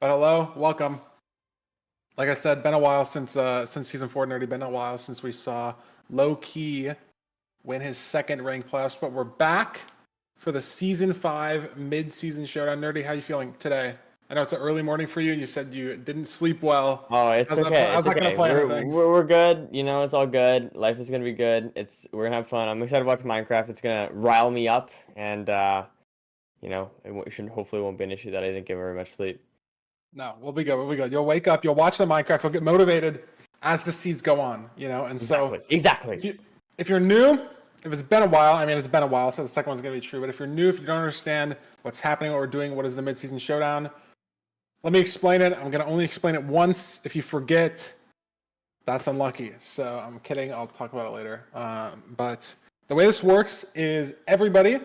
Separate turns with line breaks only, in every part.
But hello, welcome. Like I said, been a while since season 4 Nerdy. Been a while since we saw Low Key win his second ranked playoff spot. We're back for the season 5 mid-season showdown. Nerdy, how you feeling today? I know it's an early morning for you, and you said you didn't sleep well.
Oh, it's okay.
How's
It's
that gonna
okay.
play into
We're,
things?
we're we're good. You know, it's all good. Life is gonna be good. We're gonna have fun. I'm excited to watch Minecraft. It's gonna rile me up, and it should hopefully won't be an issue that I didn't get very much sleep.
No, we'll be good. We'll be good. You'll wake up. You'll watch the Minecraft. You'll get motivated as the seeds go on. And so
Exactly.
if you're new, if it's been a while, I mean, it's been a while, so the second one's going to be true. But if you're new, if you don't understand what's happening, what we're doing, what is the mid-season showdown, let me explain it. I'm going to only explain it once. If you forget, that's unlucky. So I'm kidding. I'll talk about it later. But the way this works is everybody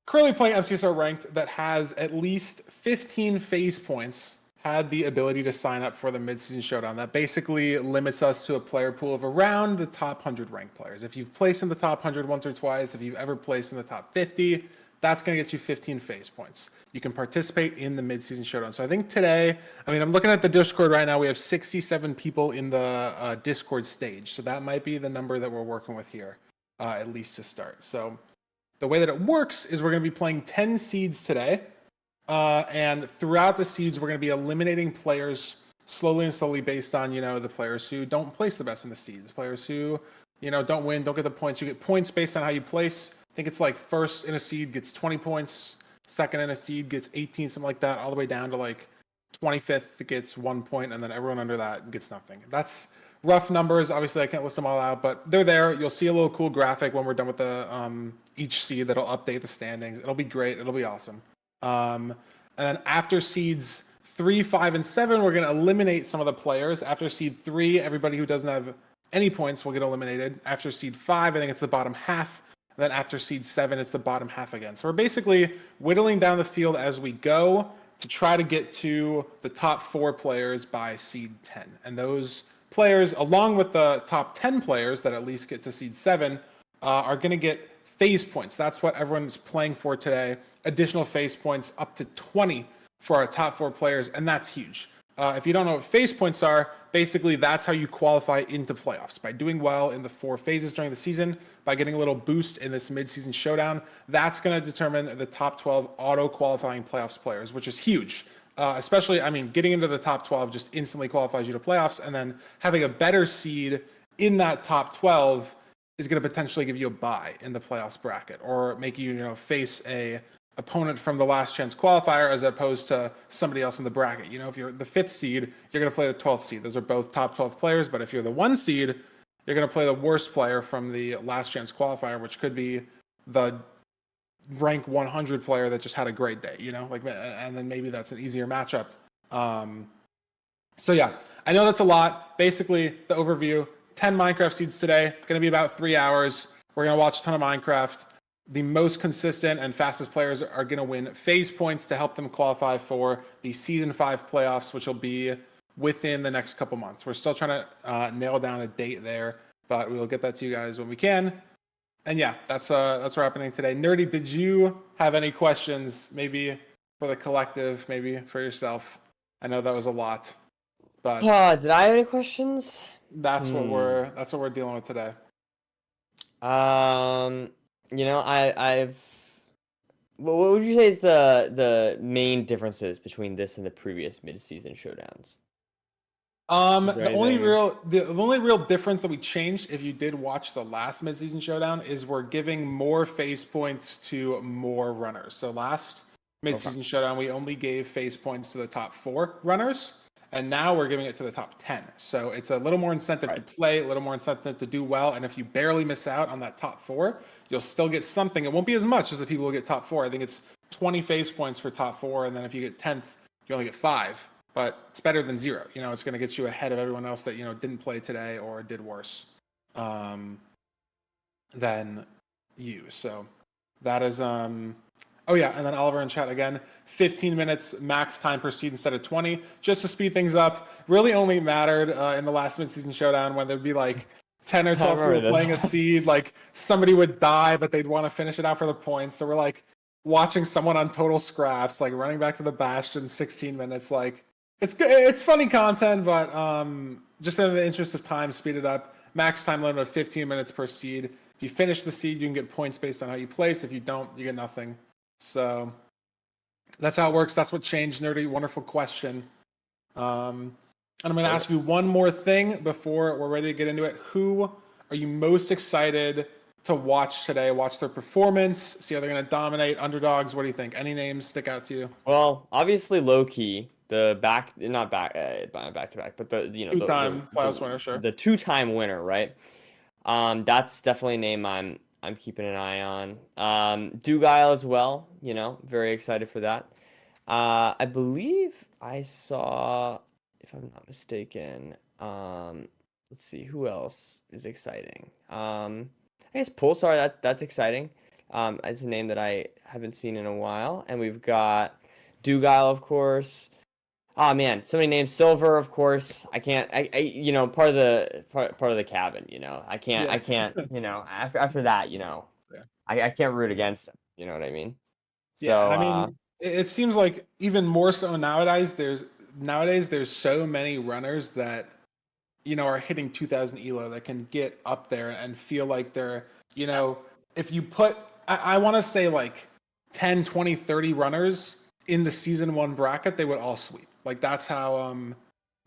currently playing MCSR ranked that has at least 15 phase points had the ability to sign up for the mid-season showdown. That basically limits us to a player pool of around the top 100 ranked players. If you've placed in the top 100 once or twice, if you've ever placed in the top 50, that's going to get you 15 phase points. You can participate in the mid-season showdown. So I think today, I'm looking at the Discord right now. We have 67 people in the Discord stage. So that might be the number that we're working with here, at least to start. So the way that it works is we're going to be playing 10 seeds today. And throughout the seeds, we're going to be eliminating players slowly based on, the players who don't place the best in the seeds. Players who, don't win, don't get the points. You get points based on how you place. I think it's like first in a seed gets 20 points, second in a seed gets 18, something like that, all the way down to like 25th gets 1 point, and then everyone under that gets nothing. That's rough numbers. Obviously, I can't list them all out, but they're there. You'll see a little cool graphic when we're done with the each seed that'll update the standings. It'll be great. It'll be awesome. And then after seeds 3, 5, and 7, we're going to eliminate some of the players. After seed 3, everybody who doesn't have any points will get eliminated. After seed 5, I think it's the bottom half. And then after seed 7, it's the bottom half again. So we're basically whittling down the field as we go to try to get to the top 4 players by seed 10. And those players, along with the top 10 players that at least get to seed 7, are going to get phase points. That's what everyone's playing for today. Additional phase points up to 20 for our top 4 players, and that's huge. If you don't know what phase points are, basically that's how you qualify into playoffs. By doing well in the 4 phases during the season, by getting a little boost in this mid-season showdown, that's going to determine the top 12 auto-qualifying playoffs players, which is huge. Especially, getting into the top 12 just instantly qualifies you to playoffs, and then having a better seed in that top 12 is going to potentially give you a bye in the playoffs bracket, or make you, face a opponent from the last chance qualifier as opposed to somebody else in the bracket. If you're the 5th seed, you're going to play the 12th seed. Those are both top 12 players, but if you're the 1 seed, you're going to play the worst player from the last chance qualifier, which could be the rank 100 player that just had a great day, and then maybe that's an easier matchup. So yeah, I know that's a lot. Basically, the overview, 10 Minecraft seeds today. It's going to be about 3 hours. We're going to watch a ton of Minecraft. The most consistent and fastest players are going to win phase points to help them qualify for the Season 5 playoffs, which will be within the next couple months. We're still trying to nail down a date there, but we will get that to you guys when we can. And yeah, that's what's happening today. Nerdy, did you have any questions, maybe for the collective, maybe for yourself? I know that was a lot, but
Did I have any questions?
that's what we're dealing with today.
What would you say is the main differences between this and the previous mid-season showdowns?
The only real difference that we changed, if you did watch the last mid-season showdown, is we're giving more phase points to more runners. So last mid-season showdown, we only gave phase points to the top 4 runners, and now we're giving it to the top 10. So it's a little more incentive to play, a little more incentive to do well, and if you barely miss out on that top 4, you'll still get something. It won't be as much as the people who get top 4. I think it's 20 phase points for top 4, and then if you get 10th, you only get 5. But it's better than 0. It's going to get you ahead of everyone else that, didn't play today or did worse than you. So that is, oh yeah, and then Oliver in chat again, 15 minutes max time per seed instead of 20, just to speed things up. Really only mattered in the last mid-season showdown when there'd be like 10 or 12 people playing a seed, like somebody would die, but they'd want to finish it out for the points. So we're like, watching someone on total scraps, like running back to the Bastion 16 minutes, like it's good. It's funny content, but just in the interest of time, speed it up. Max time limit of 15 minutes per seed. If you finish the seed, you can get points based on how you place. If you don't, you get nothing. So that's how it works. That's what changed, Nerdy. Wonderful question. And I'm going to ask you one more thing before we're ready to get into it. Who are you most excited to watch today? Watch their performance, see how they're going to dominate. Underdogs, what do you think? Any names stick out to you?
Well, obviously low key, the not back back to back, but the
Two-time playoffs winner, sure.
the two-time winner, right? That's definitely a name I'm keeping an eye on. Dugile as well, very excited for that. I believe I saw, if I'm not mistaken, let's see who else is exciting. I guess Pulsar, that's exciting. It's a name that I haven't seen in a while, and we've got Dugile, of course. Oh man, so many names. Silver, of course. I can't. Part of the cabin. I can't. After that,
Yeah.
I can't root against him. You know what I mean?
Yeah, and
So,
I mean, it seems like even more so nowadays. There's so many runners that are hitting 2000 elo that can get up there and feel like they're if you put I want to say like 10, 20, 30 runners in the season 1 bracket, they would all sweep. Like that's how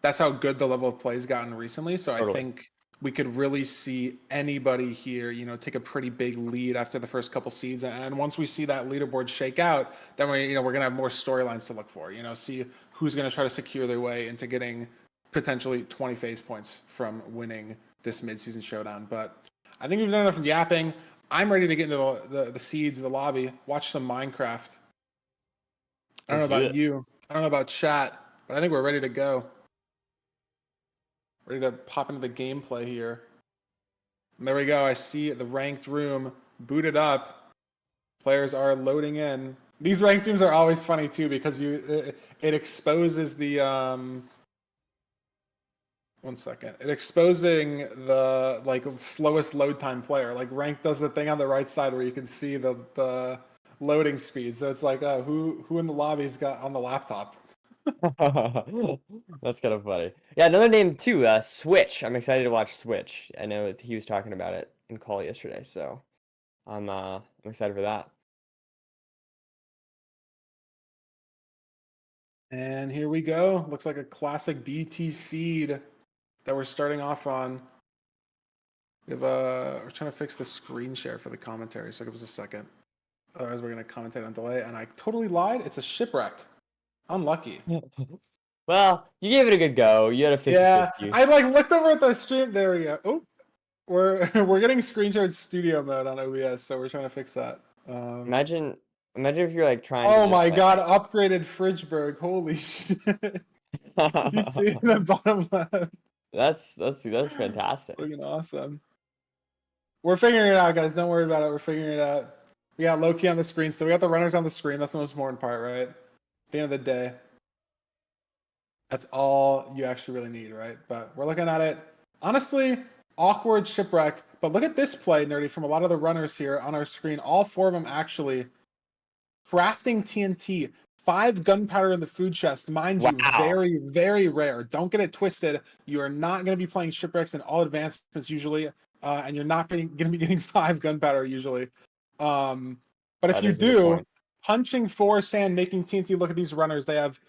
good the level of play's gotten recently. So
totally.
I think we could really see anybody here, take a pretty big lead after the first couple seeds. And once we see that leaderboard shake out, then we're gonna have more storylines to look for. See who's gonna try to secure their way into getting potentially 20 phase points from winning this midseason showdown. But I think we've done enough yapping. I'm ready to get into the seeds, the lobby, watch some Minecraft. I don't know about you. I don't know about chat, but I think we're ready to go. Ready to pop into the gameplay here. And there we go. I see the ranked room booted up. Players are loading in. These ranked rooms are always funny too because it exposes the one second. It exposing the slowest load time player. Like rank does the thing on the right side where you can see the loading speed. So it's like, who in the lobby's got on the laptop?
That's kind of funny. Yeah, another name too, Switch. I'm excited to watch Switch. I know that he was talking about it in call yesterday, so I'm excited for that.
And here we go. Looks like a classic BT seed that we're starting off on. We're trying to fix the screen share for the commentary, so give us a second. Otherwise, we're going to commentate on delay. And I totally lied. It's a shipwreck. Unlucky.
Well, you gave it a good go. You had a 50-50.
Yeah, I looked over at the stream. There we go. Oh, we're getting screen shared studio mode on OBS, so we're trying to fix that.
Imagine if you're like trying to
Oh
just,
my
like...
god, upgraded Fridgeberg. Holy shit. You see the bottom left?
That's fantastic.
Looking awesome. We're figuring it out, guys. Don't worry about it. We're figuring it out. We got Loki on the screen, so we got the runners on the screen. That's the most important part, right? At the end of the day. That's all you actually really need, right? But we're looking at it. Honestly, awkward shipwreck. But look at this play, Nerdy, from a lot of the runners here on our screen. All 4 of them actually crafting TNT. 5 gunpowder in the food chest. Mind you, very, very rare. Don't get it twisted. You are not going to be playing shipwrecks in all advancements usually. And you're not going to be getting 5 gunpowder usually. But if you do, punching 4 sand, making TNT, look at these runners. They have,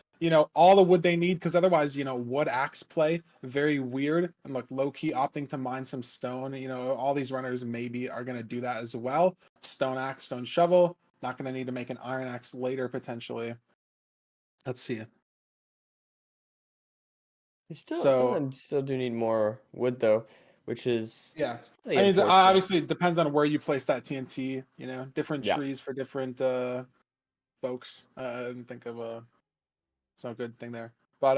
all the wood they need, because otherwise, wood axe play, very weird. And look, low-key opting to mine some stone. All these runners maybe are going to do that as well. Stone axe, stone shovel. Not going to need to make an iron axe later, potentially. Let's see.
Some of them still do need more wood, though, which is...
Yeah. I mean, obviously, it depends on where you place that TNT. Different trees for different folks. I didn't think of it's not a good thing there. But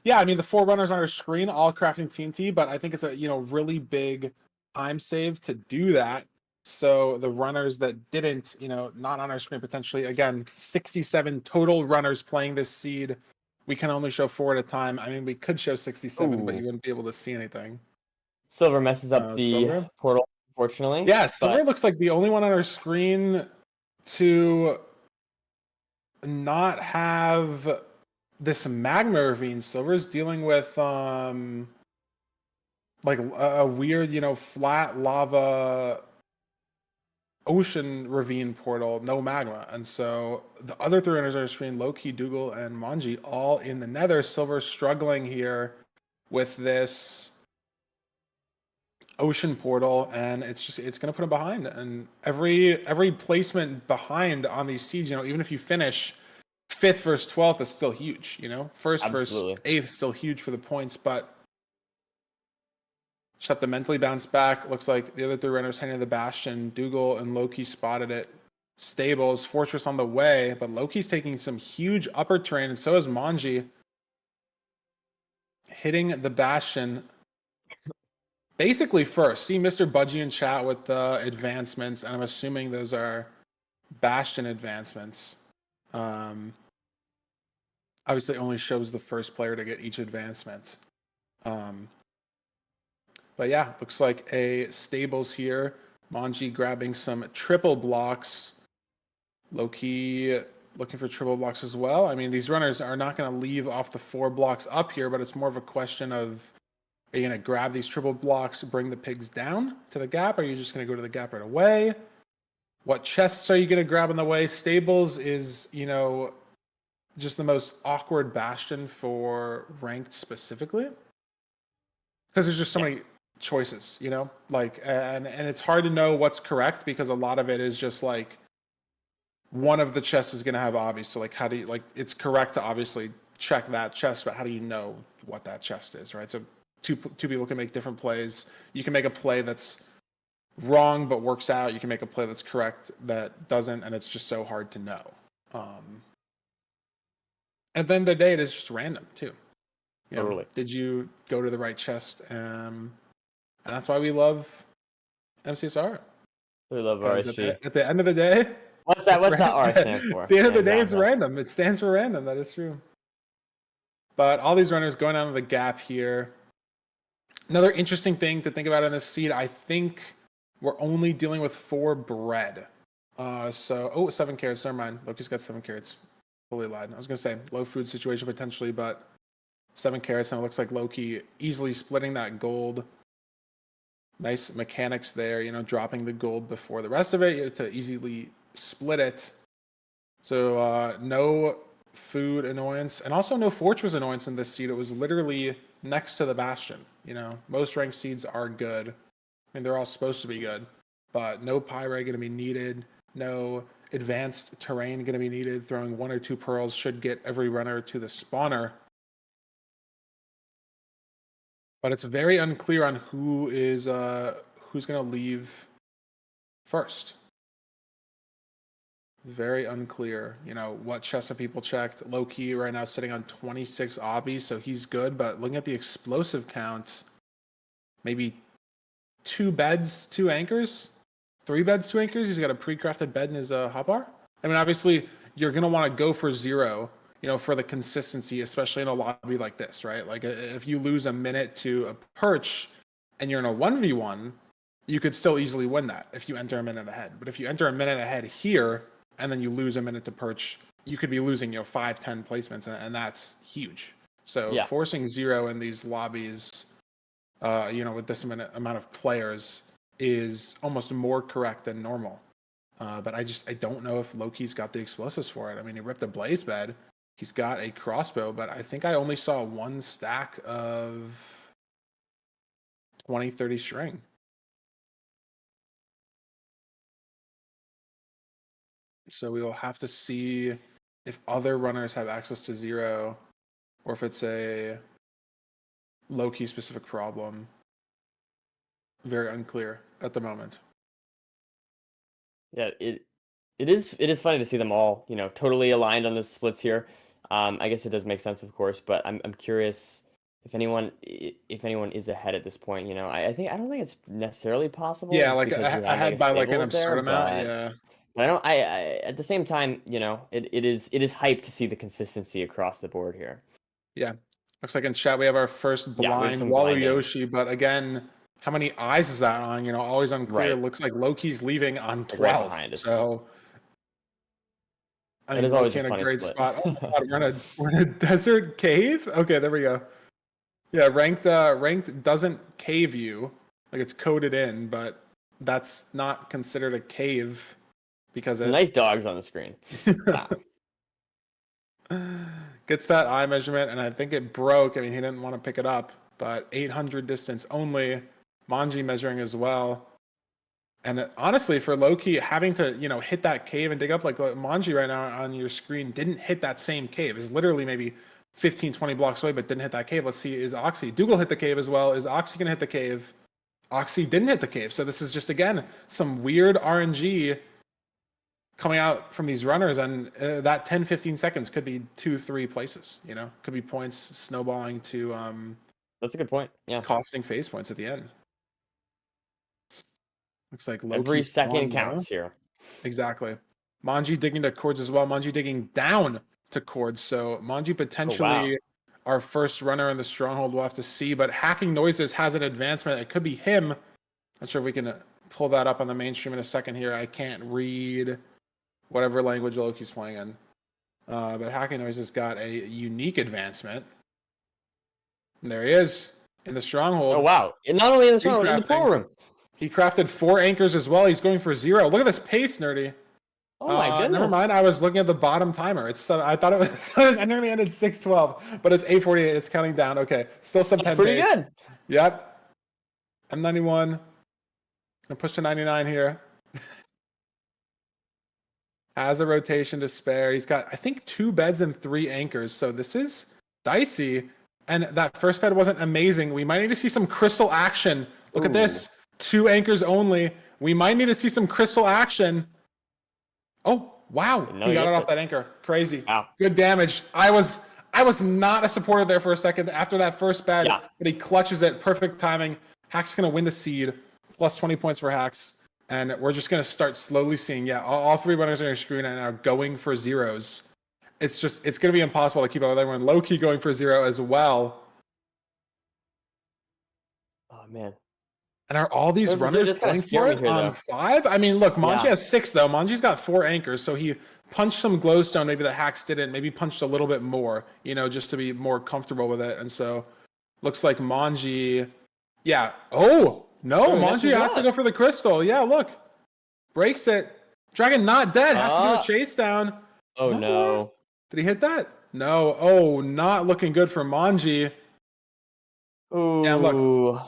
yeah, I mean, the 4 runners on our screen all crafting TNT, but I think it's a really big time save to do that. So the runners that didn't, not on our screen potentially, again, 67 total runners playing this seed. We can only show 4 at a time. I mean, we could show 67, but you wouldn't be able to see anything.
Silver messes up the portal, unfortunately.
Yeah, Silver looks like the only one on our screen to not have this magma ravine. Silver's dealing with like a weird, flat lava ocean ravine portal, no magma. And so the other three runners on the screen, Loki, Dougal, and Manji, all in the nether. Silver struggling here with this ocean portal, and it's going to put him behind. And every placement behind on these seeds, even if you finish 5th versus 12th is still huge. 1st versus
Absolutely.
8th is still huge for the points, but just have to mentally bounce back. Looks like the other three runners heading to the Bastion. Dougal and Loki spotted it. Stables, Fortress on the way, but Loki's taking some huge upper terrain, and so is Manji. Hitting the Bastion basically first. See Mr. Budgie in chat with the advancements, and I'm assuming those are Bastion advancements. Obviously only shows the first player to get each advancement. But yeah, looks like a stables here. Manji grabbing some triple blocks. Loki looking for triple blocks as well. I mean, these runners are not going to leave off the 4 blocks up here, but it's more of a question of, are you going to grab these triple blocks, bring the pigs down to the gap? Or are you just going to go to the gap right away? What chests are you going to grab on the way? Stables is, just the most awkward bastion for ranked specifically. Because there's just so many choices, like, and it's hard to know what's correct because a lot of it is just like one of the chests is going to have obvious. So like, how do you, like, it's correct to obviously check that chest, but how do you know what that chest is, right? So two people can make different plays. You can make a play that's wrong but works out. You can make a play that's correct that doesn't, and it's just so hard to know. And at the end of the day, it is just random too.
Totally.
Did you go to the right chest? And that's why we love MCSR.
We love RSG.
At the end of the day,
What's that R stand for?
At the end of the day, it's random. It stands for random. That is true. But all these runners going down to the gap here. Another interesting thing to think about in this seed, I think we're only dealing with 4 bread. 7 carrots. Never mind. Loki's got 7 carrots. Fully lied. I was going to say low food situation potentially, but 7 carrots, and it looks like Loki easily splitting that gold. Nice mechanics there, dropping the gold before the rest of it to easily split it. So no food annoyance, and also no fortress annoyance in this seed. It was literally next to the Bastion. Most ranked seeds are good. I mean, they're all supposed to be good, but no pyrite going to be needed. No advanced terrain going to be needed. Throwing 1 or 2 pearls should get every runner to the spawner. But it's very unclear on who's going to leave first. Very unclear. What chests have people checked? Loki right now sitting on 26 obbies, so he's good. But looking at the explosive count, maybe 2 beds, 2 anchors, 3 beds, 2 anchors. He's got a pre-crafted bed in his hotbar. I mean, obviously, you're going to want to go for 0. For the consistency, especially in a lobby like this, right? Like if you lose a minute to a perch and you're in a 1v1, you could still easily win that if you enter a minute ahead. But if you enter a minute ahead here and then you lose a minute to perch, you could be losing, 5-10 placements, and that's huge. So forcing 0 in these lobbies, with this amount of players is almost more correct than normal. But I don't know if Loki's got the explosives for it. I mean, he ripped a blaze bed. He's got a crossbow, but I think I only saw 1 stack of 20, 30 string. So we will have to see if other runners have access to 0 or if it's a low-key specific problem. Very unclear at the moment.
Yeah, it is funny to see them all, totally aligned on the splits here. I guess it does make sense, of course, but I'm curious if anyone is ahead at this point. I don't think it's necessarily possible.
Yeah,
just
like
because you're
ahead by like an
Stables there,
absurd amount.
but
Yeah.
But I don't. I at the same time, it is hype to see the consistency across the board here.
Yeah. Looks like in chat we have our first
Yeah, we have
blind
some
Walu
blinding.
Yoshi, but again, how many eyes is that on? Always unclear.
Right.
Looks like Loki's leaving on 12.
Right behind us.
So I
That
mean,
is always
low-key
a
in a
funny
great
split.
spot. Oh my God, we're in a desert cave. Okay, there we go. Yeah, ranked doesn't cave you, like it's coded in, but that's not considered a cave because
Some
it
nice dogs on the screen. Wow.
gets that eye measurement, and I think it broke. I mean, he didn't want to pick it up, but 800 distance only. Manji measuring as well. And honestly, for Loki having to, hit that cave and dig up, like Manji right now on your screen didn't hit that same cave. Is literally maybe 15, 20 blocks away, but didn't hit that cave. Let's see, is Oxy? Dougal hit the cave as well. Is Oxy going to hit the cave? Oxy didn't hit the cave. So this is just, again, some weird RNG coming out from these runners. And that 10, 15 seconds could be 2-3 places, could be points snowballing to
That's a good point. Yeah.
costing phase points at the end. Looks like
Every
Loki's
second
gone,
counts here.
Exactly. Manji digging to cords as well. Manji digging down to cords. So Manji potentially our first runner in the stronghold. We'll have to see. But Hacking Noises has an advancement. It could be him. Not sure if we can pull that up on the mainstream in a second here. I can't read whatever language Loki's playing in. But Hacking Noises got a unique advancement. And there he is in the stronghold.
Oh, wow. And not only in the stronghold, in the pool room.
He crafted 4 anchors as well. He's going for 0. Look at this pace, Nerdy.
Oh my goodness.
Never mind. I was looking at the bottom timer. It's I thought it was entering the end at 6:12, but it's 8:48. It's counting down. Okay, still some 10
Pretty
pace.
good.
Yep. M91. Gonna push to 99 here. Has a rotation to spare. He's got, I think, 2 beds and 3 anchors. So this is dicey. And that first bed wasn't amazing. We might need to see some crystal action. Look at this. 2 anchors only. We might need to see some crystal action. Oh, wow. He got it off that anchor. Crazy.
Wow.
Good damage. I was not a supporter there for a second after that first bed, but he clutches it. Perfect timing. Hack's going to win the seed. Plus 20 points for Hacks. And we're just going to start slowly seeing, all 3 runners on your screen are now going for zeros. It's going to be impossible to keep up with everyone. Low-key going for 0 as well.
Oh, man.
And are all these runners going for it on 5? I mean, look, Manji has 6, though. Manji's got 4 anchors, so he punched some glowstone. Maybe the Hacks didn't. Maybe punched a little bit more, just to be more comfortable with it. And so looks like Manji... Yeah. Oh, no. Manji has to go for the crystal. Yeah, look. Breaks it. Dragon not dead. Has to do a chase down.
Oh, no.
Did he hit that? No. Oh, not looking good for Manji.
Ooh.
Yeah, look.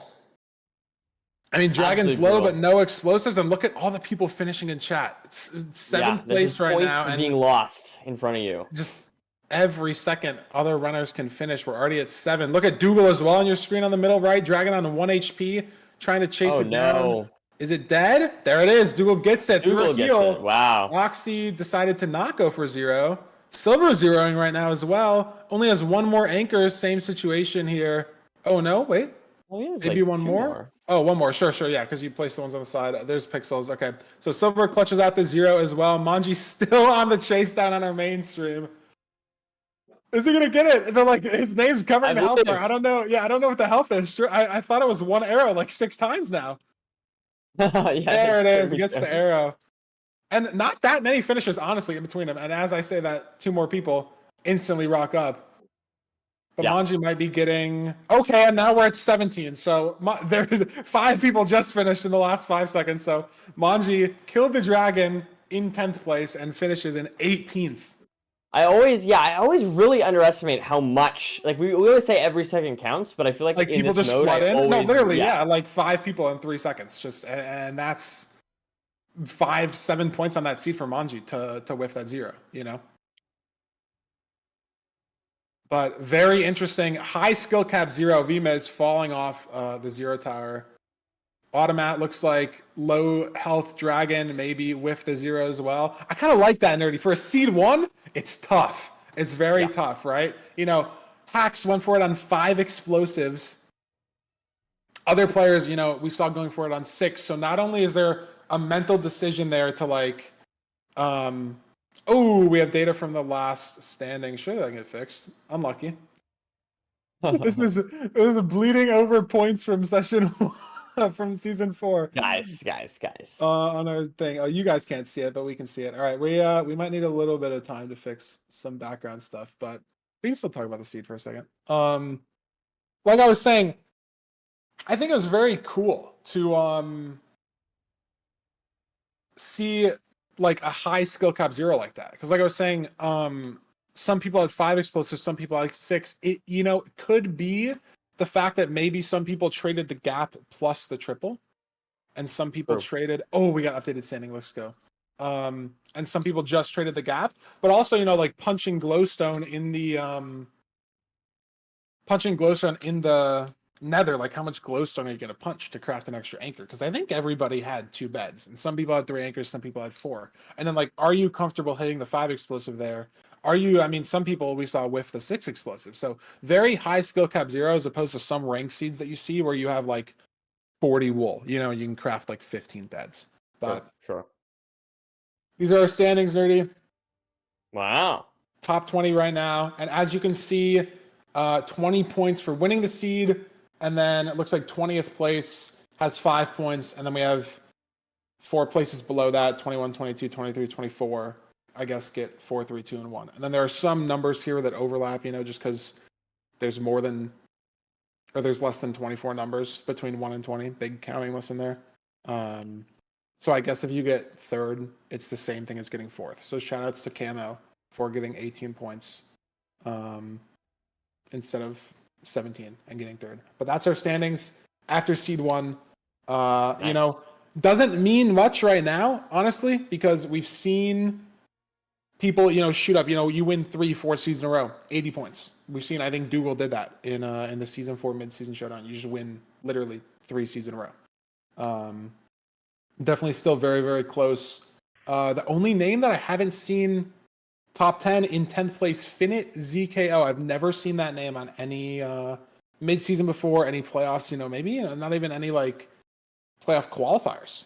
I mean, Dragon's low, but no explosives. And look at all the people finishing in chat. It's 7th place right now.
And being lost in front of you.
Just every second other runners can finish. We're already at 7. Look at Dougal as well on your screen on the middle right. Dragon on 1 HP, trying to chase it down. Is it dead? There it is. Dougal gets it through a heal.
Wow.
Oxy decided to not go for 0. Silver zeroing right now as well. Only has 1 more anchor. Same situation here. Oh, no. Wait. Maybe one more? Oh, 1 more. Sure. Yeah, because you placed the ones on the side. There's pixels. Okay. So Silver clutches out the 0 as well. Manji still on the chase down on our mainstream. Is he going to get it? They're like, his name's covering the health bar. I don't know. Yeah, I don't know what the health is. Sure, I thought it was 1 arrow like 6 times now. There it is. He gets the arrow. And not that many finishes, honestly, in between them. And as I say that, 2 more people instantly rock up. But Manji might be getting... Okay, and now we're at 17. So there's 5 people just finished in the last 5 seconds. So Manji killed the dragon in 10th place and finishes in 18th.
I always really underestimate how much... Like, we always say every second counts, but I feel like in
people
this
just
mode,
flood in? No, literally, like 5 people in 3 seconds. And that's 5-7 points on that seed for Manji to whiff that 0, But very interesting. High skill cap 0. Vimez falling off the 0 tower. Automat looks like low health dragon, maybe whiff the 0 as well. I kind of like that, Nerdy. For a seed 1, it's tough. It's very tough, right? Hacks went for it on 5 explosives. Other players, we saw going for it on 6. So not only is there a mental decision there to like... we have data from the last standing. Sure, that can get fixed. Unlucky. This is bleeding over points from session 1. from season 4.
Guys.
On our thing. Oh, you guys can't see it, but we can see it. All right, we might need a little bit of time to fix some background stuff, but we can still talk about the seed for a second. Like I was saying, I think it was very cool to see like a high skill cap 0 like that. Because like I was saying, some people had 5 explosives, some people had 6. It could be the fact that maybe some people traded the gap plus the triple. And some people traded. Oh, we got updated standing. Let's go. And some people just traded the gap, but also like punching glowstone in the nether. Like, how much glowstone are you gonna punch to craft an extra anchor? Because I think everybody had 2 beds, and some people had 3 anchors, some people had 4. And then like, are you comfortable hitting the 5 explosive there? Are you? I mean, some people we saw whiff the 6 explosive. So very high skill cap 0 as opposed to some rank seeds that you see where you have like 40 wool. You can craft like 15 beds. But
Sure.
these are our standings, Nerdy.
Wow.
Top 20 right now. And as you can see, 20 points for winning the seed. And then it looks like 20th place has 5 points. And then we have 4 places below that, 21, 22, 23, 24, I guess get 4, 3, 2, and 1. And then there are some numbers here that overlap, just because there's less than 24 numbers between 1 and 20. Big counting list in there. So I guess if you get 3rd, it's the same thing as getting 4th. So shout outs to Camo for getting 18 points instead of 17 and getting 3rd. But that's our standings after seed 1.
Nice.
Doesn't mean much right now, honestly, because we've seen people, shoot up. You win 3-4 seasons in a row, 80 points. We've seen, I think Dougal did that in the season 4 midseason showdown. You just win literally 3 seasons in a row. Definitely still very, very close. The only name that I haven't seen top 10 in 10th place, Finit ZKO. I've never seen that name on any midseason before, any playoffs. Maybe not even any like playoff qualifiers.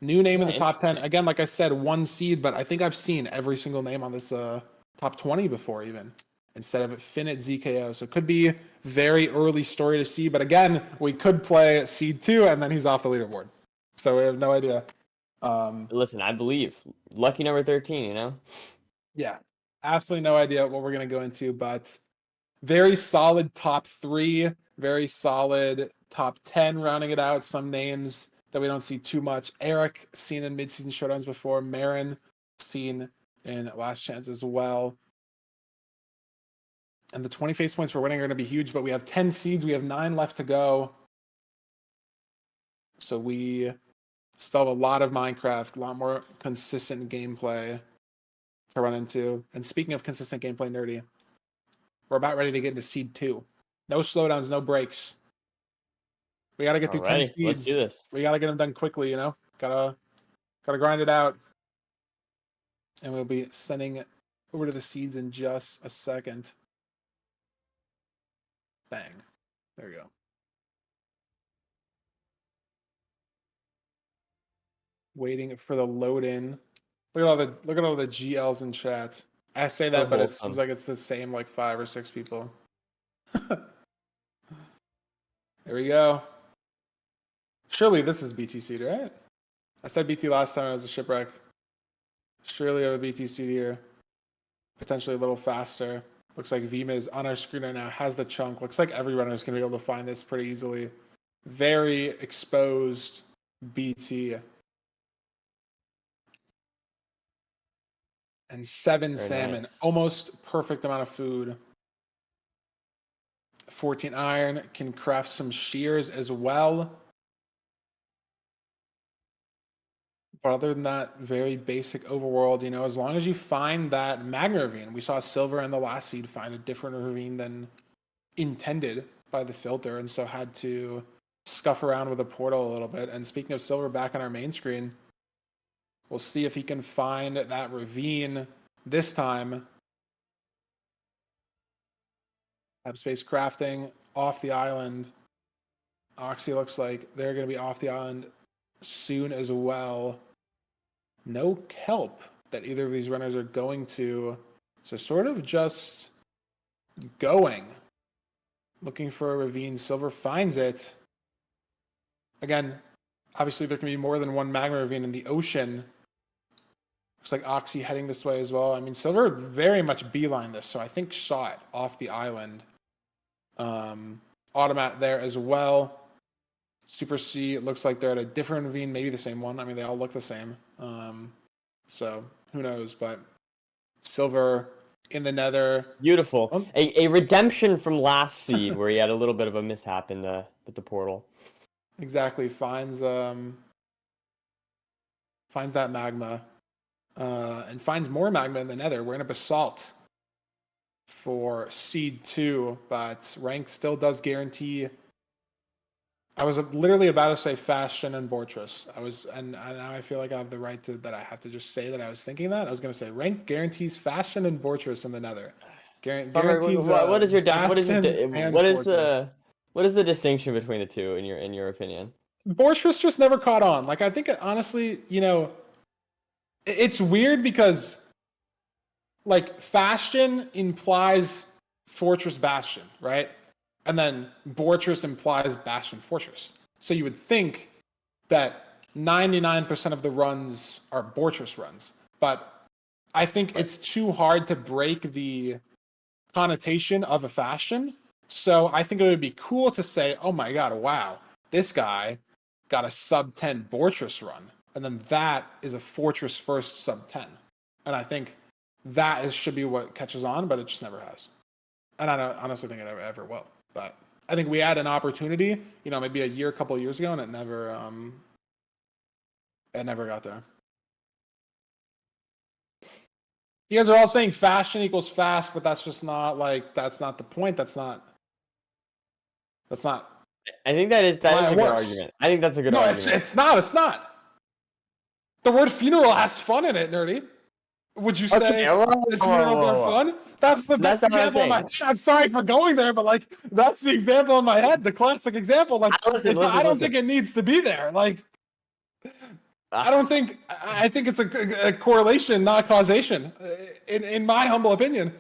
New name in the top 10. Again, like I said, 1 seed, but I think I've seen every single name on this top 20 before even, instead of it Finit ZKO. So it could be very early story to see. But again, we could play seed 2 and then he's off the leaderboard. So we have no idea.
Listen, I believe. Lucky number 13,
Yeah, absolutely no idea what we're going to go into, but very solid top 3, very solid top 10, rounding it out. Some names that we don't see too much. Eric, seen in midseason showdowns before. Marin, seen in Last Chance as well. And the 20 face points for winning are going to be huge, but we have 10 seeds. We have 9 left to go. So we still have a lot of Minecraft, a lot more consistent gameplay to run into. And speaking of consistent gameplay, Nerdy, we're about ready to get into seed 2. No slowdowns, no breaks. We got to get through 10 seeds.
Let's do this.
We got to get them done quickly, Gotta grind it out. And we'll be sending over to the seeds in just a second. Bang. There we go. Waiting for the load in. Look at all the GLs in chat. I say that, but it seems like it's the same like 5 or 6 people. There we go. Surely this is BT seed, right? I said BT last time it was a shipwreck. Surely we have a BT seed here. Potentially a little faster. Looks like Vima is on our screen right now, has the chunk. Looks like every runner is going to be able to find this pretty easily. Very exposed BT. And 7
Very
salmon.
nice.
Almost perfect amount of food. 14 iron. Can craft some shears as well. But other than that, very basic overworld. As long as you find that magma ravine. We saw Silver and the last seed find a different ravine than intended by the filter, and so had to scuff around with a portal a little bit. And speaking of Silver, back on our main screen, we'll see if he can find that ravine this time. Have space crafting off the island. Oxy looks like they're going to be off the island soon as well. No kelp that either of these runners are going to. So sort of just going. Looking for a ravine. Silver finds it. Again, obviously there can be more than one magma ravine in the ocean. Looks like Oxy heading this way as well. I mean, Silver very much beeline this, so I think saw it off the island. Automat there as well. Super C, it looks like they're at a different ravine, maybe the same one. I mean, they all look the same. So who knows, but Silver in the nether.
Beautiful.
Oh.
A redemption from last seed where he had a little bit of a mishap in with the portal.
Exactly. Finds that magma. And finds more magma in the nether. We're in a basalt for seed 2, but rank still does guarantee. I was literally about to say Fashion and Fortress. And now I feel like I have the right that I have to just say that I was thinking that. I was going to say rank guarantees Fashion and Fortress in the nether. Guarantees
what is your
Bastion and Fortress.
what is the distinction between the two in your opinion?
Fortress just never caught on. Like, I think honestly, it's weird because like Fashion implies Fortress Bastion, right? And then Fortress implies Bastion Fortress. So you would think that 99% of the runs are Fortress runs. But I think it's too hard to break the connotation of a Fashion. So I think it would be cool to say, oh my god, wow, this guy got a sub 10 Fortress run. And then that is a Fortress first sub 10. And I think that should be what catches on, but it just never has. And I don't honestly think it ever will. But I think we had an opportunity, maybe a couple of years ago, and it never got there. You guys are all saying Fashion equals fast, but that's just not that's not the point. That's not.
I think that is a good argument. I think that's a good argument.
No, it's not. The word funeral has fun in it, nerdy. Would you say that funerals are fun? That's the best example in my. I'm sorry for going there, but that's the example in my head, the classic example. I don't think it needs to be there. I think it's a correlation, not causation. In my humble opinion,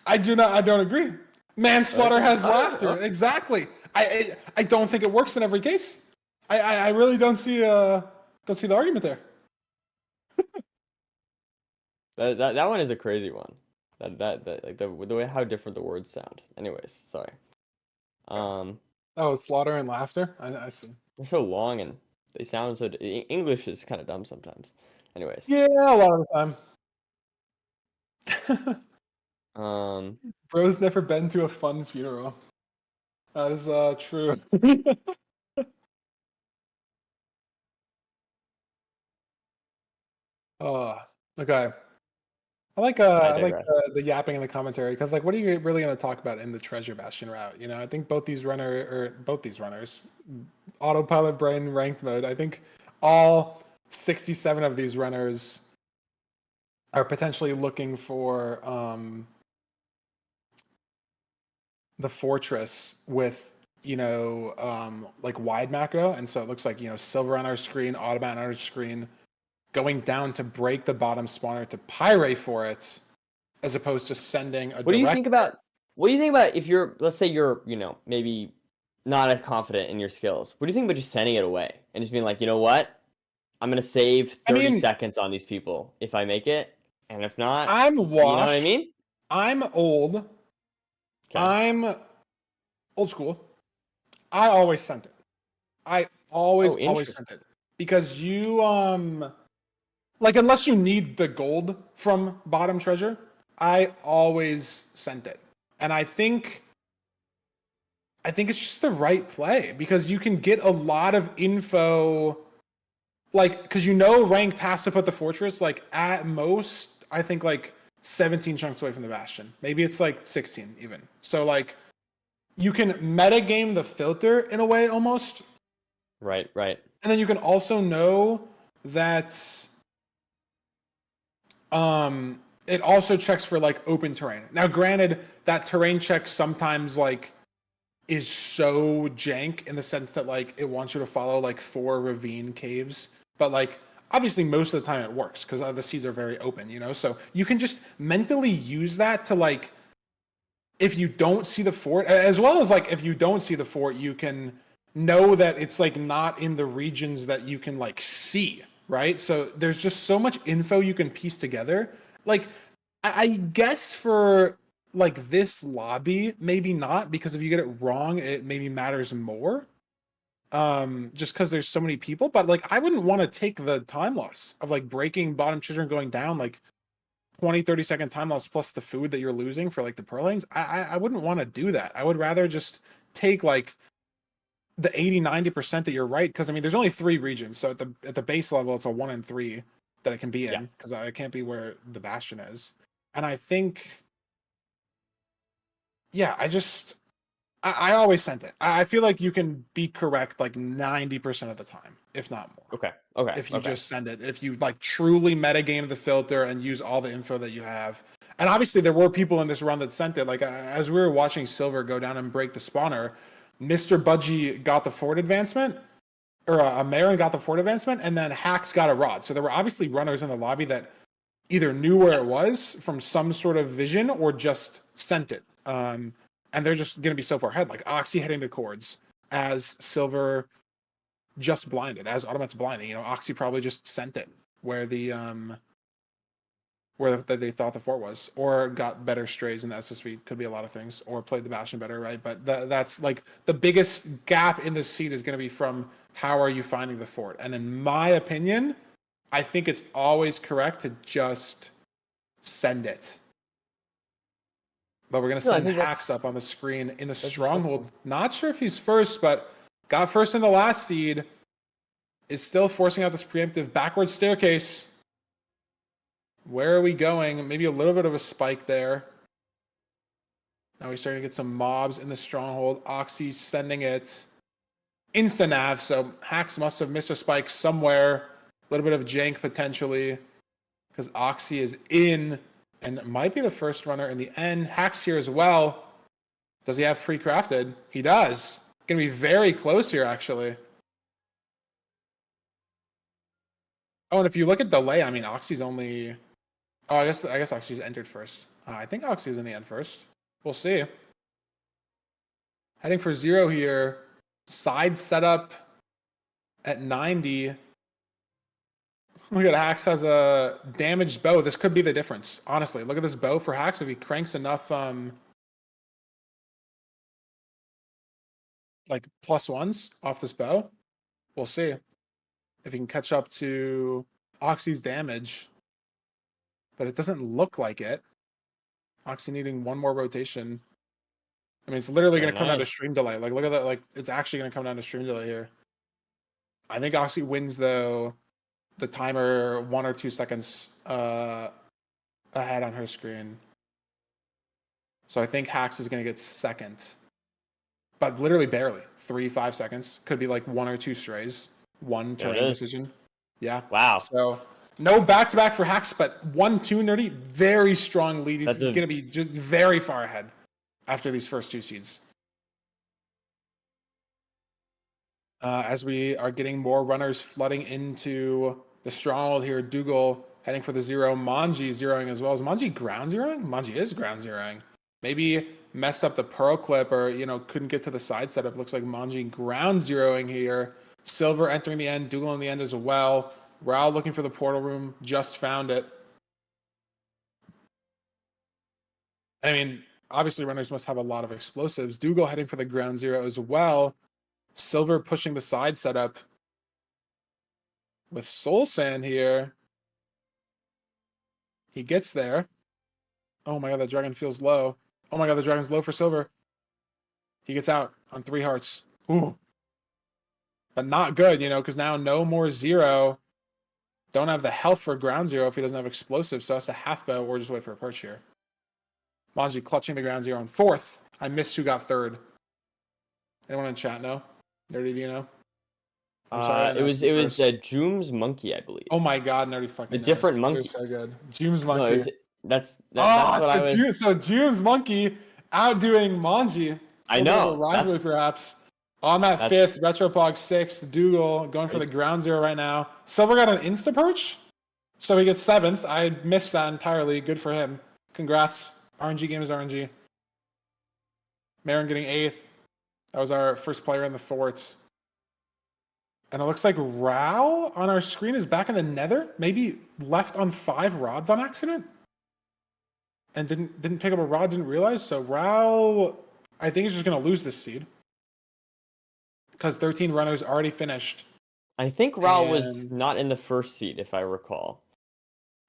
I don't agree. Manslaughter has laughter. Exactly. I don't think it works in every case. I really don't see the argument there.
That one is a crazy one. The way how different the words sound. Anyways, sorry.
Slaughter and laughter. I see.
They're so long and they sound so. English is kind of dumb sometimes. Anyways.
Yeah, a lot of the time. Bro's never been to a fun funeral. That is true. Okay. I like the yapping in the commentary because what are you really going to talk about in the Treasure Bastion route? I think both these runners, autopilot brain ranked mode. I think all 67 of these runners are potentially looking for the fortress with wide macro, and so it looks like Silver on our screen, Automat on our screen, going down to break the bottom spawner to pyrite for it, as opposed to sending a.
What do you think about if you're, let's say you're, maybe not as confident in your skills? What do you think about just sending it away and just being like, you know what? I'm gonna save 30 seconds on these people if I make it, and if not,
I'm washed.
You know what I mean?
I'm old. Okay. I'm old school. I always sent it. I always sent it because you unless you need the gold from bottom treasure, I always sent it. And I think it's just the right play because you can get a lot of info, because ranked has to put the fortress at most, I think 17 chunks away from the bastion. Maybe it's 16 even. So you can metagame the filter in a way almost.
Right. And
then you can also know that it also checks for open terrain. Now, granted, that terrain check sometimes is so jank in the sense that it wants you to follow 4 ravine caves, but obviously most of the time it works because the seeds are very open, So you can just mentally use that to if you don't see the fort, as well as if you don't see the fort, you can know that it's like not in the regions that you can like see, right? So there's just so much info you can piece together. Like I guess for like this lobby, maybe not, because if you get it wrong, it maybe matters more. Just because there's so many people, but like I wouldn't want to take the time loss of like breaking bottom children going down like 20-30 second time loss plus the food that you're losing for like the pearlings. I wouldn't want to do that. I would rather just take like the 80-90% that you're right, because I mean there's only 3 regions, so at the base level it's a 1 in 3 that it can be
Yeah.
in, because I can't be where the bastion is. And I think, yeah, I always sent it. I feel like you can be correct like 90% of the time, if not more,
Okay. Okay.
if you
Okay.
just send it, if you like truly metagame the filter and use all the info that you have. And obviously there were people in this run that sent it, like as we were watching Silver go down and break the spawner, Mr. Budgie got the forward advancement, or Marin got the forward advancement, and then Hacks got a rod. So there were obviously runners in the lobby that either knew where it was from some sort of vision or just sent it. And they're just going to be so far ahead, like Oxy heading to chords as Silver just blinded, as Automat's blinding. You know, Oxy probably just sent it where they thought the fort was, or got better strays in the SSV. Could be a lot of things, or played the Bastion better, right? But that's like the biggest gap in this seed is going to be from how are you finding the fort. And in my opinion, I think it's always correct to just send it. But we're going to
No, I
send
think
Hacks up on the screen in the
that's
stronghold.
respectful.
Not sure if he's first, but got first in the last seed. Is still forcing out this preemptive backward staircase. Where are we going? Maybe a little bit of a spike there. Now we're starting to get some mobs in the stronghold. Oxy's sending it. Insta-nav, so Hacks must have missed a spike somewhere. A little bit of jank potentially, because Oxy is in and might be the first runner in the end. Hacks here as well. Does he have pre-crafted? He does. Gonna be very close here, actually. Oh, and if you look at delay, I mean, Oxy's only... Oh, I guess Oxy's entered first. I think Oxy was in the end first. We'll see. Heading for 0 here. Side setup at 90. Look at Hacks has a damaged bow. This could be the difference. Honestly, look at this bow for Hacks. If he cranks enough like +1s off this bow, we'll see if he can catch up to Oxy's damage. But it doesn't look like it. Oxy needing one more rotation. I mean, it's literally going to come down to stream delay. Like, look at that. Like, it's actually going to come down to stream delay here. I think Oxy wins, though, the timer 1 or 2 seconds ahead on her screen. So I think Hacks is going to get second. But literally barely. 3-5 seconds. Could be like 1 or 2 strays. 1 terrain decision. Yeah.
Wow.
So no back-to-back for Hacks, but 1-2 Nerdy. Very strong lead. He's going to be just very far ahead after these first 2 seeds. As we are getting more runners flooding into the stronghold here, Dougal heading for the 0. Manji zeroing as well. Is Manji ground zeroing? Manji is ground zeroing. Maybe messed up the pearl clip, or couldn't get to the side setup. Looks like Manji ground zeroing here. Silver entering the end, Dougal in the end as well. Raul looking for the portal room, just found it. I mean, obviously runners must have a lot of explosives. Dougal heading for the ground 0 as well. Silver pushing the side setup with Soul Sand here. He gets there. Oh my god, that dragon feels low. Oh my god, the dragon's low for Silver. He gets out on 3 hearts. Ooh. But not good, because now no more 0. Don't have the health for ground 0 if he doesn't have explosives, so has to half bow or just wait for a perch here. Manji clutching the ground 0 on 4th. I missed who got 3rd. Anyone in chat know? Nerdy, do you know? I'm sorry.
It was Joom's monkey, I believe.
Oh my god, Nerdy fucking
The different monkey.
It was so good. Joom's monkey.
No, that's what I was.
So Joom's monkey outdoing Manji.
I know.
Rivalry, perhaps. On that 5th, Retropog 6th, Dougal going for the ground 0 right now. Silver got an insta perch, so he gets 7th. I missed that entirely. Good for him. Congrats. RNG game is RNG. Marin getting 8th. That was our first player in the forts. And it looks like Rao on our screen is back in the nether. Maybe left on 5 rods on accident. And didn't pick up a rod, didn't realize. So Rao, I think, is just going to lose this seed. Because 13 runners already finished.
I think Raul was
And
not in the first seed, if I recall.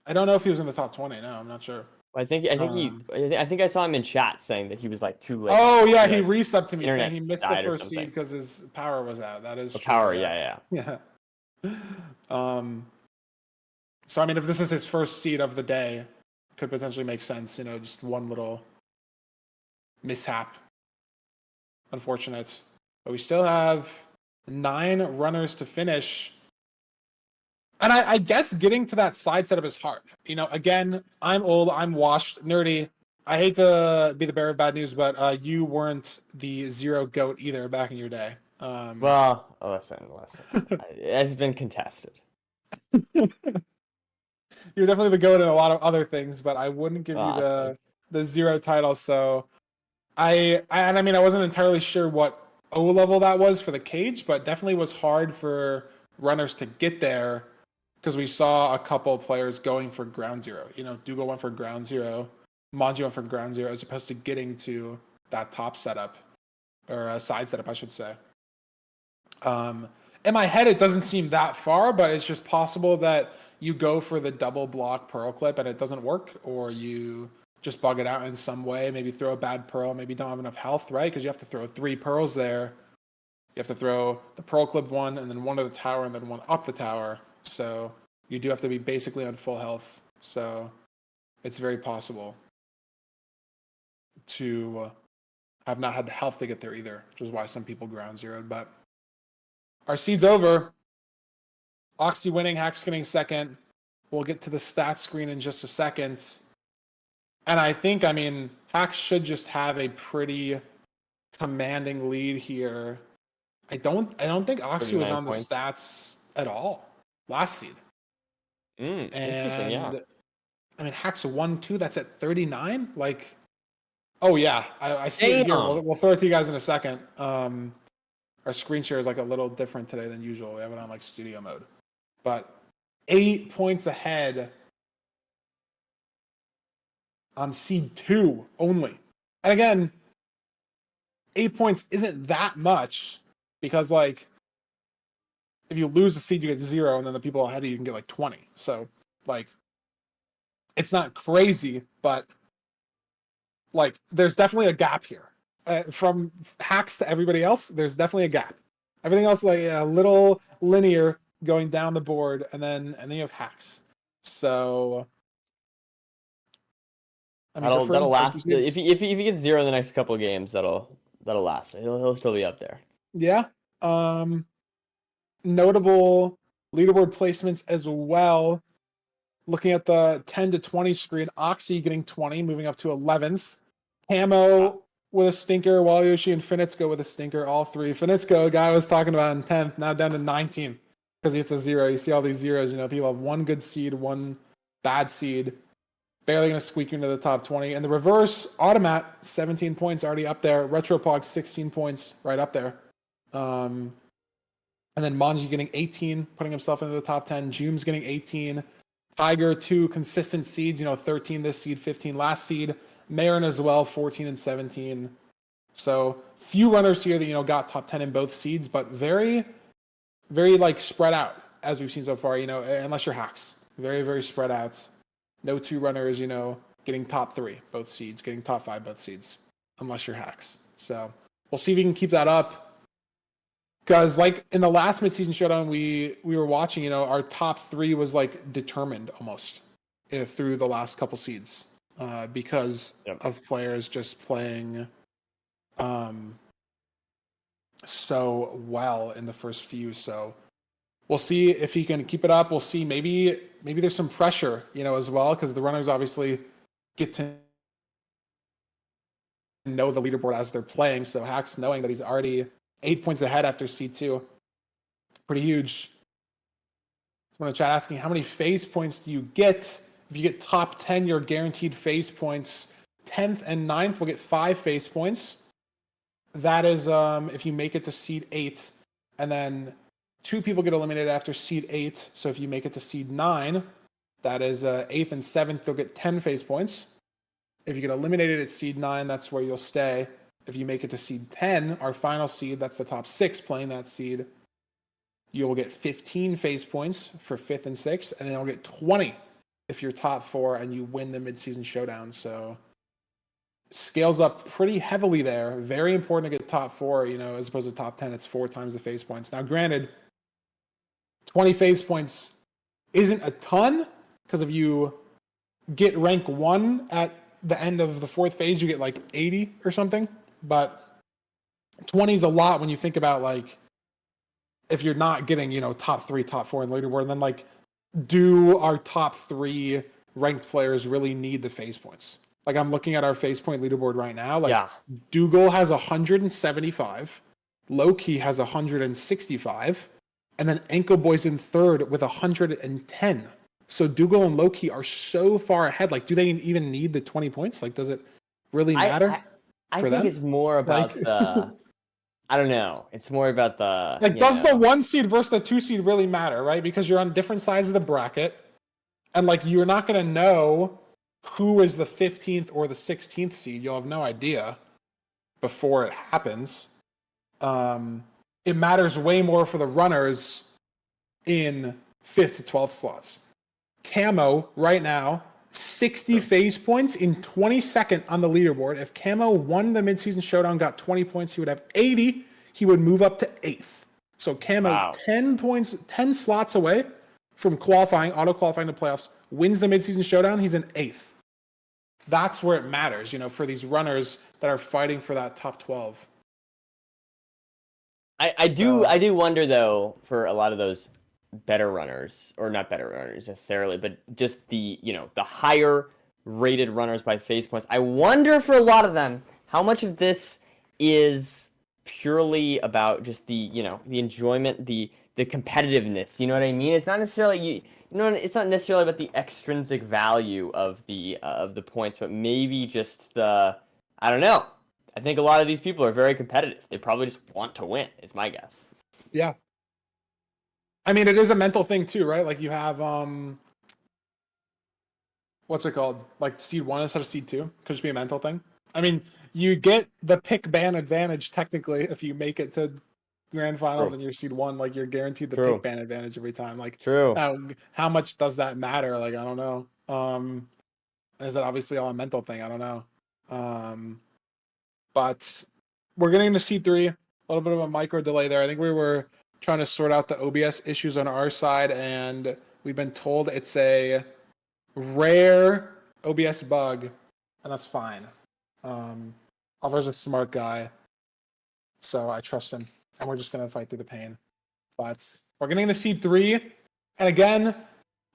I don't know if he was in the top 20. No, I'm not sure.
I think I saw him in chat saying that he was like too late.
Oh yeah, he
Like,
resubbed to me saying
internet
he missed the
died or
first seed
something.
because his power was out. That is
The
true.
power,
Yeah.
yeah.
So I mean, if this is his first seed of the day, could potentially make sense. Just one little mishap. Unfortunate, but we still have 9 runners to finish. And I guess getting to that side setup is hard. Again, I'm old, I'm washed, nerdy. I hate to be the bearer of bad news, but you weren't the 0 goat either back in your day.
Well, listen. It's been contested.
You're definitely the goat in a lot of other things, but I wouldn't give you
Thanks.
the 0 title. So I wasn't entirely sure what O level that was for the cage, but definitely was hard for runners to get there. Because we saw a couple players going for ground 0. Dougal went for ground 0. Manji went for ground 0 as opposed to getting to that top setup. Or a side setup, I should say. In my head, it doesn't seem that far, but it's just possible that you go for the double block pearl clip and it doesn't work. Or you just bug it out in some way. Maybe throw a bad pearl. Maybe don't have enough health, right? Because you have to throw 3 pearls there. You have to throw the pearl clip one, and then one to the tower, and then one up the tower. So you do have to be basically on full health. So it's very possible to have not had the health to get there either, which is why some people ground 0'd. But our seed's over. Oxy winning, Hacks getting second. We'll get to the stats screen in just a second. And I think, Hacks should just have a pretty commanding lead here. I don't think Oxy was on the stats at all last seed.
Interesting, yeah.
And Hacks 1-2, that's at 39. Oh yeah, I see it here. We'll throw it to you guys in a second. Our screen share is a little different today than usual. We have it on studio mode, but 8 points ahead on seed 2 only. And again, 8 points isn't that much because if you lose a seed, you get 0, and then the people ahead of you can get 20. So it's not crazy, but there's definitely a gap here. From Hacks to everybody else, there's definitely a gap. Everything else a little linear going down the board, and then you have Hacks. So
that'll last. If he gets 0 in the next couple of games, that'll last. He'll still be up there.
Yeah. Notable leaderboard placements as well. Looking at the 10 to 20 screen, Oxy getting 20, moving up to 11th. Camo with a stinker, Walyoshi and Finitsko with a stinker, all 3. Finitsko, a guy I was talking about in 10th, now down to 19th because he hits a 0. You see all these zeros, people have 1 good seed, 1 bad seed. Barely going to squeak into the top 20. And the reverse, Automat, 17 points already up there. Retropog, 16 points right up there. And then Manji getting 18, putting himself into the top 10. Jooms getting 18. Tiger, 2 consistent seeds, 13 this seed, 15 last seed. Marin as well, 14 and 17. So few runners here that, got top 10 in both seeds, but very, very spread out as we've seen so far, unless you're Hacks. Very, very spread out. No 2 runners, getting top 3, both seeds, getting top 5, both seeds, unless you're Hacks. So we'll see if we can keep that up. Because in the last midseason showdown we were watching, our top 3 was determined almost through the last couple seeds because of players just playing so well in the first few. So we'll see if he can keep it up. We'll see maybe there's some pressure, as well, because the runners obviously get to know the leaderboard as they're playing. So Hacks knowing that he's already 8 points ahead after C2. Pretty huge. Someone in chat asking, how many phase points do you get? If you get top 10, you're guaranteed phase points. 10th and 9th will get 5 phase points. That is if you make it to seed 8. And then 2 people get eliminated after seed 8. So if you make it to seed 9, that is 8th and 7th, they'll get 10 phase points. If you get eliminated at seed 9, that's where you'll stay. If you make it to seed 10, our final seed, that's the top 6 playing that seed, you'll get 15 phase points for 5th and 6th, and then you'll get 20 if you're top 4 and you win the midseason showdown. So scales up pretty heavily there. Very important to get top 4, as opposed to top 10. It's 4 times the phase points. Now, granted, 20 phase points isn't a ton, because if you get rank 1 at the end of the 4th phase, you get like 80 or something. But 20 is a lot when you think about, like, if you're not getting, top 3, top 4 in the leaderboard, then, like, do our top 3 ranked players really need the phase points? Like, I'm looking at our phase point leaderboard right now. Like, yeah. Dougal has 175, Loki has 165, and then Ankle Boy's in 3rd with 110. So Dougal and Loki are so far ahead. Like, do they even need the 20 points? Like, does it really matter?
I think them? It's more about the. I don't know. It's more about the.
Like, does the 1 seed versus the 2 seed really matter, right? Because you're on different sides of the bracket, and, like, you're not going to know who is the 15th or the 16th seed. You'll have no idea before it happens. It matters way more for the runners in 5th to 12th slots. Camo right now, 60 phase points in 22nd on the leaderboard. If Camo won the midseason showdown, got 20 points, he would have 80. He would move up to 8th. So Camo, 10 points, 10 slots away from qualifying, auto qualifying to playoffs, wins the midseason showdown. He's in 8th. That's where it matters, for these runners that are fighting for that top 12.
I do wonder, though, for a lot of those better runners, or not better runners necessarily, but just the the higher rated runners by phase points. I wonder for a lot of them how much of this is purely about just the the enjoyment, the competitiveness. You know what I mean? It's not necessarily it's not necessarily about the extrinsic value of the points, but maybe just the I don't know. I think a lot of these people are very competitive. They probably just want to win, is my guess.
Yeah. I mean, it is a mental thing too, right? Like, you have what's it called? Like, seed 1 instead of seed 2. Could just be a mental thing. I mean, you get the pick ban advantage technically if you make it to grand finals and you're seed 1. Like, you're guaranteed the pick ban advantage every time. Like, how much does that matter? Like, I don't know. Is that obviously all a mental thing? I don't know. But we're getting into seed 3. A little bit of a micro delay there. I think we were trying to sort out the OBS issues on our side, and we've been told it's a rare OBS bug, and that's fine. Oliver's a smart guy, so I trust him, and we're just going to fight through the pain. But we're getting into seed 3, and again,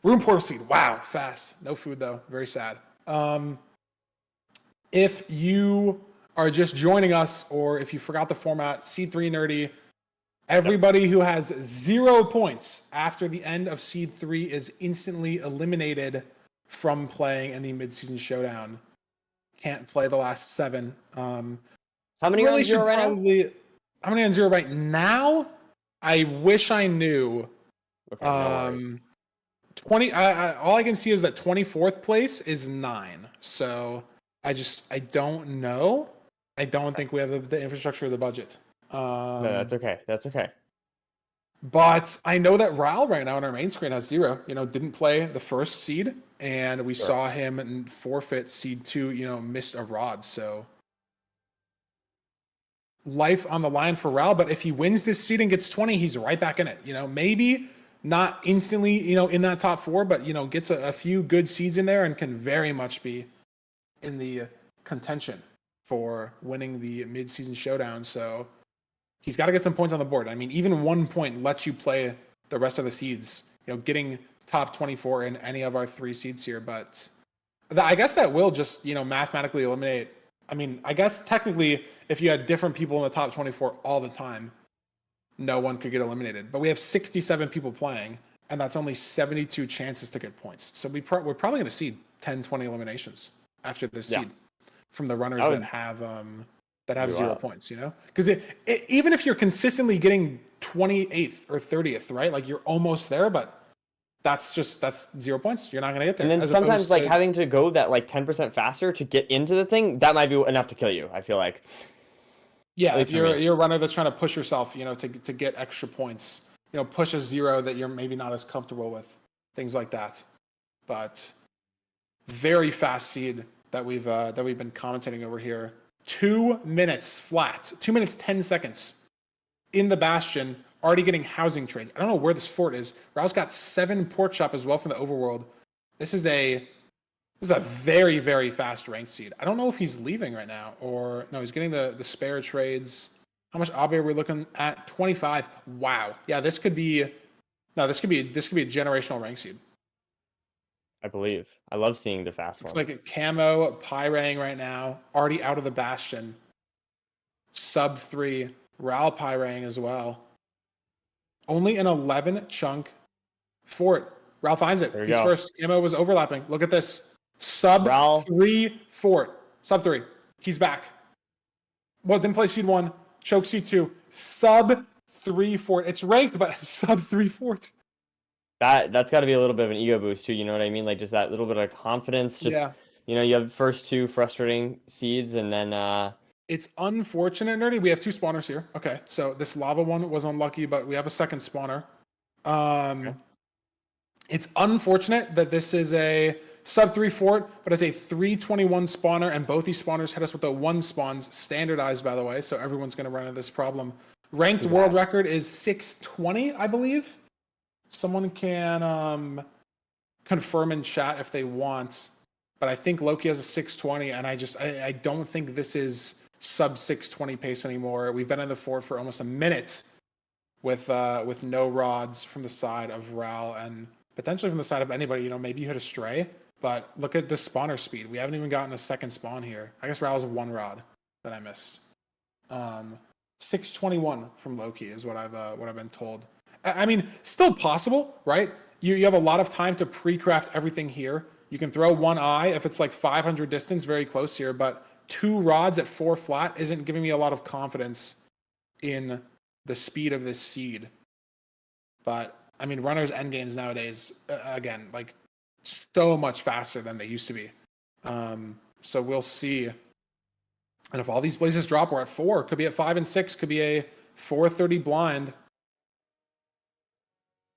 room portal seed. Wow, fast. No food, though. Very sad. If you are just joining us, or if you forgot the format, seed 3 nerdy, everybody who has 0 points after the end of seed 3 is instantly eliminated from playing in the midseason showdown. Can't play the last 7.
How many are on 0 right now?
How many on 0 right now? I wish I knew.
Okay, no
20. All I can see is that 24th place is 9. So I don't know. I don't think we have the infrastructure or the budget.
No, that's okay. That's okay.
But I know that Ral right now on our main screen has 0. Didn't play the first seed, and we saw him forfeit seed 2. Missed a rod. So life on the line for Ral. But if he wins this seed and gets 20, he's right back in it. Maybe not instantly, in that top 4, but gets a few good seeds in there and can very much be in the contention for winning the mid-season showdown. So he's got to get some points on the board. I mean, even 1 point lets you play the rest of the seeds, getting top 24 in any of our 3 seeds here. But I guess that will just, mathematically eliminate. I mean, I guess technically if you had different people in the top 24 all the time, no one could get eliminated. But we have 67 people playing, and that's only 72 chances to get points. So we're probably going to see 10, 20 eliminations after this seed from the runners that have 0 points, because even if you're consistently getting 28th or 30th, right? Like you're almost there, but that's 0 points. You're not going to get there.
And then
As
sometimes
opposed
like
to,
having to go that like 10% faster to get into the thing, that might be enough to kill you, I feel like.
yeah,
At
if
least for me.
you're a runner that's trying to push yourself, to get extra points, push a 0 that you're maybe not as comfortable with, things like that. But very fast seed that we've been commentating over here. 2 minutes flat, 2 minutes 10 seconds in the Bastion, already getting housing trades. I don't know where this fort is. Raul's got 7 pork chop as well from the overworld. This is a very, very fast ranked seed. I don't know if he's leaving right now or no, he's getting the spare trades. How much Abe are we looking at? 25. Wow. Yeah, this could be a generational rank seed.
I believe. I love seeing the fast
Looks
ones.
like a camo Pyrang right now, already out of the Bastion. Sub 3, Ral Pyrang as well. Only an 11 chunk fort. Ral finds it.
There we
He's
go.
first. Camo was overlapping. Look at this. Sub
Ral.
3 fort. Sub 3. He's back. Well, didn't play seed 1. Choke seed 2. Sub 3 fort. It's ranked, but sub 3 fort.
That's got to be a little bit of an ego boost too. You know what I mean? Like just that little bit of confidence. Just
Yeah.
you have first 2 frustrating seeds, and then
It's unfortunate, Nerdy. We have 2 spawners here. Okay, so this lava one was unlucky, but we have a second spawner.
Okay.
It's unfortunate that this is a sub 3 fort, but it's a 321 spawner, and both these spawners hit us with the 1 spawns, standardized, by the way, so everyone's going to run into this problem. Ranked world record is 620, I believe. Someone can confirm in chat if they want, but I think Loki has a 620, and I don't think this is sub 620 pace anymore. We've been in the fort for almost a minute with no rods from the side of Ral and potentially from the side of anybody. Maybe you hit a stray, but look at the spawner speed. We haven't even gotten a second spawn here. I guess Ral is 1 rod that I missed. 621 from Loki is what I've been told. I mean, still possible, right? You have a lot of time to pre-craft everything here. You can throw 1 eye if it's like 500 distance, very close here, but 2 rods at 4 flat isn't giving me a lot of confidence in the speed of this seed. But I mean, runners end games nowadays, again, like so much faster than they used to be. So we'll see. And if all these blazes drop, we're at 4. Could be at 5 and 6. Could be a 430 blind.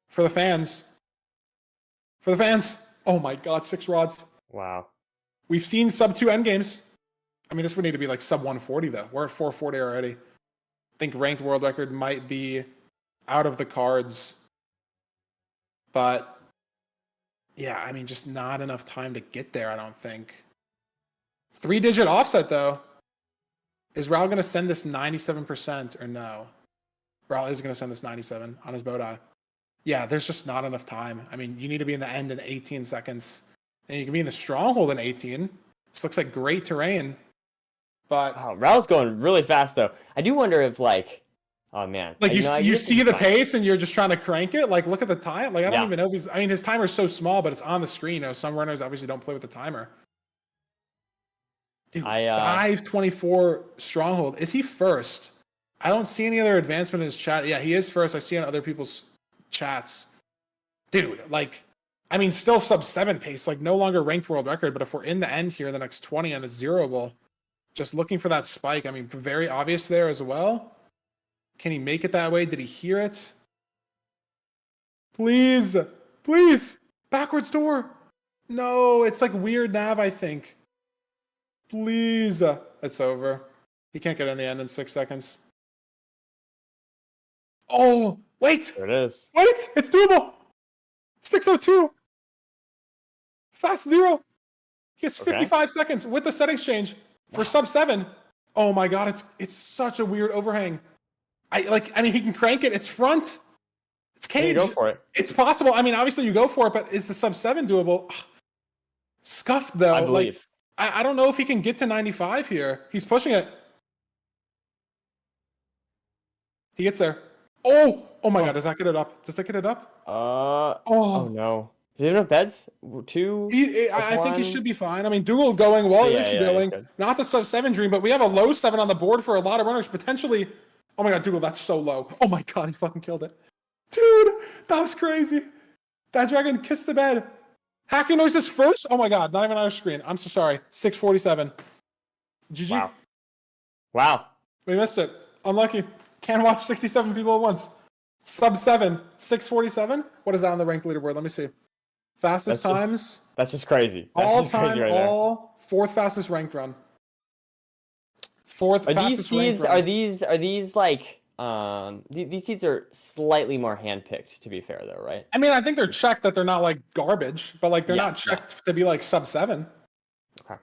For the fans. For the fans. Oh my God, 6 rods.
wow.
We've seen sub 2 end games. I mean, this would need to be like sub 140 though. We're at 440 already. I think ranked world record might be out of the cards. But yeah, I mean, just not enough time to get there, I don't think. 3-digit offset though. Is Raul going to send this 97% or no? Raul is going to send this 97 on his bow die. Yeah, there's just not enough time. I mean, you need to be in the end in 18 seconds. And you can be in the stronghold in 18. This looks like great terrain. But
Wow, Raul's going really fast though. I do wonder if oh man.
like you see the
fine.
pace and you're just trying to crank it. Like look at the time. Like I don't even know if he's. I mean, his timer's so small, but it's on the screen. Some runners obviously don't play with the timer. Dude, 524 stronghold. Is he first? I don't see any other advancement in his chat. Yeah, he is first. I see on other people's chats. Dude, I mean, still sub 7 pace, no longer ranked world record, but if we're in the end here, the next 20 and it's zeroable, just looking for that spike. I mean, very obvious there as well. Can he make it that way? Did he hear it? Please, please, backwards door. No, it's weird nav, I think. Please. It's over. He can't get in the end in 6 seconds. Oh, wait.
There it is.
Wait, it's doable. 602. Fast 0. He has 55 seconds with the settings change for sub 7. Oh my God, it's such a weird overhang. I mean, he can crank it. It's front. It's cage.
Go for it.
It's possible. I mean, obviously you go for it, but is the sub 7 doable? Scuffed though.
I believe.
I don't know if he can get to 95 here. He's pushing it. He gets there. Oh my God, does that get it up? Does that get it up?
Oh no. Does he have enough beds? 2?
I think he should be fine. I mean, Dougal going well.
Yeah,
Is she going? Not the sub 7 dream, but we have a low 7 on the board for a lot of runners. Potentially Oh my god, Dougal, that's so low. Oh my god, he fucking killed it. Dude, that was crazy. That dragon kissed the bed. Hacking noises first? Oh my god, not even on our screen. I'm so sorry. 647. GG.
Wow. Wow.
We missed it. Unlucky. Can't watch 67 people at once. Sub 7. 647? What is that on the rank leaderboard? Let me see. Fastest times.
That's just crazy. That's
All
just crazy
time,
right there.
all fourth fastest ranked run. Fourth
Are
fastest
these seeds?
ranked run.
Are these like these seeds are slightly more handpicked, to be fair, though, right?
I mean, I think they're checked that they're not like garbage, but like they're
Yeah,
not checked to be like sub 7.
Okay.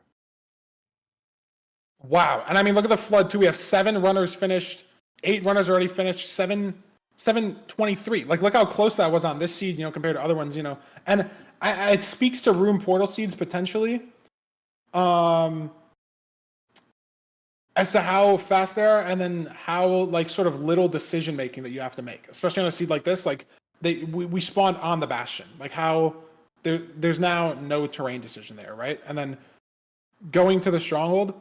Wow. And I mean, look at the flood too. We have 7 runners finished, 8 runners already finished, 723. Like, look how close that was on this seed, you know, compared to other ones, you know. And it speaks to room portal seeds potentially. As to how fast they are, and then how like sort of little decision making that you have to make, especially on a seed like this. Like we spawned on the bastion, like how there's now no terrain decision there, right? And then going to the stronghold,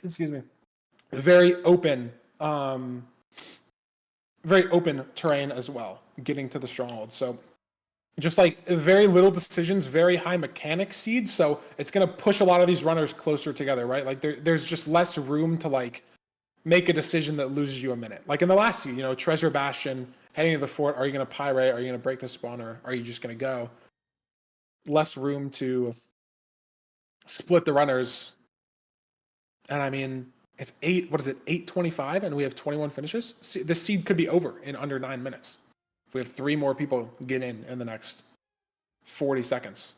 excuse me, very open terrain as well, getting to the stronghold. So just like very little decisions, very high mechanic seeds. So it's going to push a lot of these runners closer together, right? Like there's just less room to like make a decision that loses you a minute. Like in the last seed, you know, Treasure Bastion, heading to the fort. Are you going to pyrite? Are you going to break the spawner? Are you just going to go? Less room to split the runners. And I mean, it's 8:25, and we have 21 finishes. See, this seed could be over in under 9 minutes. If we have 3 more people get in the next 40 seconds.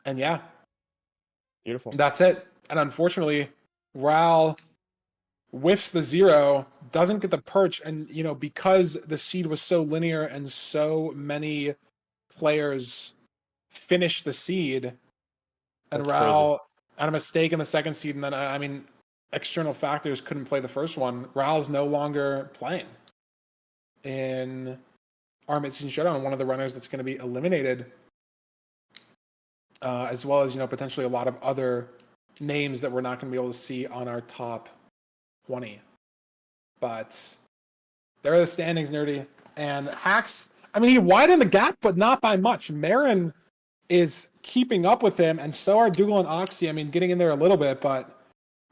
And yeah.
Beautiful.
That's it. And unfortunately, Ral whiffs the 0, doesn't get the perch. And, you know, because the seed was so linear and so many players finished the seed, and
That's
Ral had a mistake in the second seed. And then, I mean, external factors couldn't play the first one. Ral's no longer playing in our Midseason Showdown, one of the runners that's going to be eliminated, as well as, you know, potentially a lot of other names that we're not going to be able to see on our top 20. But there are the standings, Nerdy. And Hacks, I mean, he widened the gap, but not by much. Marin is keeping up with him, and so are Dougal and Oxy. I mean, getting in there a little bit, but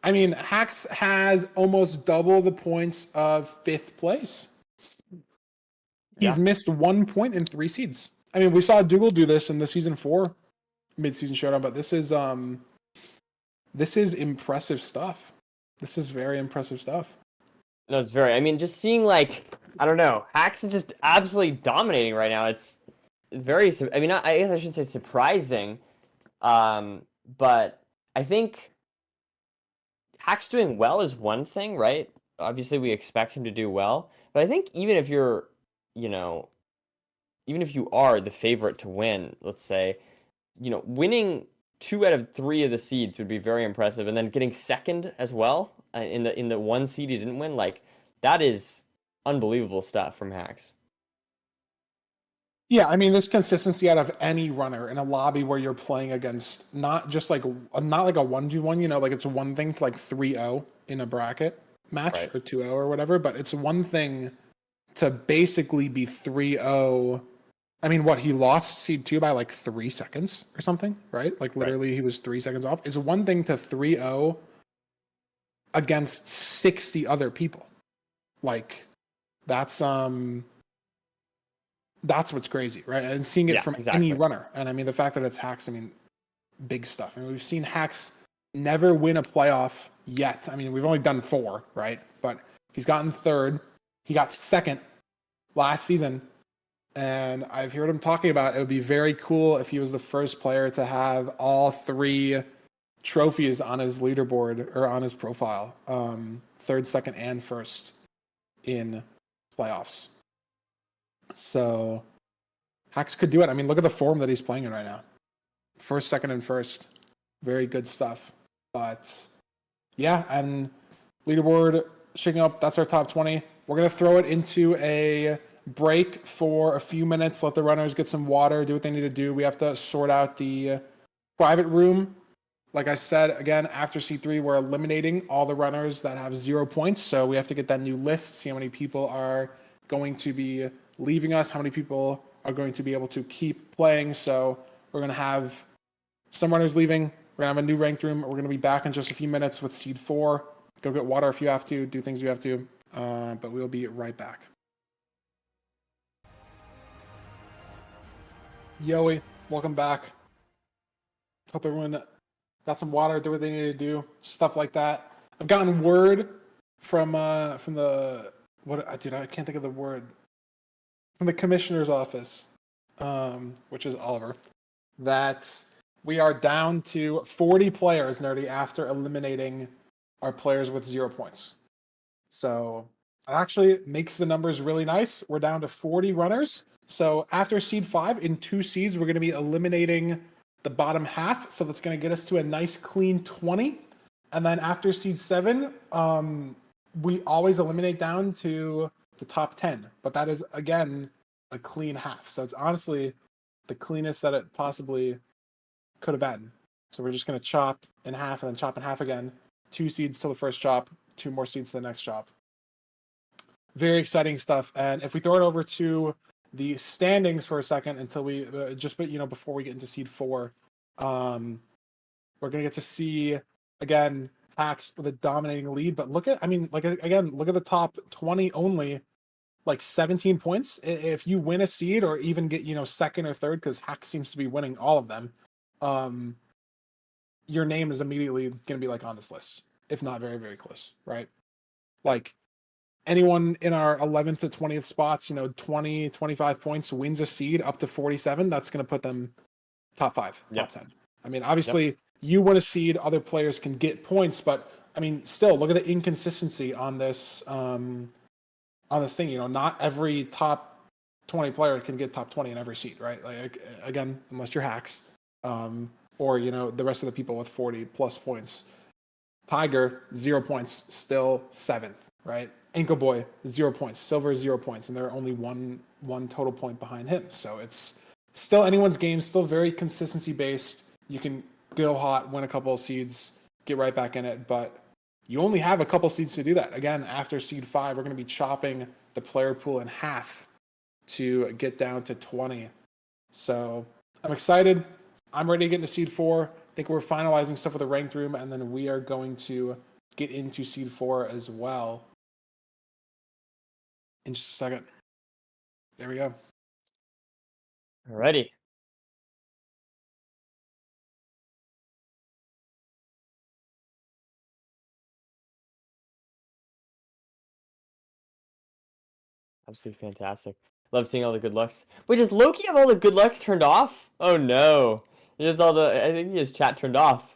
I mean, Hacks has almost double the points of 5th place. He's missed 1 point in 3 seeds. I mean, we saw Dougal do this in the season 4 Midseason Showdown, but this is impressive stuff. This is very impressive stuff.
No, it's very. I mean, just seeing like I don't know, Hacks is just absolutely dominating right now. It's very. I mean, I guess I should say surprising, but I think Hacks doing well is one thing, right? Obviously, we expect him to do well, but I think even if you're, you know, even if you are the favorite to win, let's say, you know, winning 2 out of 3 of the seeds would be very impressive, and then getting second as well in the 1 seed he didn't win, like that is unbelievable stuff from Hacks.
Yeah, I mean, this consistency out of any runner in a lobby where you're playing against not just like not like a 1v1, you know, like it's one thing to like 3-0 in a bracket match, right, or 2-0 or whatever, but it's one thing to basically be 3-0. I mean, what, he lost seed 2 by like 3 seconds or something, right? Like literally he was 3 seconds off. It's one thing to 3-0 against 60 other people. Like that's what's crazy, right? And seeing it from any runner. And I mean, the fact that it's Hacks, I mean, big stuff. I mean, we've seen Hacks never win a playoff yet. I mean, we've only done 4, right? But he's gotten 3rd. He got 2nd last season. And I've heard him talking about it would be very cool if he was the first player to have all 3 trophies on his leaderboard or on his profile. 3rd, 2nd, and 1st in playoffs. So Hacks could do it. I mean, look at the form that he's playing in right now. 1st, 2nd, and 1st. Very good stuff. But yeah, and leaderboard shaking up. That's our top 20. We're going to throw it into a break for a few minutes, let the runners get some water, do what they need to do. We have to sort out the private room like I said, again, after C3, we're eliminating all the runners that have 0 points. So we have to get that new list, see how many people are going to be leaving us, how many people are going to be able to keep playing. So we're going to have some runners leaving. We're going to have a new ranked room. We're going to be back in just a few minutes with seed 4. Go get water if you have to, do things you have to. But we'll be right back. Yoey, welcome back. Hope everyone got some water, did what they needed to do, stuff like that. I've gotten word from the dude, I can't think of the word, from the commissioner's office, which is Oliver, that we are down to 40 players, Nerdy, after eliminating our players with 0 points. So it actually makes the numbers really nice. We're down to 40 runners. So after seed 5, in 2 seeds, we're going to be eliminating the bottom half. So that's going to get us to a nice clean 20. And then after seed 7, we always eliminate down to the top 10. But that is, again, a clean half. So it's honestly the cleanest that it possibly could have been. So we're just going to chop in half and then chop in half again. 2 seeds till the first chop, 2 more seeds to the next chop. Very exciting stuff. And if we throw it over to the standings for a second until we before we get into seed 4, we're gonna get to see again Pax with a dominating lead. But look at look at the top 20 only, like 17 points. If you win a seed or even get second or third, because Hack seems to be winning all of them, your name is immediately gonna be like on this list, if not very, very close, right? Like anyone in our 11th to 20th spots, 20, 25 points, wins a seed up to 47, that's going to put them top 5, top 10. I mean, obviously, you win a seed, other players can get points, but I mean, still, look at the inconsistency on this thing. Not every top 20 player can get top 20 in every seed, right? Like, again, unless you're hacks, or the rest of the people with 40 plus points. Tiger, 0 points, still 7th, right? Ankle Boy, 0 points. Silver, 0 points, and they're only one total point behind him. So it's still anyone's game, still very consistency based. You can go hot, win a couple of seeds, get right back in it, but you only have a couple seeds to do that. Again, after seed 5, we're going to be chopping the player pool in half to get down to 20. So I'm excited. I'm ready to get into seed 4. I think we're finalizing stuff with the ranked room, and then we are going to get into seed 4 as well in just a second. There we go.
Alrighty. Absolutely fantastic. Love seeing all the good lucks. Wait, does Loki have all the good lucks turned off? Oh no. He has I think he has chat turned off.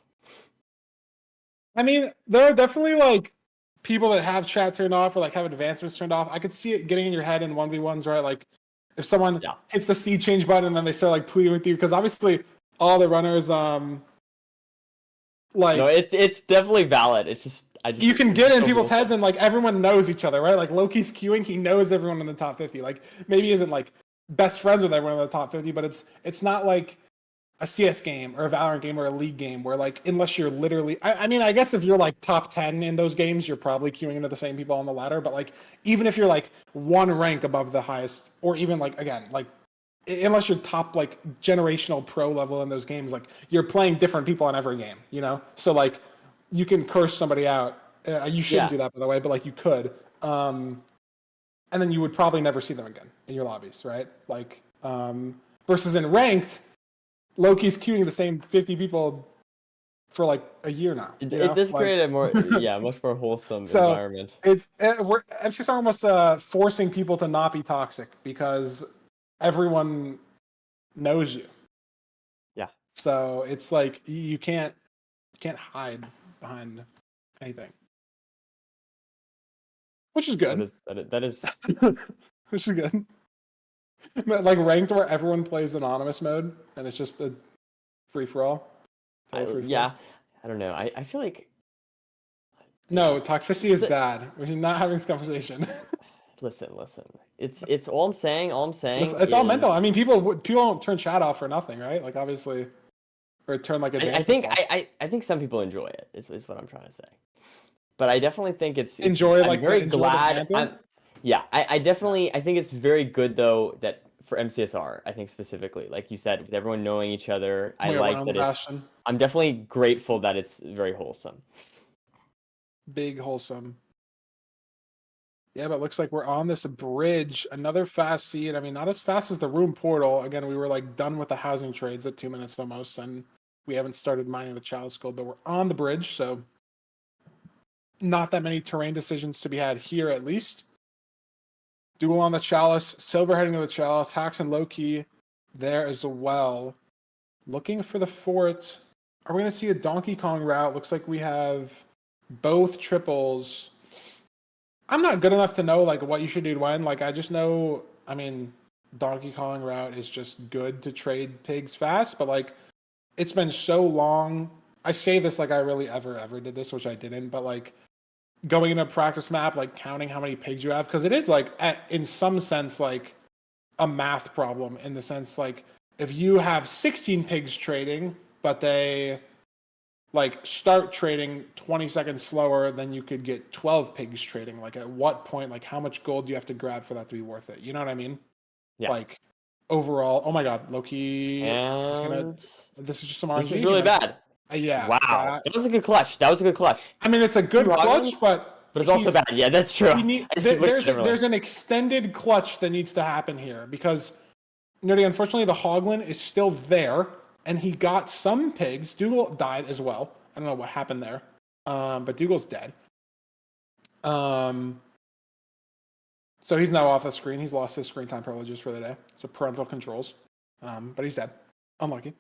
I mean, there are definitely like people that have chat turned off or like have advancements turned off. I could see it getting in your head in 1v1s, right? Like if someone hits the seed change button and then they start like pleading with you, because obviously all the runners like
no, it's definitely valid. It's just
you can get in people's heads and like everyone knows each other, right? Like Loki's queuing, he knows everyone in the top 50. Like maybe he isn't like best friends with everyone in the top 50, but it's not like a CS game or a Valorant game or a League game where like unless you're literally I mean I guess if you're like top 10 in those games you're probably queuing into the same people on the ladder, but like even if you're like one rank above the highest, or even like again like unless you're top like generational pro level in those games, like you're playing different people in every game, so like you can curse somebody out. You shouldn't do that, by the way, but like you could, and then you would probably never see them again in your lobbies, right? Like versus in ranked, Loki's queuing the same 50 people for like a year now.
It does create a more much more wholesome environment.
It's just almost forcing people to not be toxic because everyone knows you.
Yeah.
So it's like you can't hide behind anything, which is good.
That is
which is good. Like ranked where everyone plays anonymous mode and it's just a free for all.
Yeah, I don't know. I feel like
no, toxicity is bad. We're not having this conversation.
Listen. It's all I'm saying.
It's all mental. I mean, people don't turn chat off for nothing, right? Like obviously, or turn like
I
advancement
think
slots.
I think some people enjoy it. Is what I'm trying to say. But I definitely think it's.
Enjoy
I'm
like the
very
enjoy the
glad.
banter.
Yeah. I
Yeah.
definitely. I think it's very good though that for MCSR. I think specifically, like you said, with everyone knowing each other.
Oh
I
my god, we're
like
on the
that it's.
Bastion.
I'm definitely grateful that it's very wholesome.
Big wholesome. Yeah, but it looks like we're on this bridge. Another fast seed. I mean, not as fast as the room portal. Again, we were like done with the housing trades at 2 minutes almost, and we haven't started mining the chalice gold, but we're on the bridge, so not that many terrain decisions to be had here at least. Duel on the chalice, silver heading to the chalice, hacks and Loki there as well. Looking for the fort. Are we going to see a Donkey Kong route? Looks like we have both triples. I'm not good enough to know like what you should do when. Like I just know, I mean, Donkey Kong route is just good to trade pigs fast, but like it's been so long. I say this like I really ever did this, which I didn't, but like going in a practice map, like counting how many pigs you have, because it is like in some sense like a math problem in the sense like if you have 16 pigs trading, but they like start trading 20 seconds slower than you could get 12 pigs trading, like at what point, like how much gold do you have to grab for that to be worth it? You know what I mean?
Yeah.
Like overall, oh my god, Loki is gonna,
And
this is just some
this is
RNG. He
really
has,
bad.
yeah,
Wow,
that,
that was a good clutch. That was a good clutch.
I mean, it's a
Two
good clutch,
Hoglins,
but
but it's also bad. Yeah, that's true.
he need
I just looked at it differently.
there's an extended clutch that needs to happen here because Nerdy, unfortunately, the Hoglin is still there, and he got some pigs. Dougal died as well. I don't know what happened there, but Dougal's dead. So he's now off the screen. He's lost his screen time privileges for the day. So parental controls, but he's dead. Unlucky.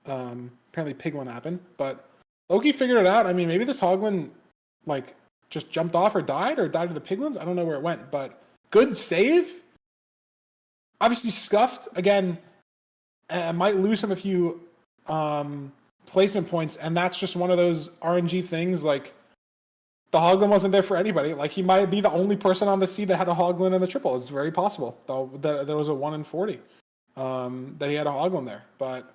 Apparently, Piglin happened, but Loki figured it out. I mean, maybe this Hoglin like just jumped off or died to the Piglins. I don't know where it went, but good save. Obviously scuffed again. Might lose him a few placement points, and that's just one of those RNG things. Like the Hoglin wasn't there for anybody. Like he might be the only person on the seed that had a Hoglin in the triple. It's very possible. Though there was a 1 in 40 that he had a Hoglin there, but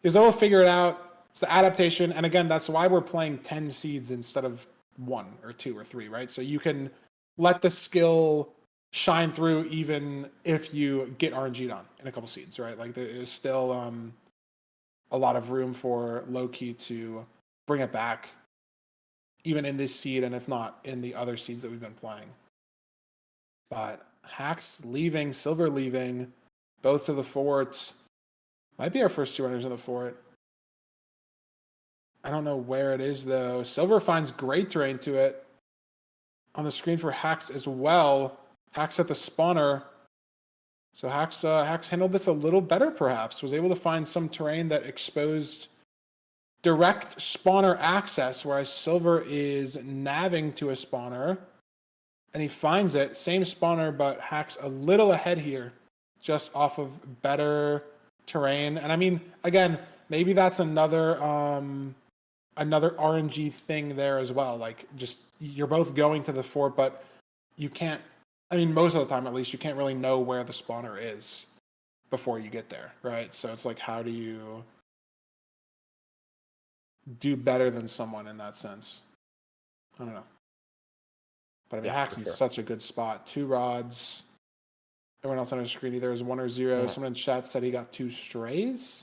he was able to figure it out. It's the adaptation, and again, that's why we're playing 10 seeds instead of 1 or 2 or 3, right? So you can let the skill shine through even if you get RNG'd on in a couple seeds, right? Like there is still a lot of room for Loki to bring it back, even in this seed, and if not in the other seeds that we've been playing. But Hacks leaving, Silver leaving, both to the forts. Might be our first 2 runners in the fort. I don't know where it is though. Silver finds great terrain to it. On the screen for Hacks as well. Hacks at the spawner. So Hacks handled this a little better perhaps. Was able to find some terrain that exposed direct spawner access, whereas Silver is navving to a spawner. And he finds it. Same spawner, but Hacks a little ahead here. Just off of better terrain. And I mean, again, maybe that's another RNG thing there as well. Like just you're both going to the fort, but you can't, I mean, most of the time at least, you can't really know where the spawner is before you get there, right? So it's like, how do you do better than someone in that sense? I don't know. But I mean,
Yeah, for
Haxton's
sure.
such a good spot. 2 rods. Everyone else on his screen either is 1 or 0.
Yeah.
Someone in chat said he got 2 strays.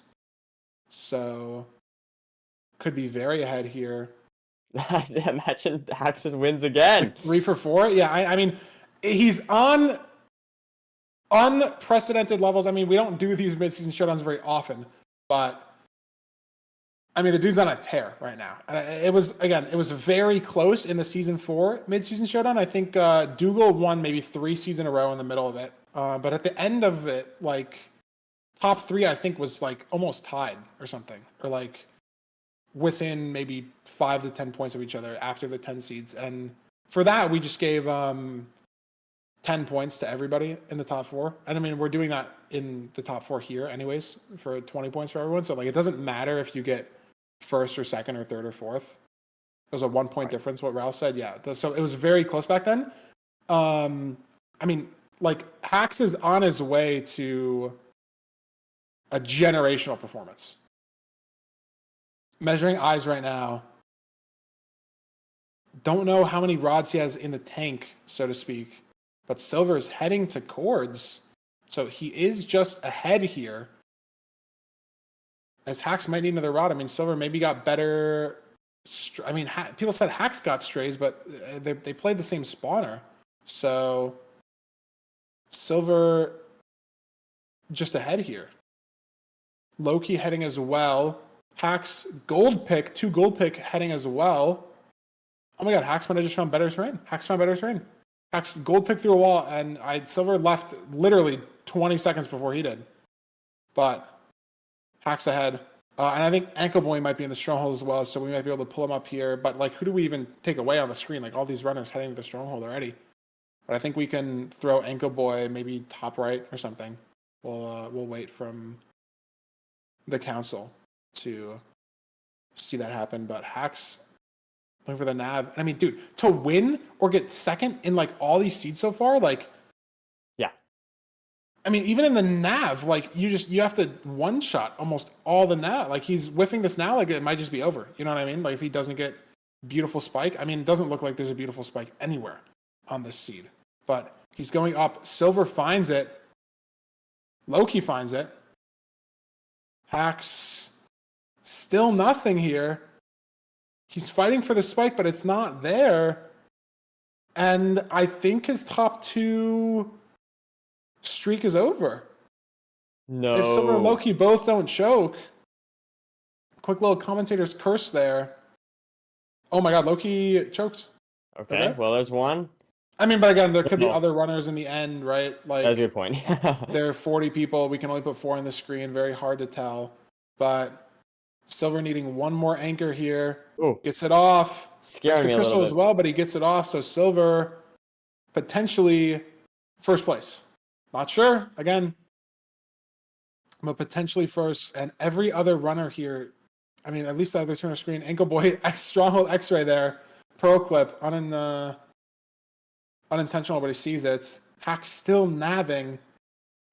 So could be very ahead here.
Imagine Hacks just wins again.
Like 3 for 4. Yeah, I mean, he's on unprecedented levels. I mean, we don't do these midseason showdowns very often, but I mean, the dude's on a tear right now. It was very close in the season 4 midseason showdown. I think Dougal won maybe 3 seeds in a row in the middle of it, but at the end of it, like top 3, I think was like almost tied or something, or like within maybe 5 to 10 points of each other after the 10 seeds. And for that, we just gave 10 points to everybody in the top 4. And I mean, we're doing that in the top 4 here anyways for 20 points for everyone. So like, it doesn't matter if you get first or second or third or fourth. It was a 1 point difference, what Ralph said. Yeah. So it was very close back then. I mean, like Hax is on his way to a generational performance. Measuring eyes right now. Don't know how many rods he has in the tank, so to speak. But Silver is heading to Chords. So he is just ahead here. As Hacks might need another rod. I mean, Silver maybe got better. I mean, people said Hacks got strays, but they played the same spawner. So Silver just ahead here. Loki heading as well. Hacks gold pick, 2 gold pick heading as well. Oh my god, Hacks might have just found better terrain. Hacks found better terrain. Hacks gold pick through a wall, and Silver left literally 20 seconds before he did. But Hacks ahead. And I think Ankle Boy might be in the stronghold as well, so we might be able to pull him up here. But like, who do we even take away on the screen? Like all these runners heading to the stronghold already. But I think we can throw Ankle Boy maybe top right or something. We'll wait from the council to see that happen. But Hacks looking for the nav. I mean, dude, to win or get second in like all these seeds so far, like,
yeah.
I mean, even in the nav, like you have to one shot almost all the nav. Like he's whiffing this now, like it might just be over. You know what I mean? Like if he doesn't get beautiful spike, I mean, it doesn't look like there's a beautiful spike anywhere on this seed. But he's going up. Silver finds it. Loki finds it. Hacks still nothing here. He's fighting for the spike, but it's not there. And I think his top 2 streak is over.
No.
If Silver and Loki both don't choke. Quick little commentator's curse there. Oh my god, Loki choked.
Okay, well, there's one.
I mean, but again, there could be other runners in the end, right? Like,
that's a good point.
there are 40 people. We can only put 4 on the screen. Very hard to tell. But Silver needing one more anchor here.
Ooh.
Gets it off.
Scaring me a
Crystal
little bit.
as well, but he gets it off. So Silver potentially first place. Not sure. Again, but potentially first. And every other runner here, I mean, at least the other turner screen, Ankle Boy, Stronghold X-Ray there, Pro Clip, unintentional, but he sees it. Hack still nabbing.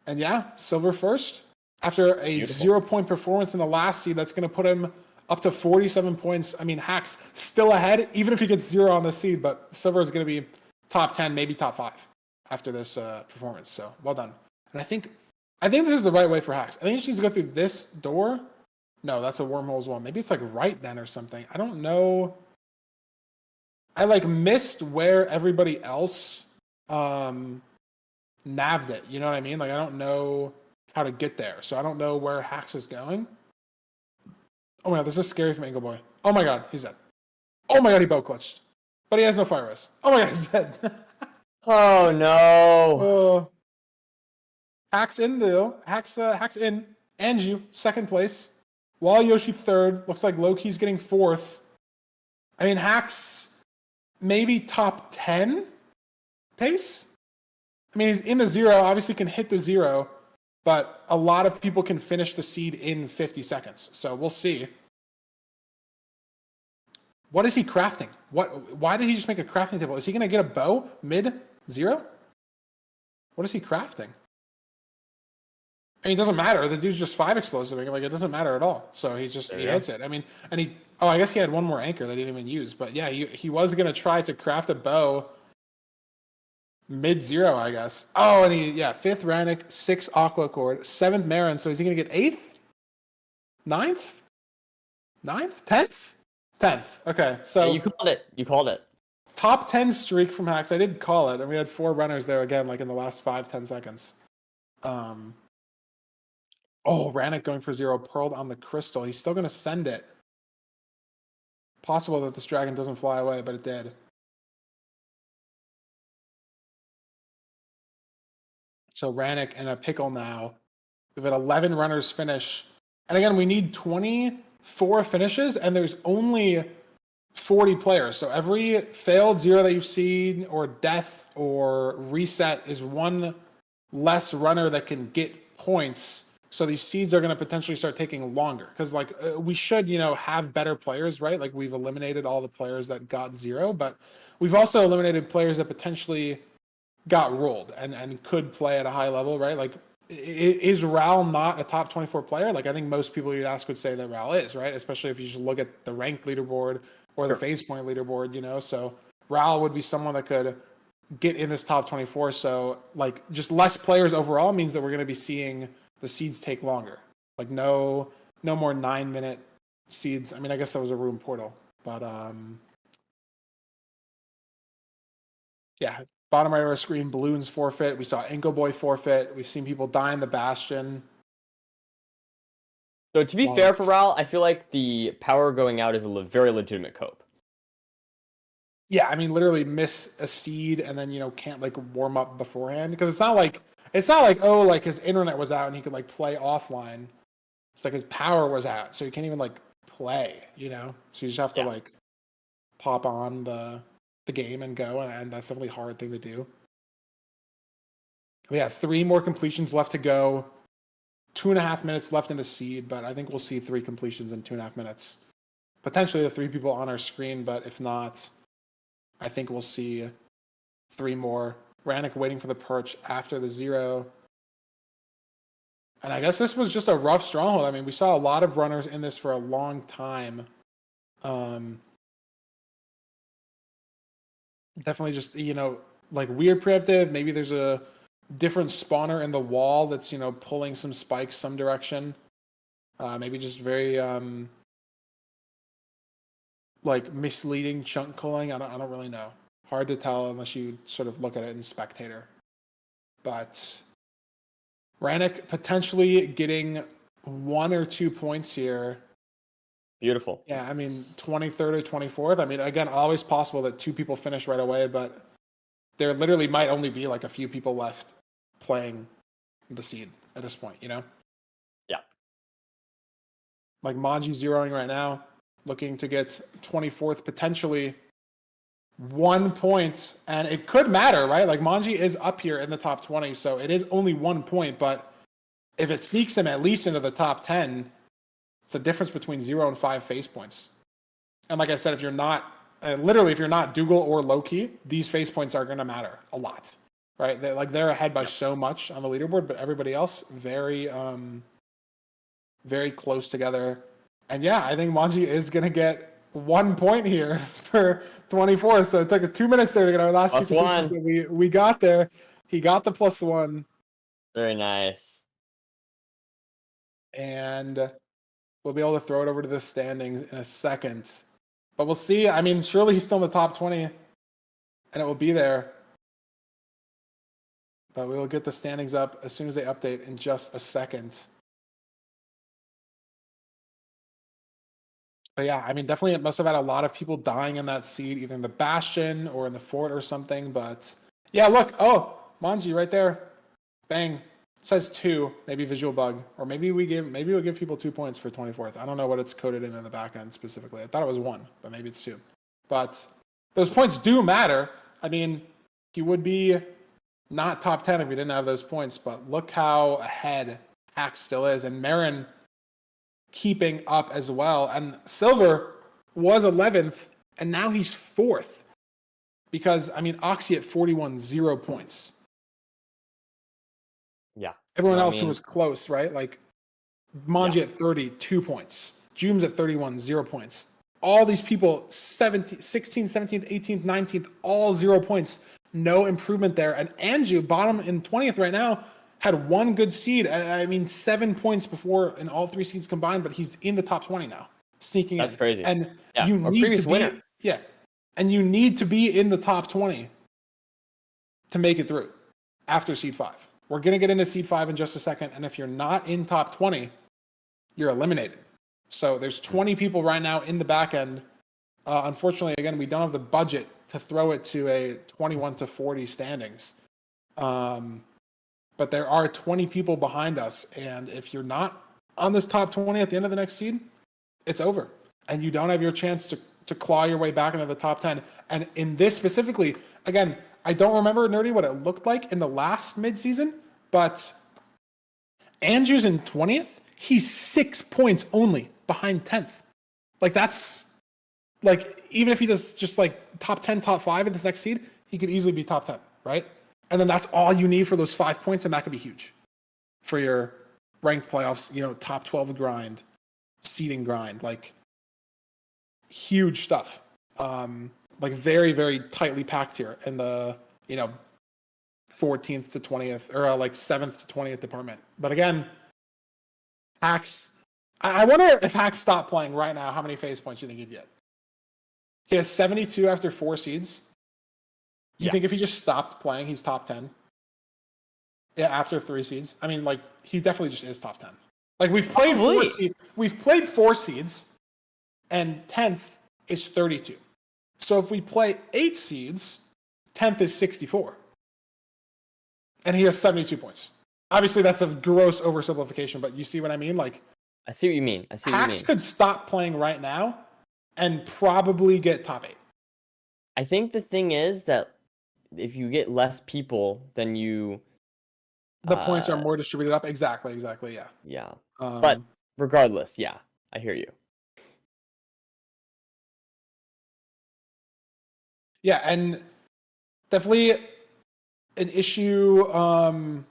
And yeah, Silver first. After a 0-point performance in the last seed, that's going to put him up to 47 points. I mean, Hack's still ahead, even if he gets 0 on the seed, but Silver is going to be top 10, maybe top 5 after this performance. So well done. And I think this is the right way for Hacks. I think he just needs to go through this door. No, that's a wormhole as well. Maybe it's like right then or something. I don't know. I like missed where everybody else nabbed it. You know what I mean? Like I don't know how to get there. So I don't know where Hacks is going. Oh my god, this is scary from Angle Boy. Oh my god, he's dead. Oh my god, he bow clutched. But he has no fire res. Oh my god, he's dead.
Oh no.
Hacks in though. Hacks in. Anju, second place. While Yoshi third. Looks like Loki's getting fourth. I mean, Hacks maybe top 10 pace? I mean, he's in the 0, obviously can hit the 0, but a lot of people can finish the seed in 50 seconds. So we'll see. What is he crafting? Why did he just make a crafting table? Is he going to get a bow mid-0? What is he crafting? I mean, it doesn't matter. The dude's just 5 explosive. Like, it doesn't matter at all. So he hits it. I mean, and I guess he had one more anchor that he didn't even use. But yeah, he was going to try to craft a bow mid-0, I guess. Oh, and 5th Rannick, 6th Aqua Cord, 7th Marin. So is he going to get 8th? 9th? 9th? 10th? 10th. Okay, so.
Yeah, you called it.
Top 10 streak from Hacks. I did call it. And we had 4 runners there again, like in the last 5-10 seconds. Oh, Rannick going for 0, pearled on the crystal. He's still going to send it. Possible that this dragon doesn't fly away, but it did. So Rannick in a pickle now. We've had 11 runners finish. And again, we need 24 finishes, and there's only 40 players. So every failed 0 that you've seen, or death, or reset is one less runner that can get points. So these seeds are going to potentially start taking longer. Because we should, have better players, right? Like we've eliminated all the players that got 0, but we've also eliminated players that potentially got rolled and could play at a high level, right? Like is Ral not a top 24 player? Like, I think most people you'd ask would say that Ral is, right? Especially if you just look at the ranked leaderboard or the phase point leaderboard, you know? So Ral would be someone that could get in this top 24. So, like, just less players overall means that we're going to be seeing the seeds take longer. Like, no more 9-minute seeds. I mean, I guess that was a room portal, but yeah. Bottom right of our screen, Balloons forfeit. We saw Inko Boy forfeit. We've seen people die in the Bastion.
So to be fair for Ral, I feel like the power going out is a very legitimate cope.
Yeah, I mean, literally miss a seed and then, you know, can't like warm up beforehand, because it's not like oh, like his internet was out and he could like play offline. It's like his power was out, so he can't even like play, you know. So you just have to like pop on the game and go, and that's definitely a hard thing to do. We have 3 more completions left to go. 2.5 minutes left in the seed, but I think we'll see 3 completions in 2.5 minutes. Potentially the 3 people on our screen, but if not, I think we'll see 3 more. Rannick waiting for the perch after the 0. And I guess this was just a rough stronghold. I mean, we saw a lot of runners in this for a long time. Definitely just, you know, like weird preemptive. Maybe there's a different spawner in the wall that's, you know, pulling some spikes some direction. Maybe just very like misleading chunk culling. I don't really know. Hard to tell unless you sort of look at it in spectator. But Rannick potentially getting 1 or 2 points here.
Beautiful.
Yeah, I mean, 23rd or 24th. I mean, again, always possible that 2 people finish right away, but there literally might only be like a few people left playing the seed at this point, you know?
Yeah.
Like Manji zeroing right now, looking to get 24th, potentially 1 point, and it could matter, right? Like Manji is up here in the top 20, so it is only 1 point, but if it sneaks him at least into the top 10, it's the difference between 0 and 5 face points. And like I said, if you're not, literally, if you're not Dougal or Loki, these face points are going to matter a lot, right? They're ahead by so much on the leaderboard, but everybody else very, very close together. And yeah, I think Manji is going to get 1 point here for 24th. So it took 2 minutes there to get our last
+1.
2 completions, but we got there. He got the +1.
Very nice.
And we'll be able to throw it over to the standings in a second. But we'll see. I mean, surely he's still in the top 20, and it will be there. But we will get the standings up as soon as they update in just a second. But yeah, I mean, definitely it must have had a lot of people dying in that seed, either in the Bastion or in the fort or something. But yeah, look. Oh, Manji right there. Bang. It says 2, maybe visual bug, or maybe we'll give people 2 points for 24th. I don't know what it's coded in the back end specifically. I thought it was 1, but maybe it's 2. But those points do matter. I mean, he would be not top 10 if he didn't have those points, but look how ahead Axe still is, and Marin keeping up as well. And Silver was 11th, and now he's 4th, because I mean, Oxy at 41, 0 points.
Yeah.
Everyone else who was close, right? Like Manji at 30, 2 points. Jooms at 31, 0 points. All these people, 16th, 17th, 18th, 19th, all 0 points. No improvement there. And Anju, bottom in 20th right now, had 1 good seed. I mean, 7 points before in all 3 seeds combined, but he's in the top 20 now, sneaking in.
That's crazy.
And
yeah,
you need to be,
winner.
yeah, and you need to be in the top 20 to make it through after seed 5. We're going to get into seed 5 in just a second, and if you're not in top 20, you're eliminated. So there's 20 people right now in the back end. Unfortunately, again, we don't have the budget to throw it to a 21 to 40 standings. But there are 20 people behind us, and if you're not on this top 20 at the end of the next seed, it's over. And you don't have your chance to claw your way back into the top 10. And in this specifically, again, I don't remember, Nerdy, what it looked like in the last mid-season, but Andrew's in 20th. He's 6 points only behind 10th. Like, that's, like, even if he does just, like, top 10, top 5 in this next seed, he could easily be top 10, right? And then that's all you need for those 5 points, and that could be huge. for your ranked playoffs, top 12 grind, seeding grind, like huge stuff. Like very, very tightly packed here in the, 14th to 20th or like 7th to 20th department. But again, Hacks, I wonder if Hacks stopped playing right now, how many phase points do you think he'd get? He has 72 after 4 seeds. You think if he just stopped playing, he's top 10? Yeah, after 3 seeds. I mean, like, he definitely just is top 10. Like, we've played 4 seeds. We've played 4 seeds, and 10th is 32. So if we play 8 seeds, 10th is 64. And he has 72 points. Obviously, that's a gross oversimplification, but you see what I mean? Like,
I see what you mean.
Hacks could stop playing right now and probably get top 8.
I think the thing is that if you get less people, then
the points are more distributed up. Exactly, yeah.
Yeah. But regardless, yeah, I hear you.
Yeah, and definitely an issue, or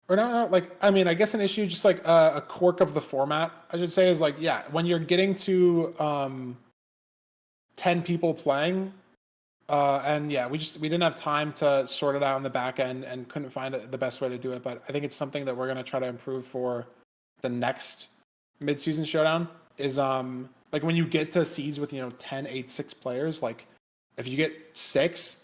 not, like, I mean, I guess an issue, just like a quirk of the format, I should say, is like, yeah, when you're getting to 10 people playing, and yeah, we didn't have time to sort it out in the back end and couldn't find the best way to do it, but I think it's something that we're going to try to improve for the next mid-season showdown is, like when you get to seeds with, 10, 8, 6 players, like if you get 6th,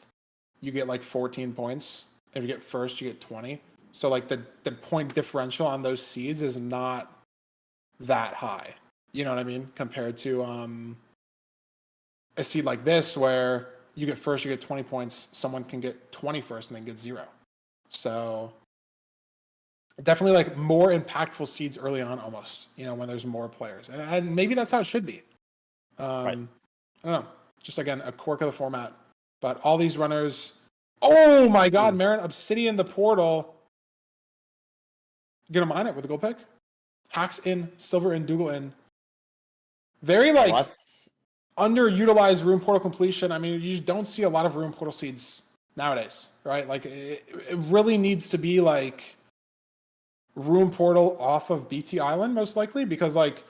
you get like 14 points. If you get first, you get 20. So like the point differential on those seeds is not that high. You know what I mean? Compared to a seed like this where you get first, you get 20 points. Someone can get 20 first and then get 0. So definitely like more impactful seeds early on almost, when there's more players. And maybe that's how it should be.
Right.
I don't know. Just again, a quirk of the format. But all these runners, oh my God, Marin, Obsidian, the portal. Gonna mine it with a gold pick. Hacks in, Silver in, Dougal in. Very like underutilized room portal completion. I mean, you just don't see a lot of room portal seeds nowadays, right? Like it really needs to be like room portal off of BT Island most likely, because like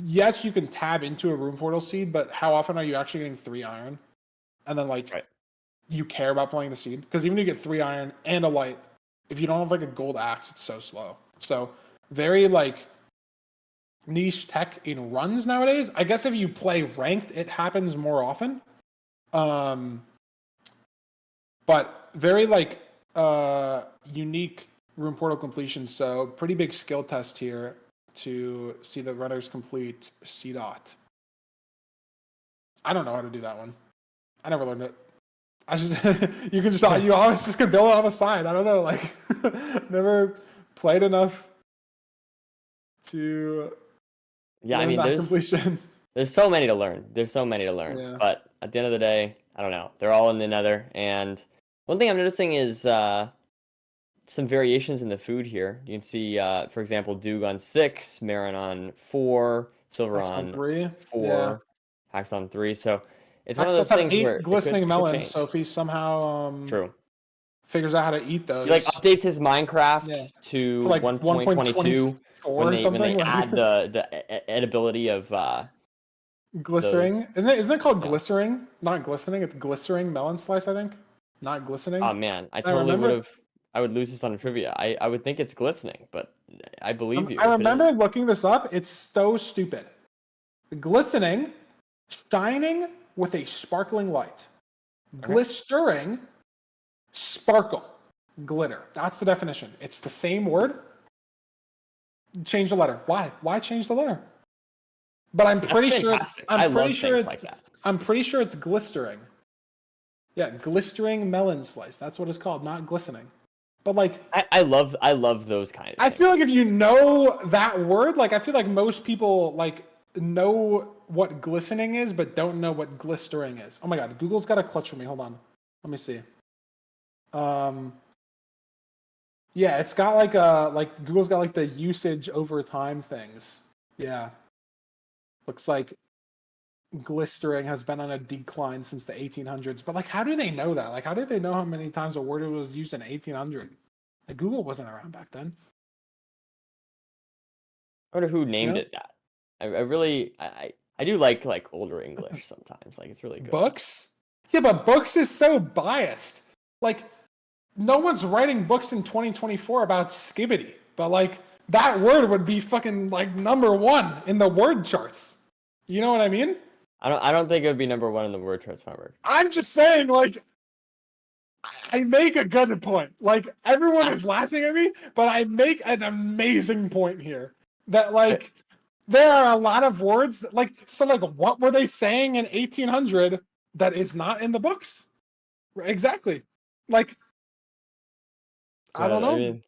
yes, you can tab into a room portal seed, but how often are you actually getting 3 iron? And then like you care about playing the seed? Because even if you get 3 iron and a light, if you don't have like a gold axe, it's so slow. So very like niche tech in runs nowadays. I guess if you play ranked, it happens more often. But very like unique room portal completion. So pretty big skill test here to see the runners complete C dot. I don't know how to do that one. I never learned it. I just you always just can build it on the side. I don't know, like never played enough to
I mean, there's so many to learn.
Yeah.
But at the end of the day, I don't know. They're all in the nether. And one thing I'm noticing is some variations in the food here. You can see, for example, Doog on 6, Marin on 4, Silver
Hacks
on
3,
4,
yeah.
Hacks on 3. So it's
Hacks
one of those
does have
things
8
where
glistening melons,
change.
so if he somehow
True.
figures out how to eat those,
He like updates his Minecraft to
like
1.22 when they add the edibility of
glycering.
those.
Isn't it called glycering? Not glistening, it's glycering melon slice, I think. Not glistening.
Oh man, I would lose this on trivia. I would think it's glistening, but I believe you.
I remember looking this up. It's so stupid. Glistening, shining with a sparkling light. Glistering, sparkle, glitter. That's the definition. It's the same word. Change the letter. Why? Why change the letter? But I'm pretty sure it's. I'm pretty sure it's glistering. Yeah, glistering melon slice. That's what it's called, not glistening. But like,
I love those kind of things.
I feel like if you know that word, like I feel like most people like know what glistening is, but don't know what glistering is. Oh my God, Google's got a clutch for me. Hold on, let me see. Yeah, it's got like Google's got like the usage over time things. Yeah, looks like glistering has been on a decline since the 1800s. But like, how do they know that? Like, how did they know how many times a word was used in 1800? Like, Google wasn't around back then.
I wonder who named
know?
it that. I really I do like older English sometimes. Like it's really good.
Books? Yeah, but books is so biased. Like, no one's writing books in 2024 about skibbity, but like that word would be fucking like #1 in the word charts. You know what I mean?
I don't think it would be #1 in the word charts, Farmer.
I'm just saying, like, I make a good point. Like, everyone is laughing at me, but I make an amazing point here. That, like, there are a lot of words that, like, so, like, what were they saying in 1800 that is not in the books? Exactly. Like, I don't
But I
know.
mean,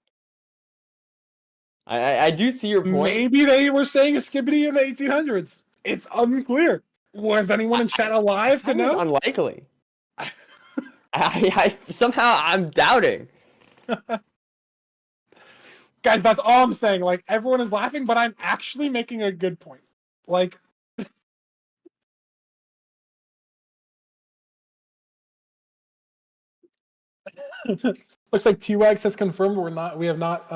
I do see your point.
Maybe they were saying a skibbity in the 1800s. It's unclear. Was anyone in chat
I
alive to
find this
know?
unlikely. I somehow I'm doubting.
Guys, that's all I'm saying. Like, everyone is laughing, but I'm actually making a good point. Like, looks like T-Wags has confirmed we have not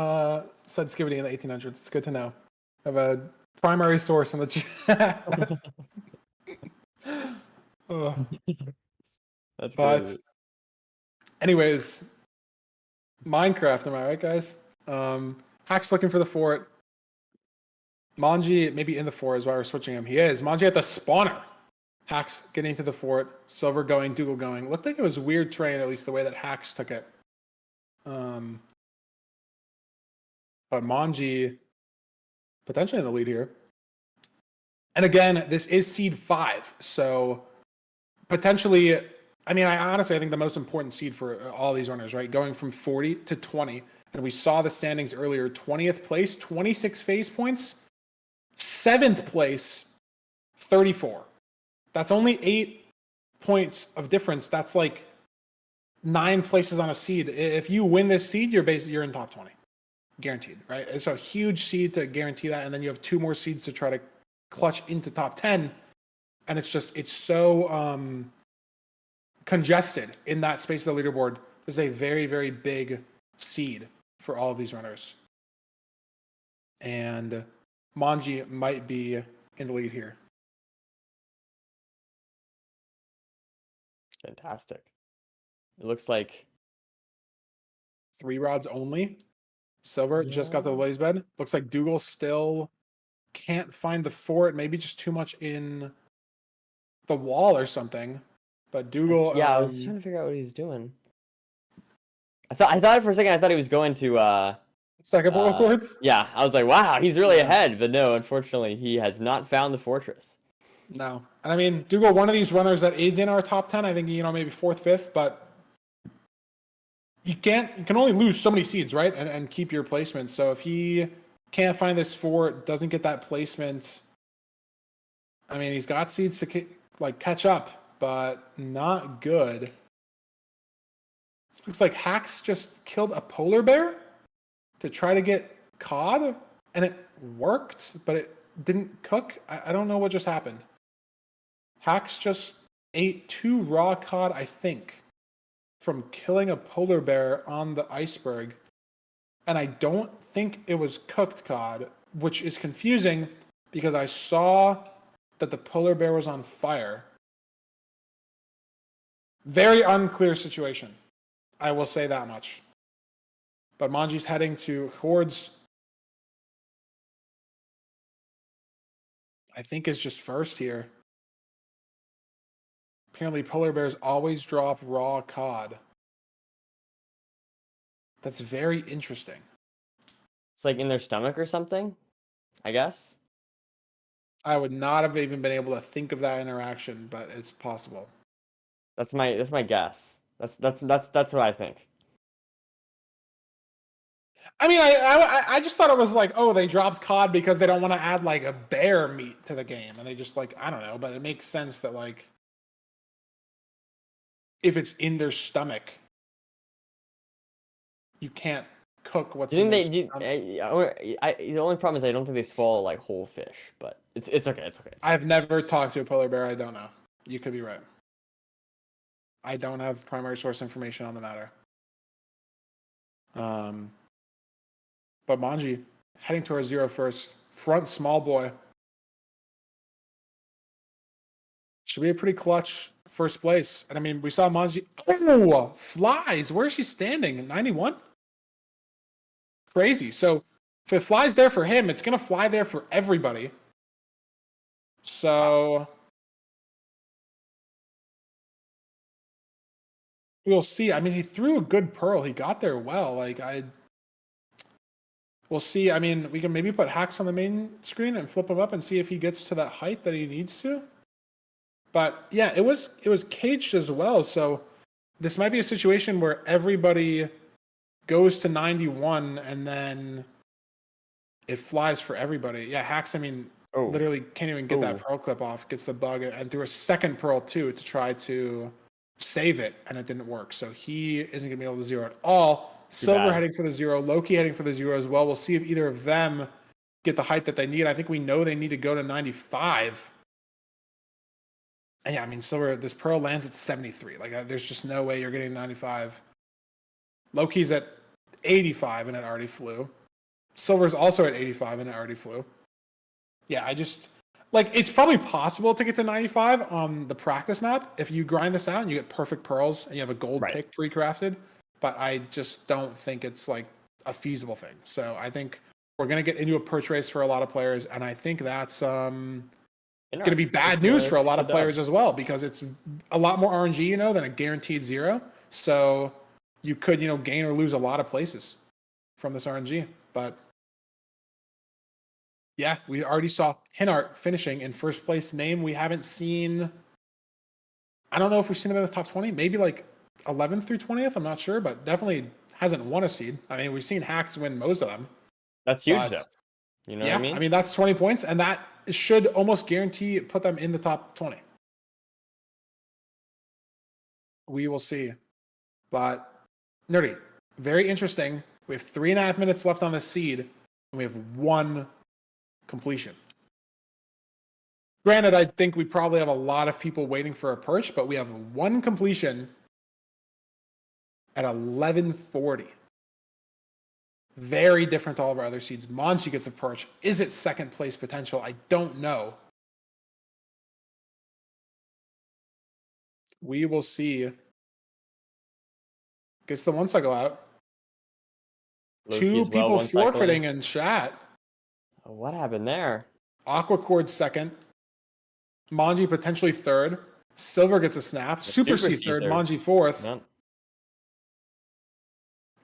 said skibbity in the 1800s. It's good to know. I have a primary source in the chat. Ugh.
That's
But
crazy.
anyways, Minecraft, am I right, guys? Hack's looking for the fort. Manji maybe in the fort is why we're switching him. He is. Manji at the spawner. Hack's getting to the fort. Silver going, Dougal going. Looked like it was weird terrain, at least the way that Hack's took it. But Manji potentially in the lead here. And again, this is seed 5, so potentially, I mean, I honestly think the most important seed for all these runners, right? Going from 40 to 20, and we saw the standings earlier. 20th place, 26 phase points. 7th place, 34. That's only 8 points of difference. That's like 9 places on a seed. If you win this seed, you're in top 20, guaranteed, right? It's a huge seed to guarantee that, and then you have 2 more seeds to try to clutch into top 10, and it's so congested in that space of the leaderboard. This is a very, very big seed for all of these runners, and Manji might be in the lead here.
Fantastic. It looks like
3 rods only. Silver just got to the blaze bed. Looks like Dougal still can't find the fort. Maybe just too much in the wall or something. But Dougal,
yeah, I was trying to figure out what he was doing. I thought for a second I thought he was going to
second ball chords.
yeah, I was like, wow, he's really
Yeah.
ahead, but no, unfortunately, he has not found the fortress.
No, and I mean Dougal, one of these runners that is in our top 10. I think maybe 4th, 5th, but you can only lose so many seeds, right? And keep your placement. So if he can't find this fort, doesn't get that placement, I mean, he's got seeds to catch up, but not good. Looks like Hacks just killed a polar bear to try to get cod, and it worked, but it didn't cook. I don't know what just happened. Hacks just ate 2 raw cod, I think, from killing a polar bear on the iceberg. And I don't think it was cooked cod, which is confusing because I saw that the polar bear was on fire. Very unclear situation. I will say that much. But Manji's heading to Hordes. I think is just first here. Apparently polar bears always drop raw cod. That's very interesting.
It's like in their stomach or something, I guess.
I would not have even been able to think of that interaction, but it's possible.
That's my guess. That's what I think.
I mean, I just thought it was like, oh, they dropped cod because they don't want to add like a bear meat to the game, and they just I don't know, but it makes sense that like if it's in their stomach, you can't cook what's
Do you
in their
think
stomach.
the only problem is I don't think they swallow like whole fish, but it's okay. It's okay.
I've never talked to a polar bear. I don't know. You could be right. I don't have primary source information on the matter. But Manji heading towards 0 first, front small boy. Should be a pretty clutch first place. And I mean, we saw Manji. Oh, flies. Where is she standing? 91? Crazy. So if it flies there for him, it's going to fly there for everybody. So we'll see. I mean, he threw a good pearl. He got there well. We'll see. I mean, we can maybe put hacks on the main screen and flip him up and see if he gets to that height that he needs to. But yeah, it was caged as well. So this might be a situation where everybody goes to 91 and then it flies for everybody. Yeah, hacks, I mean, literally can't even get that pearl clip off, gets the bug, and threw a second pearl too to try to save it, and it didn't work. So he isn't going to be able to zero at all. Silver heading for the 0, Loki heading for the 0 as well. We'll see if either of them get the height that they need. I think we know they need to go to 95. And yeah, I mean, Silver, this pearl lands at 73. Like, there's just no way you're getting 95. Loki's at 85 and it already flew. Silver's also at 85 and it already flew. Yeah, I just, like, it's probably possible to get to 95 on the practice map if you grind this out and you get perfect pearls and you have a gold pick pre-crafted. But I just don't think it's, like, a feasible thing. So I think we're going to get into a perch race for a lot of players, and I think that's going to be bad news for a lot of players as well, because it's a lot more RNG, you know, than a guaranteed 0. So you could, you know, gain or lose a lot of places from this RNG. But yeah, we already saw Hinart finishing in first place. Name we haven't seen. I don't know if we've seen him in the top 20, maybe like 11th through 20th. I'm not sure, but definitely hasn't won a seed. I mean, we've seen Hacks win most of them.
That's huge, though. You know what I mean?
I mean, that's 20 points, and that should almost guarantee put them in the top 20. We will see. But, Nerdy, very interesting. We have 3.5 minutes left on this seed, and we have 1 completion. Granted, I think we probably have a lot of people waiting for a perch, but we have 1 completion at 1140. Very different to all of our other seeds. Monchi gets a perch. Is it second place potential? I don't know. We will see. Gets the 1 cycle out.
Loki
2 people forfeiting in chat.
Oh, what happened there?
Aquacord second. Manji potentially third. Silver gets a snap. Super C third. Manji fourth.
Yep.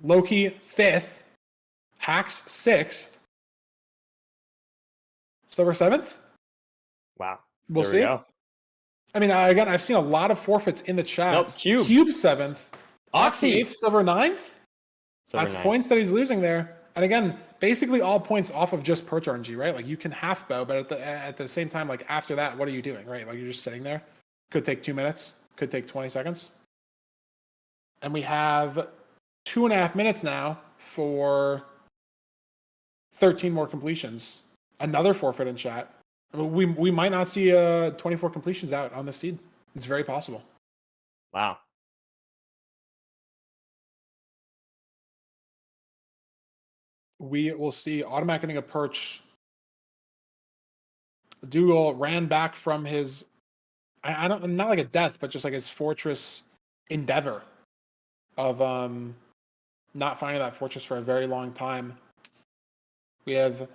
Loki fifth. Hacks sixth. Silver seventh.
Wow.
We'll see. Go. I mean, again, I've seen a lot of forfeits in the chat.
Nope,
Cube seventh. Oxy eighth. Silver ninth. That's
ninth.
Points that he's losing there. And again, basically all points off of just perch RNG, right? Like you can half bow, but at the same time, like after that, what are you doing, right? Like you're just sitting there. Could take 2 minutes. Could take 20 seconds. And we have 2.5 minutes now for 13 more completions. Another forfeit in chat. I mean, we might not see 24 completions out on the seed. It's very possible.
Wow.
We will see Automatic getting a perch. Dougal ran back from his, I don't, not like a death, but just like his fortress endeavor of not finding that fortress for a very long time. We have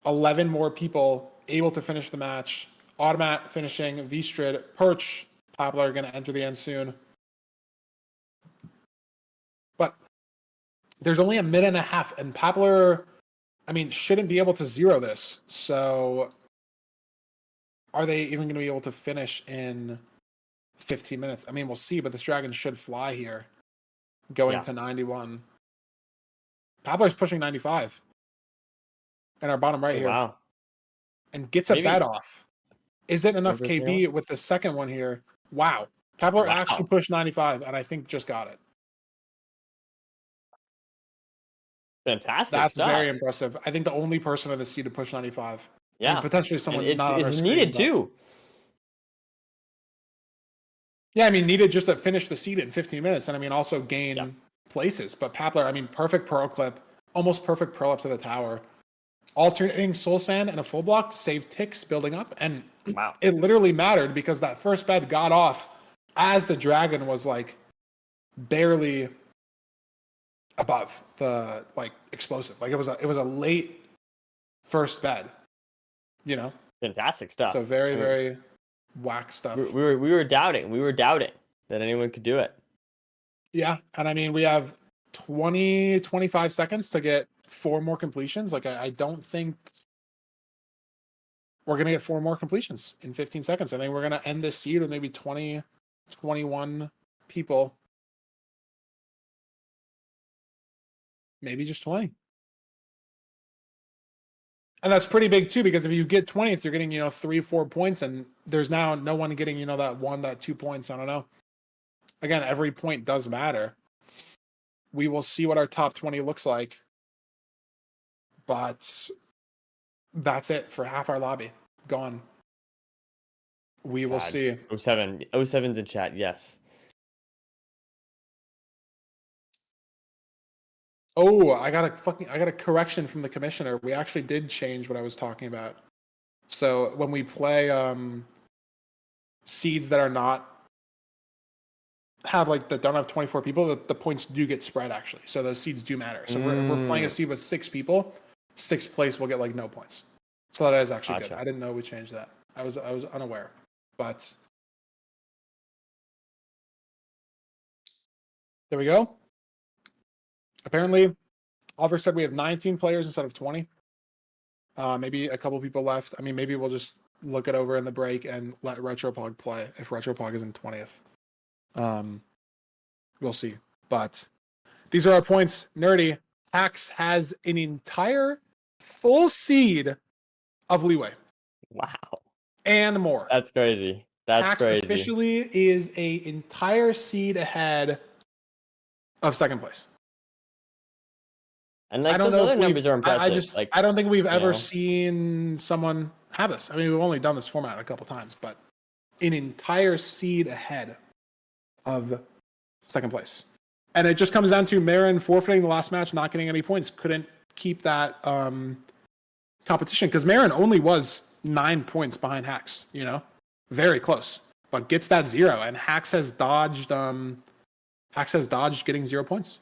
11 more people able to finish the match. Automat finishing, V-Strid, Perch, Pablo are going to enter the end soon. But there's only a minute and a half, and Pablo, I mean, shouldn't be able to zero this. So are they even going to be able to finish in 15 minutes? I mean, we'll see, but this dragon should fly here, going to 91. Pablo's pushing 95 in our bottom right here.
Wow.
And gets a bet off. Is it enough KB with the second one here? Wow. Pablo actually pushed 95, and I think just got it.
Fantastic.
That's
stuff.
very impressive. I think the only person in the seed to push 95.
Yeah.
I mean, potentially someone
and
not on our
it's
screen,
needed too.
Yeah, I mean, needed just to finish the seed in 15 minutes, and I mean, also gain places. But Pablo, I mean, perfect pearl clip, almost perfect pearl up to the tower. alternating soul sand and a full block to save ticks building up, and
Wow.
it literally mattered because that first bed got off as the dragon was like barely above the like explosive. Like it was a late first bed, you know.
Fantastic stuff.
So very whack stuff.
We were doubting. We were doubting that anyone could do it.
Yeah, and I mean we have 25 seconds to get 4 more completions. Like I don't think we're gonna get 4 more completions in 15 seconds. I think we're gonna end this seed with maybe 20, 21 people. Maybe just 20. And that's pretty big too, because if you get 20th, you're getting, 3-4 points, and there's now no one getting, that 2 points. I don't know. Again, every point does matter. We will see what our top 20 looks like. But that's it for half our lobby. Gone. We will see.
07. 07's in chat, yes.
Oh, I got a correction from the commissioner. We actually did change what I was talking about. So when we play seeds that are not that don't have 24 people, the points do get spread actually. So those seeds do matter. So if we're playing a seed with 6 people, 6th place will get like no points. So that is actually good. I didn't know we changed that. I was unaware. But there we go. Apparently, Oliver said we have 19 players instead of 20. Maybe a couple people left. I mean, maybe we'll just look it over in the break and let Retropog play if Retropog is in 20th. We'll see. But these are our points. Nerdy, Axe has an entire full seed of leeway.
Wow.
And more.
That's crazy. That's
Axe
crazy.
officially is a entire seed ahead of second place.
And like those other numbers are impressive.
I don't think we've ever seen someone have this. I mean, we've only done this format a couple times, but an entire seed ahead of second place. And it just comes down to Marin forfeiting the last match, not getting any points. Couldn't keep that competition because Marin only was 9 points behind Hax, very close, but gets that 0. And Hax has dodged getting 0 points.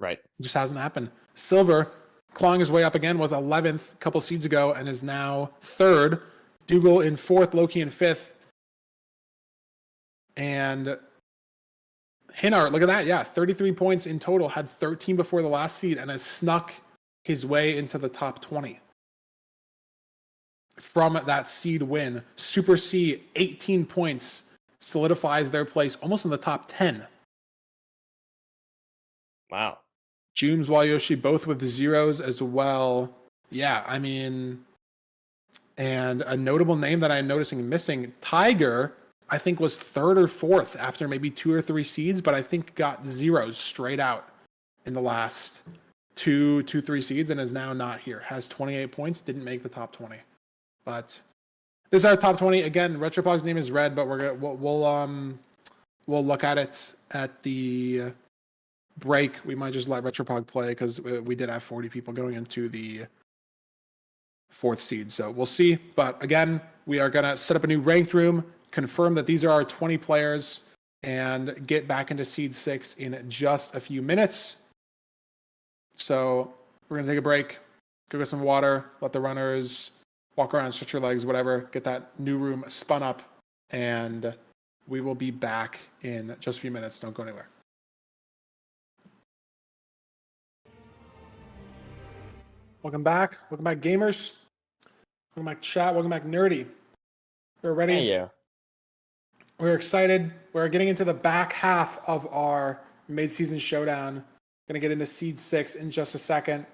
Right.
It just hasn't happened. Silver, clawing his way up again, was 11th a couple seeds ago and is now 3rd. Dougal in 4th, Loki in 5th. And Hinart, look at that. Yeah, 33 points in total, had 13 before the last seed, and has snuck his way into the top 20 from that seed win. Super C, 18 points, solidifies their place almost in the top 10.
Wow.
Jooms, Walyoshi, both with 0s as well. Yeah, I mean, and a notable name that I'm noticing missing, Tiger, I think was 3rd or 4th after maybe 2 or 3 seeds, but I think got 0s straight out in the last 3 seeds and is now not here. Has 28 points, didn't make the top 20. But this is our top 20. Again, Retropog's name is red, but we'll look at it at the break. We might just let Retropog play because we did have 40 people going into the 4th seed. So we'll see. But again, we are going to set up a new ranked room, confirm that these are our 20 players, and get back into seed 6 in just a few minutes. So we're going to take a break, go get some water, let the runners walk around, stretch your legs, whatever, get that new room spun up, and we will be back in just a few minutes. Don't go anywhere. Welcome back, gamers. Welcome back, chat. Welcome back, nerdy. We're ready.
Thank you.
We're excited. We're getting into the back half of our mid-season showdown. Gonna get into seed 6 in just a second.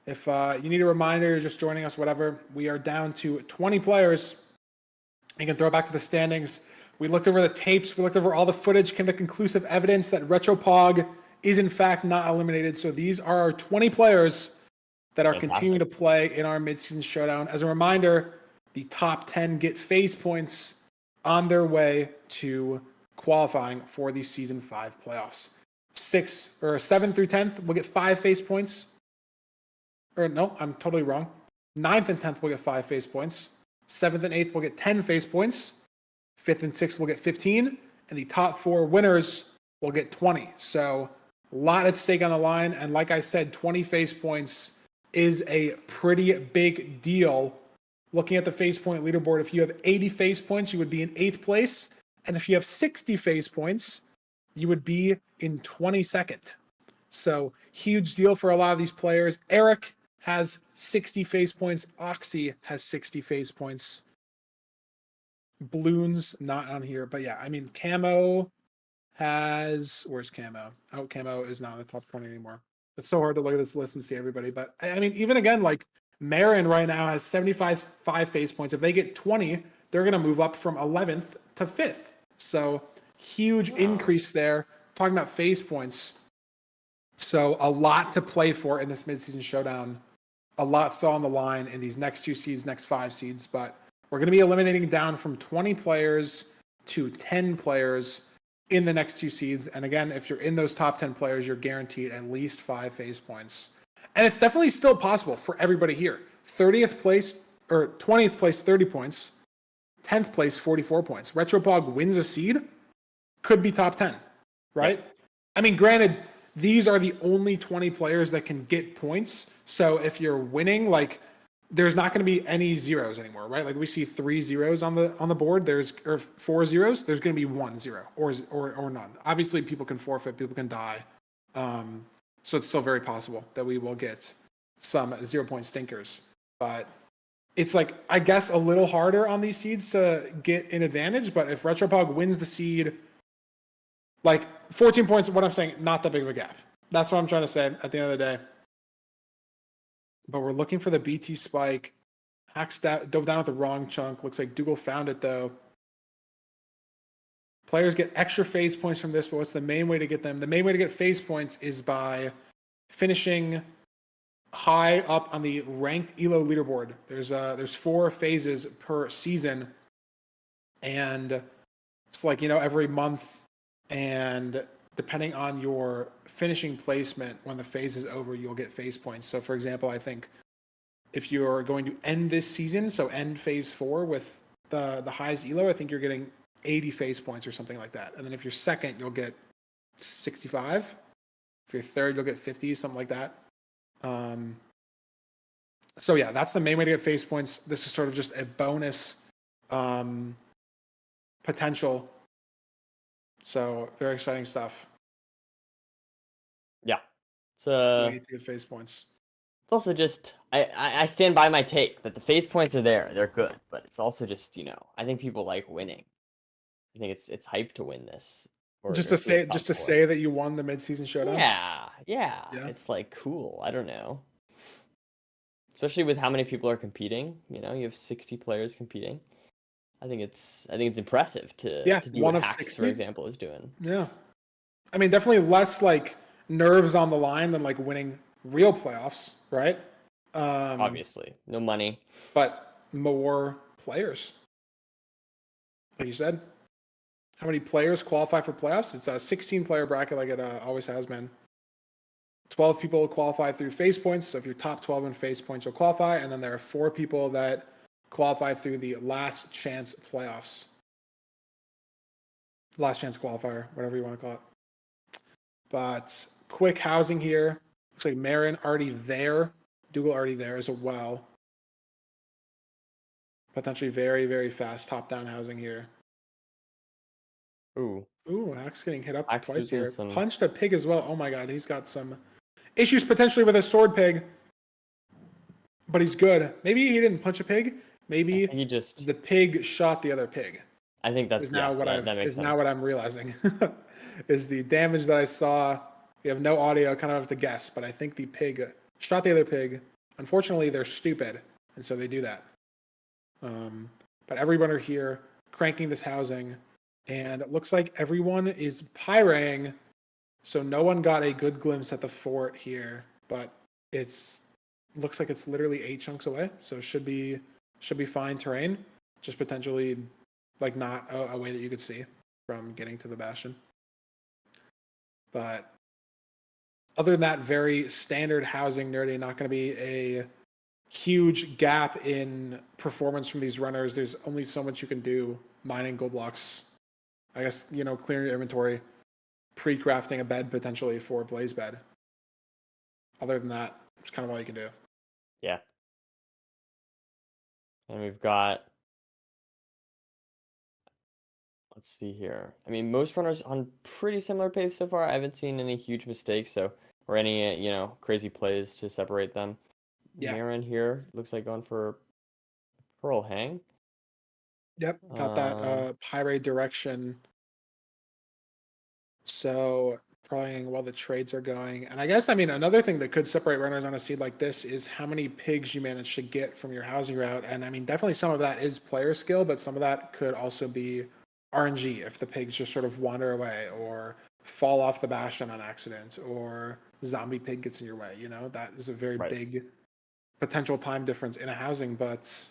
If you need a reminder, you're just joining us, whatever. We are down to 20 players. You can throw back to the standings. We looked over the tapes. We looked over all the footage. Came to conclusive evidence that Retropog is in fact not eliminated. So these are our 20 players that are continuing to play in our mid-season showdown. As a reminder, the top 10 get phase points on their way to qualifying for the season 5 playoffs. 7 through 10th will get 5 phase points. Or no, I'm totally wrong. 9th and 10th will get 5 phase points. 7th and 8th will get 10 phase points. 5th and 6th will get 15. And the top 4 winners will get 20. So a lot at stake on the line. And like I said, 20 phase points is a pretty big deal. Looking at the phase point leaderboard, if you have 80 phase points, you would be in 8th place. And if you have 60 phase points, you would be in 22nd. So huge deal for a lot of these players. Eric has 60 phase points. Oxy has 60 phase points. Balloons not on here, but yeah, I mean, Camo has, where's Camo? Oh, Camo is not in the top 20 anymore. It's so hard to look at this list and see everybody, but I mean, even again, like Marin right now has 75 phase points. If they get 20, they're going to move up from 11th to 5th. So huge increase there. Talking about phase points. So a lot to play for in this midseason showdown. A lot still on the line in these next 2 seeds, next 5 seeds, but we're going to be eliminating down from 20 players to 10 players in the next 2 seeds. And again, if you're in those top 10 players, you're guaranteed at least 5 phase points. And it's definitely still possible for everybody here. 30th place or 20th place, 30 points. 10th place, 44 points. Retropog wins a seed, could be top 10, right? Yep. I mean, granted, these are the only 20 players that can get points. So if you're winning, like, there's not going to be any zeros anymore, right? Like we see 3 zeros on the board. Or 4 zeros. There's going to be 1 0 or none. Obviously, people can forfeit. People can die. So it's still very possible that we will get some 0-point stinkers. But it's like, I guess, a little harder on these seeds to get an advantage. But if Retropog wins the seed, like 14 points, what I'm saying, not that big of a gap. That's what I'm trying to say at the end of the day. But we're looking for the BT spike. Hacks dove down at the wrong chunk. Looks like Dougal found it, though. Players get extra phase points from this, but what's the main way to get them? The main way to get phase points is by finishing high up on the ranked ELO leaderboard. There's 4 phases per season. And it's like, every month. And depending on your finishing placement, when the phase is over, you'll get phase points. So for example, I think if you're going to end this season, so end phase 4 with the highest elo, I think you're getting 80 phase points or something like that. And then if you're second, you'll get 65. If you're third, you'll get 50, something like that. So yeah, that's the main way to get phase points. This is sort of just a bonus potential. So very exciting stuff.
Yeah.
Way to get phase points.
It's also just, I stand by my take that the phase points are there. They're good. But it's also just, I think people like winning. I think it's hype to win this.
Just to say that you won the midseason showdown?
Yeah. It's like cool. I don't know. Especially with how many people are competing. You have 60 players competing. I think it's impressive to do
one
what
of
Hacks,
60?
for example, is doing.
Yeah. I mean, definitely less like nerves on the line than like winning real playoffs, right?
Obviously. No money.
But more players. Like you said. How many players qualify for playoffs? It's a 16-player bracket like it always has been. 12 people qualify through phase points. So if you're top 12 in phase points, you'll qualify. And then there are 4 people that qualify through the last chance playoffs. Last chance qualifier, whatever you want to call it. But quick housing here. Looks like Marin already there. Dougal already there as well. Potentially very, very fast top-down housing here.
Ooh,
Hacks getting hit up
Hacks
twice here.
some...
Punched a pig as well. Oh my god, he's got some issues potentially with a sword pig. But he's good. Maybe he didn't punch a pig. Maybe the pig shot the other pig.
I think that's
now what I'm realizing. Is the damage that I saw. We have no audio, kind of have to guess, but I think the pig shot the other pig. Unfortunately, they're stupid, and so they do that. But everyone are here cranking this housing, and it looks like everyone is pyring, so no one got a good glimpse at the fort here, but looks like it's literally 8 chunks away, so should be fine terrain, just potentially like not a way that you could see from getting to the bastion. But Other than that, very standard housing nerdy, not going to be a huge gap in performance from these runners. There's only so much you can do mining gold blocks. I guess, clearing your inventory, pre-crafting a bed potentially for a blaze bed. Other than that, it's kind of all you can do.
Yeah. And we've got, let's see here. I mean, most runners on pretty similar pace so far. I haven't seen any huge mistakes, or any, crazy plays to separate them.
Yeah.
Marin here looks like going for Pearl Hang.
Yep. Got that Pyre direction. So probably while the trades are going. And I guess, another thing that could separate runners on a seed like this is how many pigs you manage to get from your housing route. And definitely some of that is player skill, but some of that could also be RNG if the pigs just sort of wander away or fall off the bastion on accident or zombie pig gets in your way. That is a very big potential time difference in a housing, but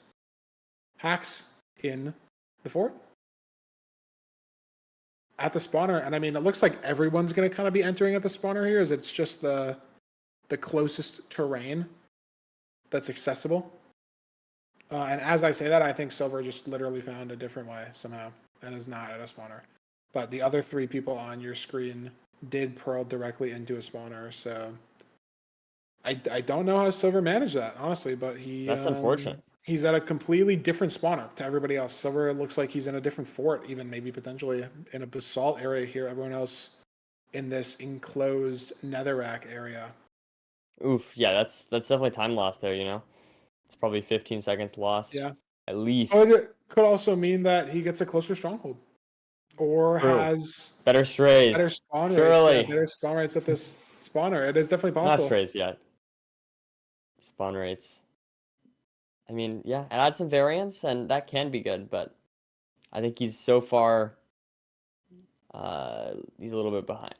hacks in the fort at the spawner. And it looks like everyone's going to kind of be entering at the spawner here, as it's just the closest terrain that's accessible. And as I say that, I think Silver just literally found a different way somehow and is not at a spawner. But the other 3 people on your screen did pearl directly into a spawner, so I don't know how Silver managed that, honestly, but
That's unfortunate.
He's at a completely different spawner to everybody else. Silver looks like he's in a different fort, even maybe potentially in a basalt area here. Everyone else in this enclosed netherrack area.
Oof, yeah, that's definitely time lost there, It's probably 15 seconds lost.
Yeah.
At least.
Oh, it could also mean that he gets a closer stronghold. Or
True.
has
Better strays.
better spawn rates.
Surely.
Yeah, better spawn rates at this spawner. It is definitely
Not
possible.
strays yet. Spawn rates. Yeah, it adds some variance, and that can be good, but I think he's so far, he's a little bit behind.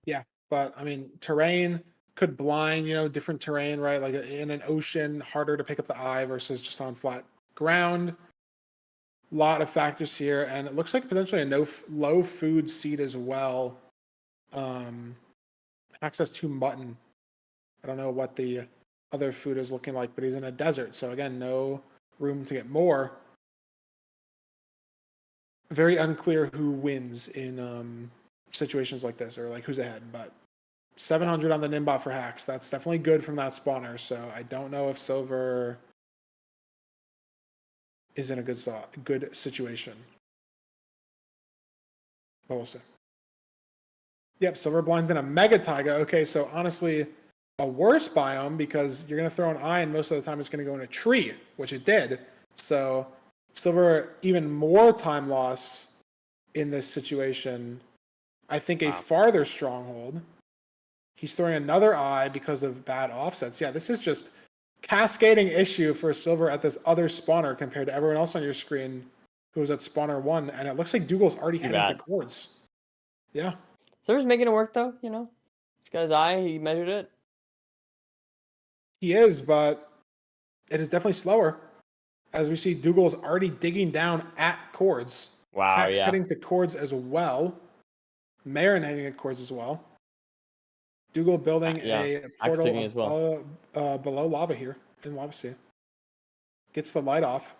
Yeah, but terrain could blind, different terrain, right? Like in an ocean, harder to pick up the eye versus just on flat ground. Lot of factors here, and it looks like potentially a low food seed as well. Access to mutton. I don't know what the other food is looking like, but he's in a desert, so again, no room to get more. Very unclear who wins in situations like this, or like who's ahead, but 700 on the Nimbot for hacks. That's definitely good from that spawner, so I don't know if Silver is in a good situation. But we'll see. Yep, Silver blinds in a Mega Taiga. Okay, so honestly, a worse biome because you're going to throw an eye and most of the time it's going to go in a tree, which it did. So Silver, even more time loss in this situation. I think a farther stronghold. He's throwing another eye because of bad offsets. Yeah, this is just cascading issue for Silver at this other spawner compared to everyone else on your screen who was at spawner 1. And it looks like Dougal's already heading to cords. Yeah.
Silver's making it work, though, This guy's eye, he measured it.
He is, but it is definitely slower. As we see, Dougal's already digging down at cords.
Wow,
Hack's
yeah.
heading to cords as well. Marin heading at cords as well. Dougal building a portal
as well.
below lava here in Lava Sea. Gets the light off.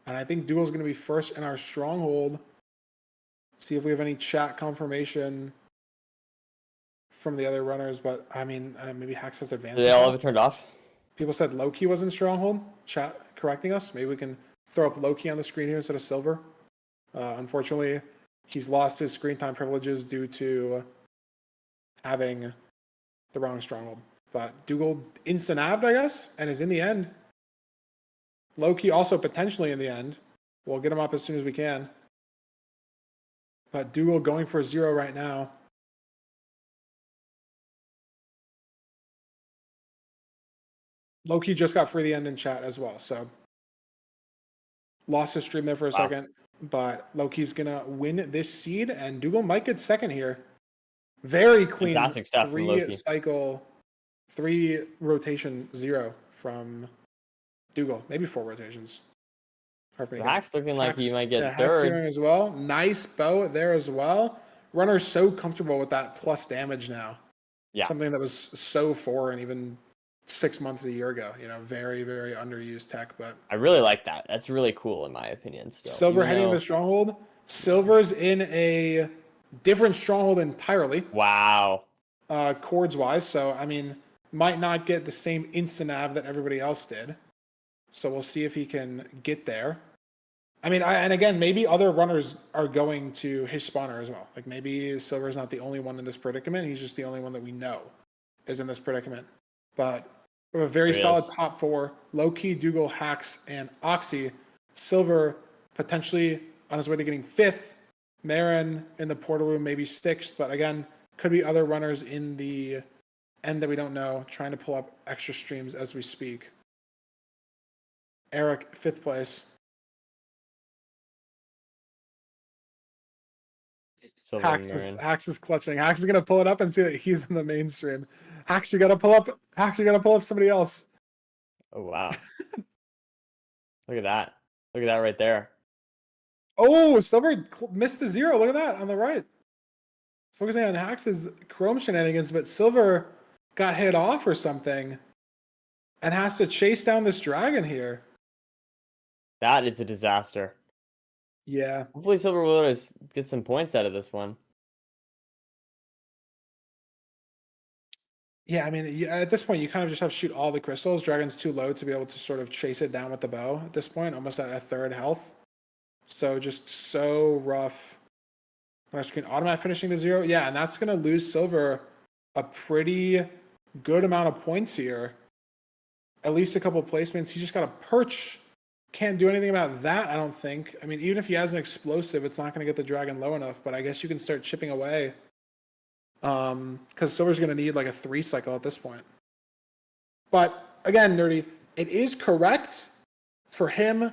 And I think Dougal's going to be first in our stronghold. See if we have any chat confirmation from the other runners. But, maybe Hacks has advantage.
Do they all have it turned off?
People said Loki was in stronghold. Chat correcting us. Maybe we can throw up Loki on the screen here instead of Silver. Unfortunately, he's lost his screen time privileges due to having the wrong stronghold. But Dougal instant-aved, I guess, and is in the end. Loki also potentially in the end. We'll get him up as soon as we can. But Dougal going for 0 right now. Loki just got free the end in chat as well, so lost his stream there for a second. But Loki's gonna win this seed, and Dougal might get second here. Very clean.
Fantastic stuff from Loki.
3 rotation 0 from Dougal. Maybe 4 rotations.
The Hack's looking like he might get
Hack's
third.
as well. Nice bow there as well. Runner's so comfortable with that plus damage now.
Yeah.
Something that was so foreign even 6 months, a year ago. Very, very underused tech. But
I really like that. That's really cool in my opinion still.
Silver
Even
heading
though
the stronghold. Silver's in a different stronghold entirely,
wow.
chords wise. So I mean, might not get the same instant nav that everybody else did. So we'll see if he can get there. I mean, and again, maybe other runners are going to his spawner as well. Like maybe Silver's not the only one in this predicament. He's just the only one that we know is in this predicament. But we have a very solid top four. Low-key, Dougal, Hacks, and Oxy. Silver potentially on his way to getting fifth. Marin in the portal room, maybe sixth. But again, could be other runners in the end that we don't know, trying to pull up extra streams as we speak. Eric, fifth place. Hacks is clutching. Hacks is gonna pull it up and see that he's in the mainstream. Hacks, you gotta pull up. Hacks, you gotta pull up somebody else.
Oh wow. Look at that. Look at that right there.
Oh, Silver missed the zero. Look at that on the right. Focusing on Hacks' Chrome shenanigans, but Silver got hit off or something and has to chase down this dragon here.
That is a disaster.
Yeah.
Hopefully Silver will get some points out of this one.
Yeah, I mean, at this point, you kind of just have to shoot all the crystals. Dragon's too low to be able to sort of chase it down with the bow at this point, almost at a third health. So just so rough. On our screen, automatic finishing to zero. Yeah, and that's going to lose Silver a pretty good amount of points here. At least a couple placements. He just got a perch. Can't do anything about that, I don't think. I mean, even if he has an explosive, it's not going to get the dragon low enough, but I guess you can start chipping away. Because Silver's going to need like a 3 cycle at this point. But again, Nerdy, it is correct for him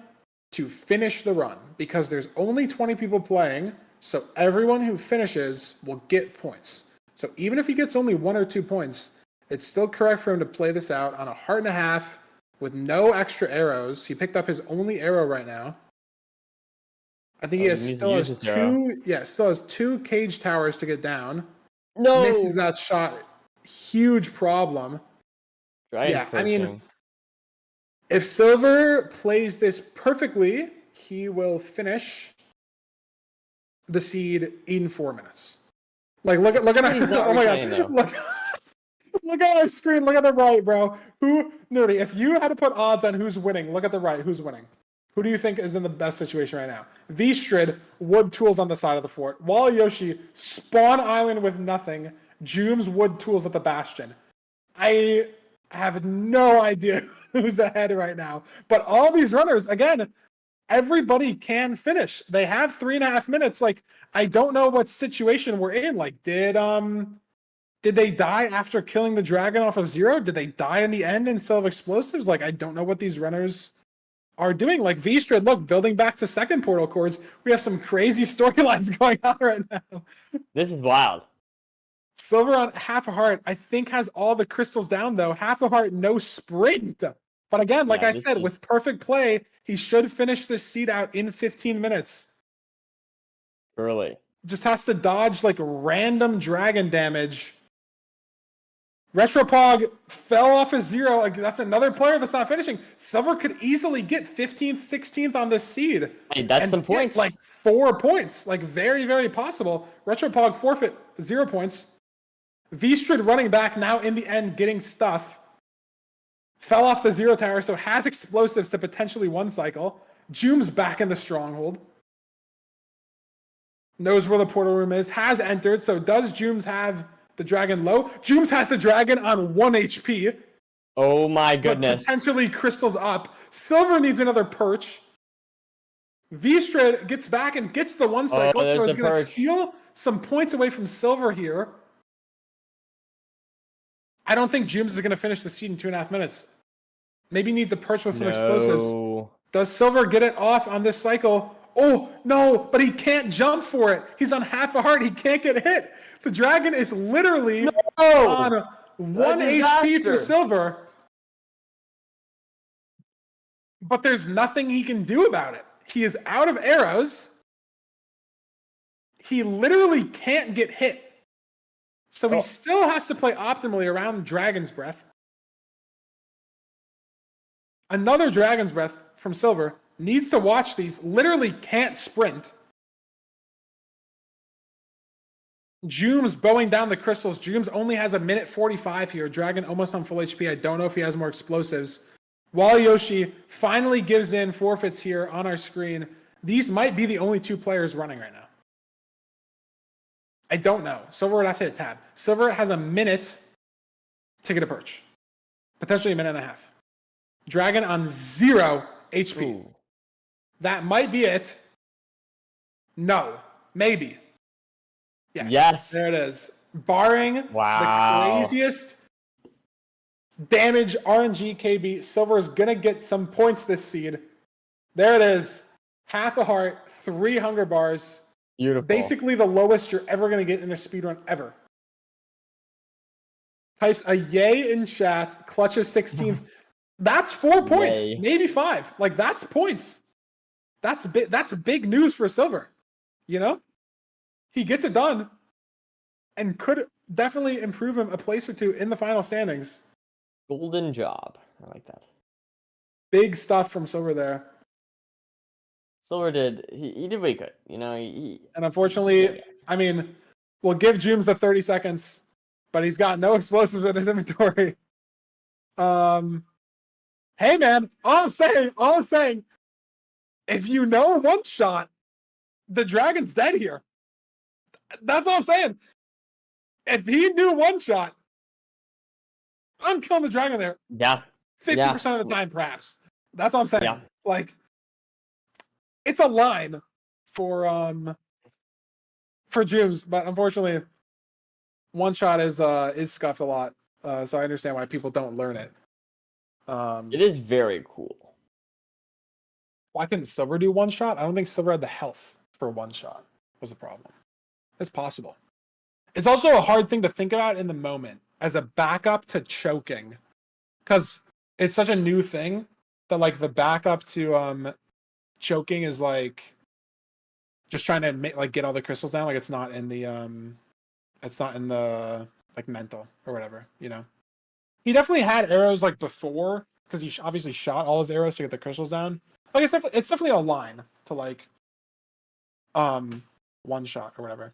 to finish the run because there's only 20 people playing, so everyone who finishes will get points. So even if he gets only 1 or 2 points, it's still correct for him to play this out on a heart and a half with no extra arrows. He picked up his only arrow right now. I think he still has 2 cage towers to get down.
No!
Misses that shot. Huge problem. I mean, if Silver plays this perfectly, he will finish the seed in 4 minutes. Like, look at oh my god, look at our screen. Look at the right, bro. Nerdy? If you had to put odds on who's winning, look at the right. Who's winning? Who do you think is in the best situation right now? Vstrid, wood tools on the side of the fort. Wall Yoshi, spawn island with nothing. Jooms, wood tools at the bastion. I have no idea who's ahead right now. But all these runners, again, everybody can finish. They have 3.5 minutes. Like, I don't know what situation we're in. Like, did they die after killing the dragon off of zero? Did they die in the end instead of explosives? Like, I don't know what these runners are doing. Like Vstrid, look, building back to second portal cores. We have some crazy storylines going on right now.
This is wild.
Silver on half a heart, I think has all the crystals down though. Half a heart, no sprint. But again, like I said, with perfect play, he should finish this seed out in 15 minutes.
Early.
Just has to dodge like random dragon damage. Retropog fell off a zero. Like, that's another player that's not finishing. Silver could easily get 15th, 16th on this seed.
Hey, that's some points.
Like 4 points. Like, very, very possible. Retropog forfeit 0 points. Vstrid running back now in the end, getting stuff. Fell off the zero tower, so has explosives to potentially 1 cycle. Joom's back in the stronghold. Knows where the portal room is. Has entered, so does Joom's have the dragon low? Jooms has the dragon on 1 HP.
Oh my goodness.
Potentially crystals up. Silver needs another perch. Vstrid gets back and gets the 1 cycle, so he's going to steal some points away from Silver here. I don't think Jooms is going to finish the seed in 2.5 minutes. Maybe needs a perch with some explosives. Does Silver get it off on this cycle? Oh, no, but he can't jump for it. He's on half a heart. He can't get hit. The dragon is literally on 1 HP for Silver. But there's nothing he can do about it. He is out of arrows. He literally can't get hit. So he still has to play optimally around Dragon's Breath. Another Dragon's Breath from Silver. Needs to watch these. Literally can't sprint. Jooms bowing down the crystals. Jooms only has a minute 45 here. Dragon almost on full HP. I don't know if he has more explosives. While Yoshi finally gives in forfeits here on our screen. These might be the only 2 players running right now. I don't know. Silver would have to hit tab. Silver has a minute to get a perch. Potentially a minute and a half. Dragon on 0 HP.
Ooh.
That might be it. No. Maybe.
Yes.
There it is. Barring the craziest damage RNG KB, Silver is going to get some points this seed. There it is. Half a heart, 3 hunger bars.
Beautiful.
Basically the lowest you're ever going to get in a speedrun ever. Types a yay in chat, clutches 16th. That's 4 points,
Yay.
maybe 5. Like, that's points. That's big news for Silver. You know? He gets it done and could definitely improve him a place or 2 in the final standings.
Golden job. I like that.
Big stuff from Silver there.
Silver did. He did what he could. You know.
And unfortunately, I mean, we'll give Jooms the 30 seconds, but he's got no explosives in his inventory. Hey man, all I'm saying, if you know one shot, the dragon's dead here. That's all I'm saying. If he knew one shot, I'm killing the dragon there.
Yeah.
50% of the time, perhaps. That's what I'm saying.
Yeah.
Like, it's a line for Jooms, but unfortunately, one shot is scuffed a lot. So I understand why people don't learn it.
It is very cool.
Why couldn't Silver do one shot? I don't think Silver had the health for one shot. Was the problem? It's possible. It's also a hard thing to think about in the moment as a backup to choking, because it's such a new thing that like the backup to choking is like just trying to get all the crystals down. Like it's not in the like mental or whatever, you know. He definitely had arrows like before because he obviously shot all his arrows to get the crystals down. Like it's definitely a line to like one shot or whatever.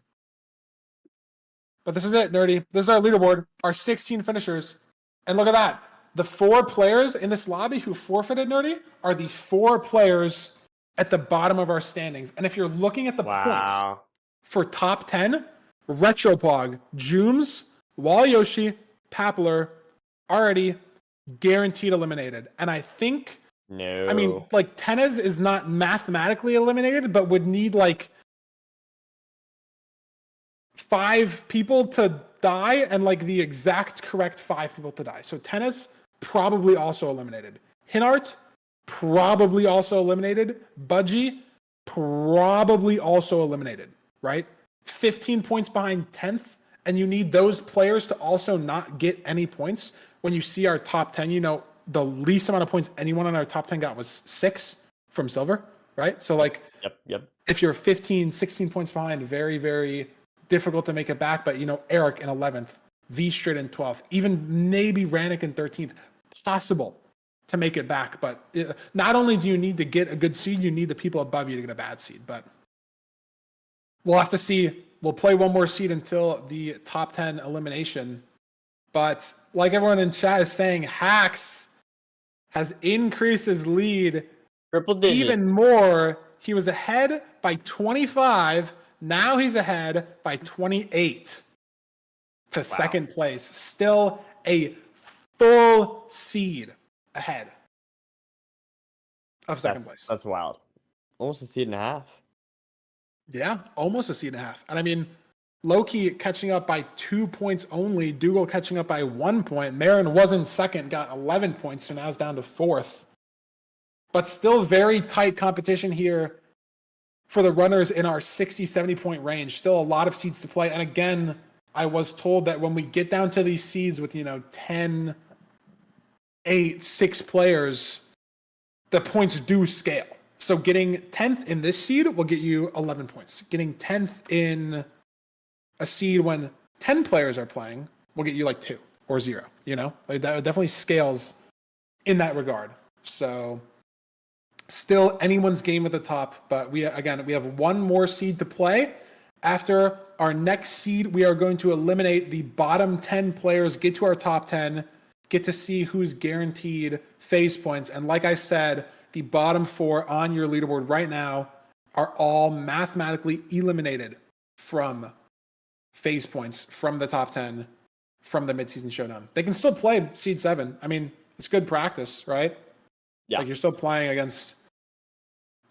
But this is it, Nerdy. This is our leaderboard, our 16 finishers. And look at that. The 4 players in this lobby who forfeited, Nerdy, are the 4 players at the bottom of our standings. And if you're looking at the points for top 10, Retropog, Jooms, Walyoshi, Papler, already guaranteed eliminated. And I think,
no.
I mean, like, Tenez is not mathematically eliminated, but would need, like, 5 people to die and, like, the exact correct 5 people to die. So Tenez, probably also eliminated. Hinart, probably also eliminated. Budgie, probably also eliminated, right? 15 points behind 10th, and you need those players to also not get any points. When you see our top 10, you know, the least amount of points anyone on our top 10 got was 6 from Silver, right? So, like,
yep.
If you're 15, 16 points behind, very, very difficult to make it back. But, you know, Eric in 11th, V-Strid in 12th, even maybe Rannick in 13th, possible to make it back. But not only do you need to get a good seed, you need the people above you to get a bad seed. But we'll have to see. We'll play one more seed until the top 10 elimination. But like everyone in chat is saying, Hacks has increased his lead
triple digits.
Even more. He was ahead by 25. Now he's ahead by 28 to second place. Still a full seed ahead of second place.
That's wild. Almost a seed and a half.
Yeah, almost a seed and a half. And I mean, Loki catching up by 2 points only. Dougal catching up by 1 point. Marin was in second, got 11 points, so now it's down to 4th. But still very tight competition here for the runners in our 60, 70 point range. Still a lot of seeds to play. And again, I was told that when we get down to these seeds with, 10, 8, 6 players, the points do scale. So getting 10th in this seed will get you 11 points. Getting 10th in a seed when 10 players are playing, we'll get you like 2 or 0, you know? Like that definitely scales in that regard. So still anyone's game at the top, but we have one more seed to play. After our next seed, we are going to eliminate the bottom 10 players, get to our top 10, get to see who's guaranteed phase points. And like I said, the bottom 4 on your leaderboard right now are all mathematically eliminated from phase points from the top 10 from the midseason showdown. They can still play seed 7. I mean, it's good practice, right?
Yeah.
Like you're still playing against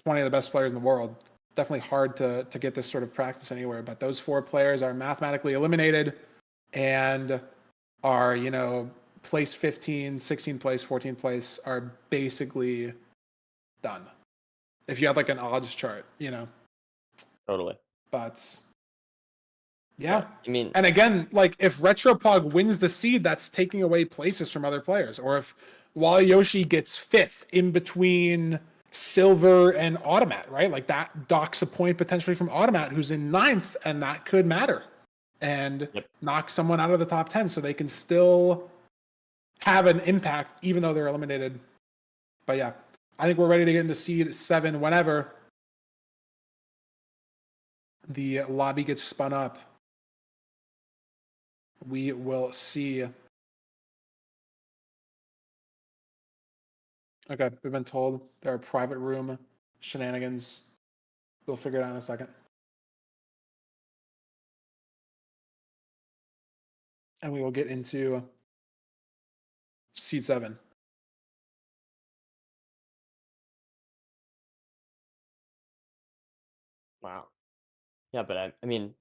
20 of the best players in the world. Definitely hard to get this sort of practice anywhere, but those 4 players are mathematically eliminated and are, you know, place 15, 16th place, 14th place are basically done. If you have like an odds chart, you know.
Totally.
But yeah.
I mean,
and again, like if Retropog wins the seed, that's taking away places from other players. Or if Wally Yoshi gets 5th in between Silver and Automat, right? Like that docks a point potentially from Automat who's in 9th, and that could matter and knock someone out of the top 10 so they can still have an impact even though they're eliminated. But yeah, I think we're ready to get into seed 7 whenever the lobby gets spun up. We will see. Okay, we've been told there are private room shenanigans. We'll figure it out in a second. And we will get into seed 7.
wow. Yeah, but I mean,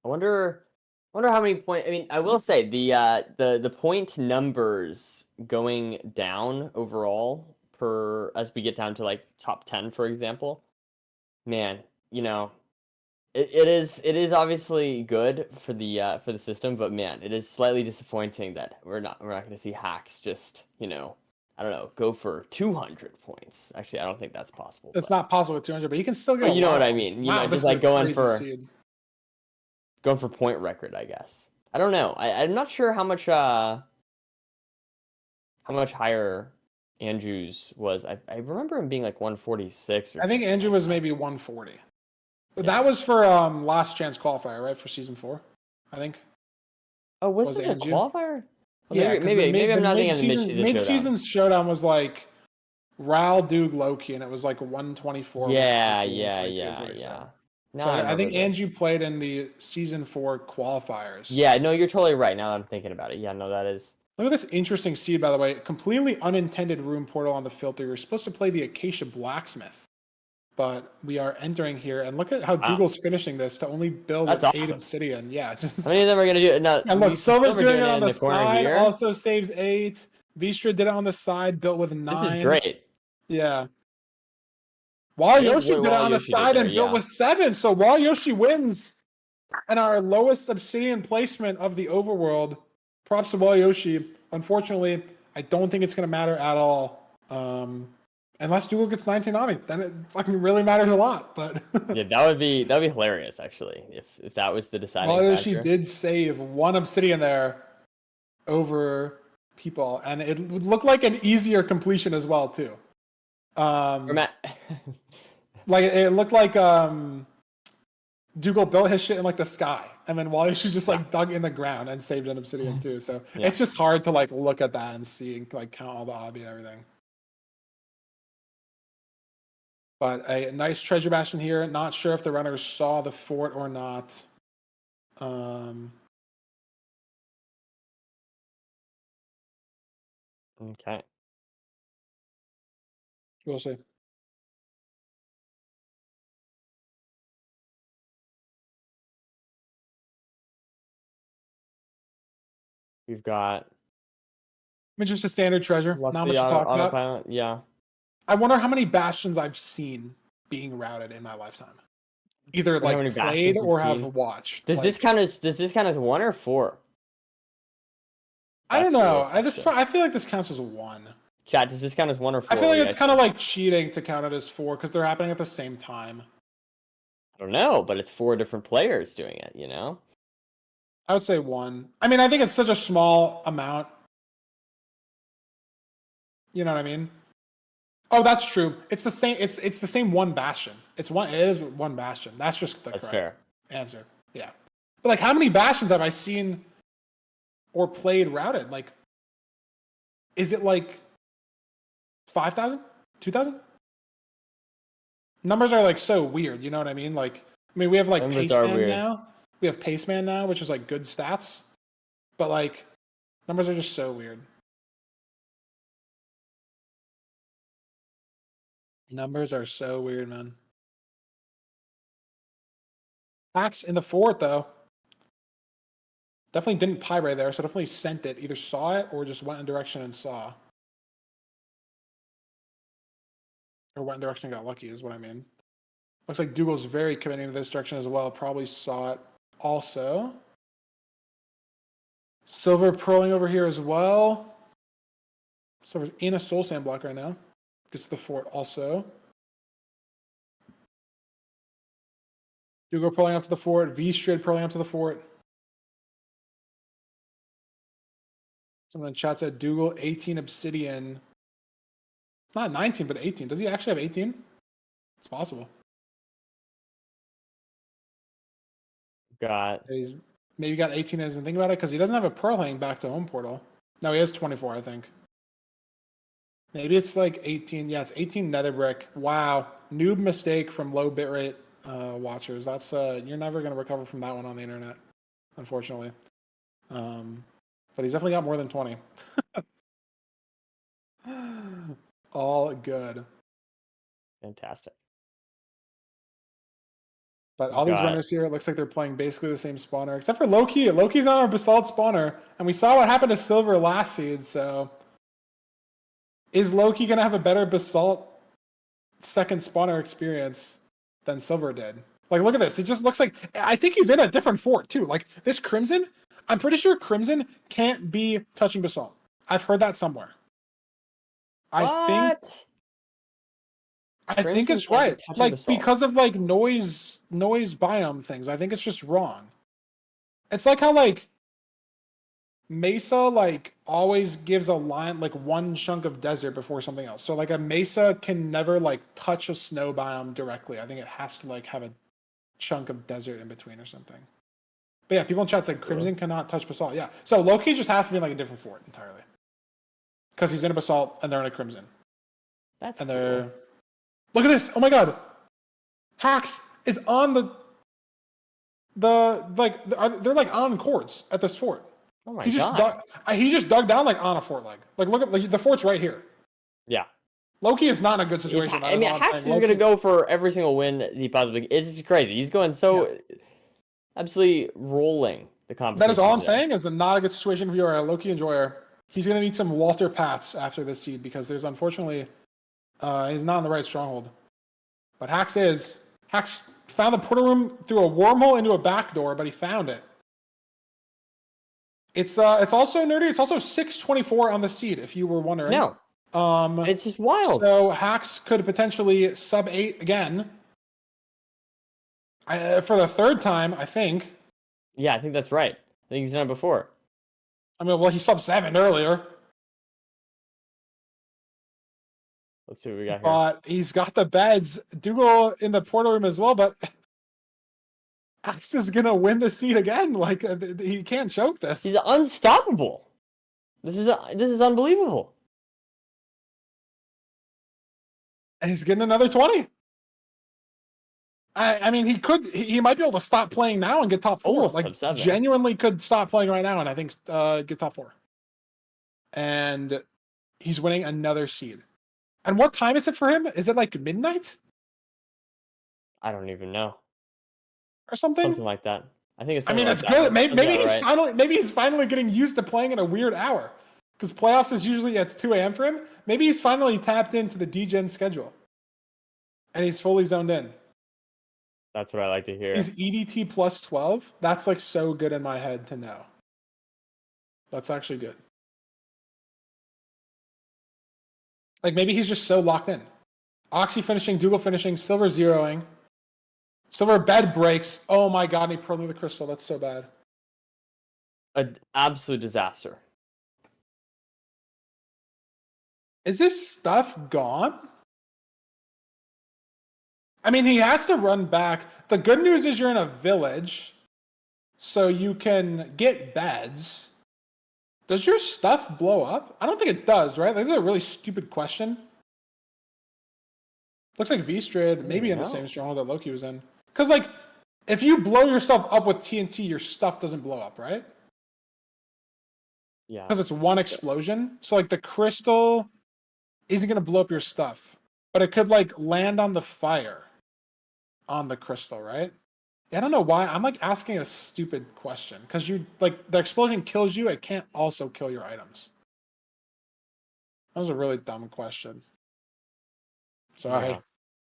I wonder how many point. I mean, I will say the point numbers going down overall per as we get down to like top 10, for example. Man, you know, it is obviously good for the system, but man, it is slightly disappointing that we're not going to see hacks just, you know, I don't know, go for 200 points. Actually, I don't think that's possible.
It's not possible with 200, but you can still get.
But you know what I mean. You know,
this
just like
is a crazy
going for point record, I guess. I don't know. I'm not sure how much higher Andrew's was. I remember him being like 146 or
I think
something
Andrew
like
was
that.
maybe 140. But
Yeah.
that was for last chance qualifier, right? For season 4, I think.
Oh, was
Was
it a
Andrew?
qualifier? Well,
Yeah, because
maybe I'm
the
not thinking of the mid-season showdown.
showdown was like Ral, Duke, Loki, and it was like 124.
Yeah.
122 is what he said.
Now
So
I
I
remember
think Andrew
this.
played in the season 4 qualifiers.
Yeah, no, you're totally right. Now that I'm thinking about it, yeah, no, that is.
Look at this interesting seed, by the way. Completely unintended room portal on the filter. You're supposed to play the Acacia Blacksmith, but we are entering here, and look at how Dougal's finishing this to only build
That's
with 8
awesome.
obsidian. Yeah, just.
How many of them are gonna do it? No,
And look, Silver's doing it on the
corner
side.
here.
Also saves 8. Vistra did it on the side, built with 9.
This is great.
Yeah. Wall Yoshi did it on the
Yoshi did
side
there,
and built
yeah.
with 7. So Wall Yoshi wins. And our lowest obsidian placement of the overworld. Props to Wall Yoshi. Unfortunately, I don't think it's going to matter at all. Unless Dougal gets 19 on me, then it fucking really matters a lot. But
Yeah, that'd be hilarious actually if that was the deciding
Wall Yoshi
factor.
did save 1 obsidian there over people, and it would look like an easier completion as well too. Like it looked like Dougal built his shit in like the sky, and then Wally just like dug in the ground and saved an obsidian too. So it's just hard to like look at that and see and like count all the obby and everything. But a nice treasure bastion here. Not sure if the runners saw the fort or not.
Okay.
We'll see.
We've got.
I mean, just a standard treasure. Not much to talk about.
Autopilot, yeah.
I wonder how many bastions I've seen being routed in my lifetime. Either like played or have watched.
Does this count as 1 or 4?
I don't know. I feel like this counts as 1.
Chat, does this count as 1 or 4?
I feel like it's kind of like cheating to count it as 4 because they're happening at the same time.
I don't know, but it's 4 different players doing it, you know?
I would say 1. I mean, I think it's such a small amount. You know what I mean? Oh, that's true. It's the same. It's the same 1 bastion. It is 1 bastion. That's just the
That's
correct
fair.
answer. Yeah. But like, how many bastions have I seen or played routed? Like, is it like 5,000, 2,000? Numbers are like so weird. You know what I mean? Like, I mean, we have like
Numbers are
Paceman
weird.
now. We have Paceman now, which is like good stats. But like, numbers are just so weird. Numbers are so weird, man. Hacks in the fort, though. Definitely didn't pie right there, so definitely sent it. Either saw it or just went in direction and saw. Or went in direction and got lucky, is what I mean. Looks like Dougal's very committing to this direction as well. Probably saw it also. Silver pearling over here as well. Silver's in a soul sand block right now. Gets to the fort also. Dougal pearling up to the fort. V-Strid pearling up to the fort. Someone in chat said Dougal 18 obsidian. Not 19, but 18. Does he actually have 18? It's possible. He's maybe got 18 and doesn't think about it because he doesn't have a pearl hanging back to home portal. No, he has 24, I think. Maybe it's like 18. Yeah, it's 18 nether brick. Wow. Noob mistake from low bitrate watchers. That's you're never gonna recover from that one on the internet, unfortunately. But he's definitely got more than 20. All good.
Fantastic.
But all these runners here, it looks like they're playing basically the same spawner, except for Loki. Loki's on our Basalt spawner, and we saw what happened to Silver last seed, so... Is Loki going to have a better Basalt second spawner experience than Silver did? Like, look at this. It just looks like... I think he's in a different fort, too. Like, this Crimson, I'm pretty sure Crimson can't be touching Basalt. I've heard that somewhere. I think it's right. Like, because of, like, noise biome things. I think it's just wrong. It's like how, like, Mesa, like, always gives a line, like, one chunk of desert before something else. So, like, a Mesa can never, like, touch a snow biome directly. I think it has to, like, have a chunk of desert in between or something. But yeah, people in chat said Crimson cannot touch Basalt. Yeah. So, Loki just has to be in, like, a different fort entirely. Because he's in a Basalt and they're in a Crimson.
That's
and they're... Cool. Look at this! Oh my god! Hax is on they're like on cords at this fort.
Oh my god!
He just dug down like on a fort leg. Like look at the fort's right here.
Yeah.
Loki is not in a good situation.
I mean, Hax is gonna go for every single win he possibly. It's just crazy. He's going so absolutely rolling the competition.
That is all I'm saying. Is not a good situation if you're a Loki enjoyer. He's gonna need some Walter Pats after this seed because there's unfortunately. He's not in the right stronghold. But Hax found the portal room through a wormhole into a back door, but he found it. It's also nerdy. It's also 624 on the seed, if you were wondering.
No. It's just wild.
So Hax could potentially sub 8 again. For the third time, I think.
Yeah, I think that's right. I think he's done it before.
I mean, well, he sub 7 earlier.
Let's see what we got here.
But he's got the beds. Dougal in the portal room as well, but Hax is going to win the seed again. Like, he can't choke this.
He's unstoppable. This is unbelievable.
And he's getting another 20. I mean, he might be able to stop playing now and get top 4.
Almost
like,
sub 7.
Genuinely could stop playing right now and I think get top 4. And he's winning another seed. And what time is it for him? Is it like midnight?
I don't even know.
Or something?
Something like that. I think it's.
I mean,
like
it's
that.
good. Maybe he's finally getting used to playing at a weird hour, because playoffs is usually at 2 a.m. for him. Maybe he's finally tapped into the D-Gen schedule, and he's fully zoned in.
That's what I like to hear.
He's EDT plus 12. That's like so good in my head to know. That's actually good. Like maybe he's just so locked in. Oxy finishing, Dougal finishing, Silver zeroing. Silver bed breaks. Oh my god, and he pearled the crystal. That's so bad.
An absolute disaster.
Is this stuff gone? I mean, he has to run back. The good news is you're in a village, so you can get beds. Does your stuff blow up? I don't think it does, right? Like, this is a really stupid question. Looks like V-Strand maybe in the same stronghold that Loki was in. Because, like, if you blow yourself up with TNT, your stuff doesn't blow up, right?
Yeah.
Because it's one explosion. So, like, the crystal isn't going to blow up your stuff. But it could, like, land on the fire on the crystal, right? I don't know why. I'm, like, asking a stupid question. Because you, like, the explosion kills you. It can't also kill your items. That was a really dumb question. Sorry.
Yeah.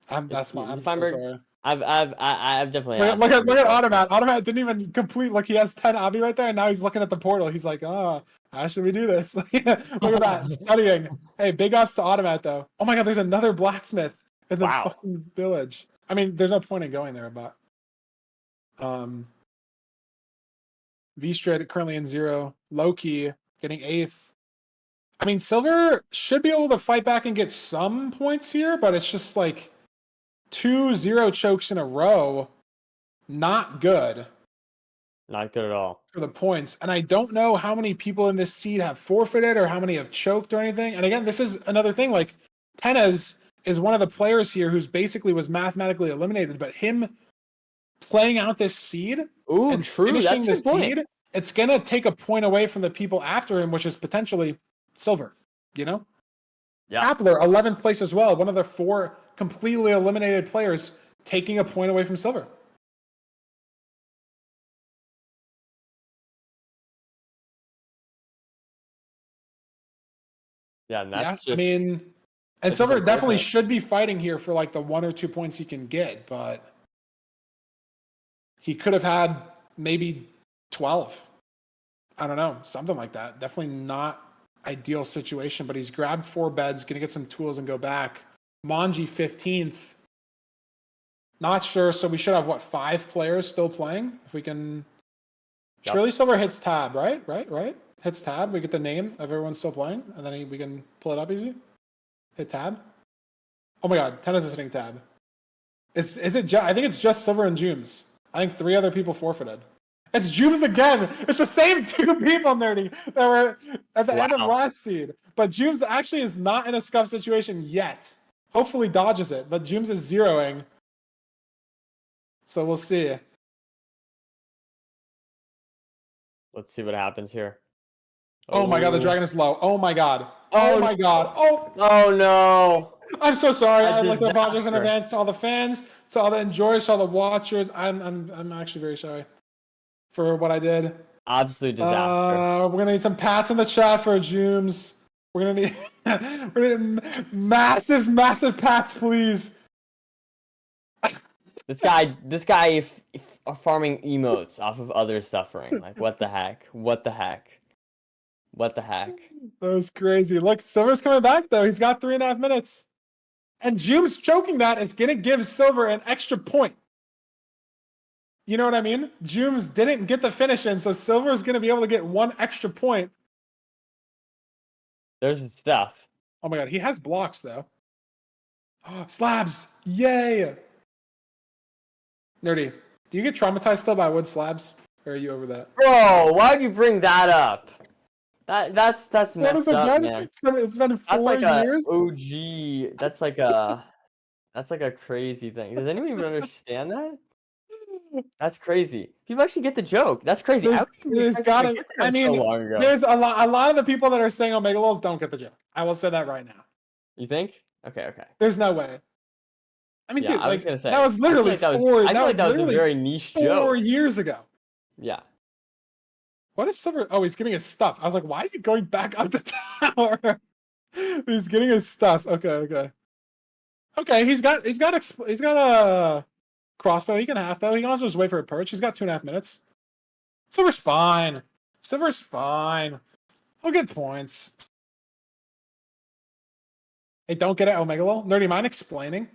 I'm so sorry.
I've definitely
look at Automat. Automat didn't even complete. Look, he has 10 obby right there, and now he's looking at the portal. He's like, oh, how should we do this? Look at that, studying. Hey, big ups to Automat though. Oh my god, there's another blacksmith in the fucking village. I mean, there's no point in going there, but V-Strand currently in 0. Loki getting 8th. I mean, Silver should be able to fight back and get some points here, but it's just like 2 0 chokes in a row. Not good.
Not good at all.
For the points. And I don't know how many people in this seed have forfeited or how many have choked or anything. And again, this is another thing. Like, Tenez is one of the players here who's basically was mathematically eliminated, but him playing out this seed and finishing the seed, it's going to take a point away from the people after him, which is potentially Silver, you know?
Yeah.
Appler, 11th place as well. One of the 4 completely eliminated players taking a point away from Silver.
Yeah, and that's just...
I mean, and Silver definitely should be fighting here for like the 1 or 2 points he can get, but he could have had maybe 12. I don't know, something like that. Definitely not ideal situation, but he's grabbed 4 beds, gonna get some tools and go back. Manji 15th. Not sure, so we should have, what, 5 players still playing? If we can... Yep. Surely Silver hits tab, right? Hits tab, we get the name of everyone still playing, and then we can pull it up easy. Hit tab. Oh my god, Tennis is hitting tab. Is it I think it's just Silver and Jooms. I think 3 other people forfeited. It's Jooms again! It's the same 2 people, Nerdy, that were at the end of last seed. But Jooms actually is not in a scuff situation yet. Hopefully dodges it, but Jooms is 0ing. So we'll see.
Let's see what happens here.
Oh my god, the dragon is low. Oh my god. Oh my god. Oh
no.
I'm so sorry. I'd like to apologize in advance to all the fans, to all the enjoyers, to all the watchers. I'm actually very sorry for what I did.
Absolute disaster.
We're gonna need some pats in the chat for Jooms. We're gonna need massive pats, please.
This guy farming emotes off of others suffering. Like, what the heck? That
was crazy. Look, Silver's coming back though. He's got 3.5 minutes. And Jooms choking that is gonna give Silver an extra point. You know what I mean? Jooms didn't get the finish in, so Silver's gonna be able to get 1 extra point.
There's the stuff.
Oh my god, he has blocks though. Oh, slabs! Yay! Nerdy, do you get traumatized still by wood slabs? Or are you over that?
Bro, why'd you bring that up? That's messed up, man.
It's been 4 years.
OG. That's like a crazy thing. Does anyone even understand that? That's crazy. People actually get the joke. That's crazy.
There's gotta. I mean, there's a lot of the people that are saying Omega Lols don't get the joke. I will say that right now.
You think? Okay.
There's no way. I mean,
yeah,
dude,
I was gonna say,
that was literally
that was a very niche joke.
4 years ago.
Yeah.
What is Silver? Oh, he's getting his stuff. I was like, why is he going back up the tower? He's getting his stuff. Okay. He's got a crossbow. He can half bow. He can also just wait for a perch. He's got 2.5 minutes. Silver's fine. He'll get points. Hey, don't get it, Omega Lol. Nerdy, mind explaining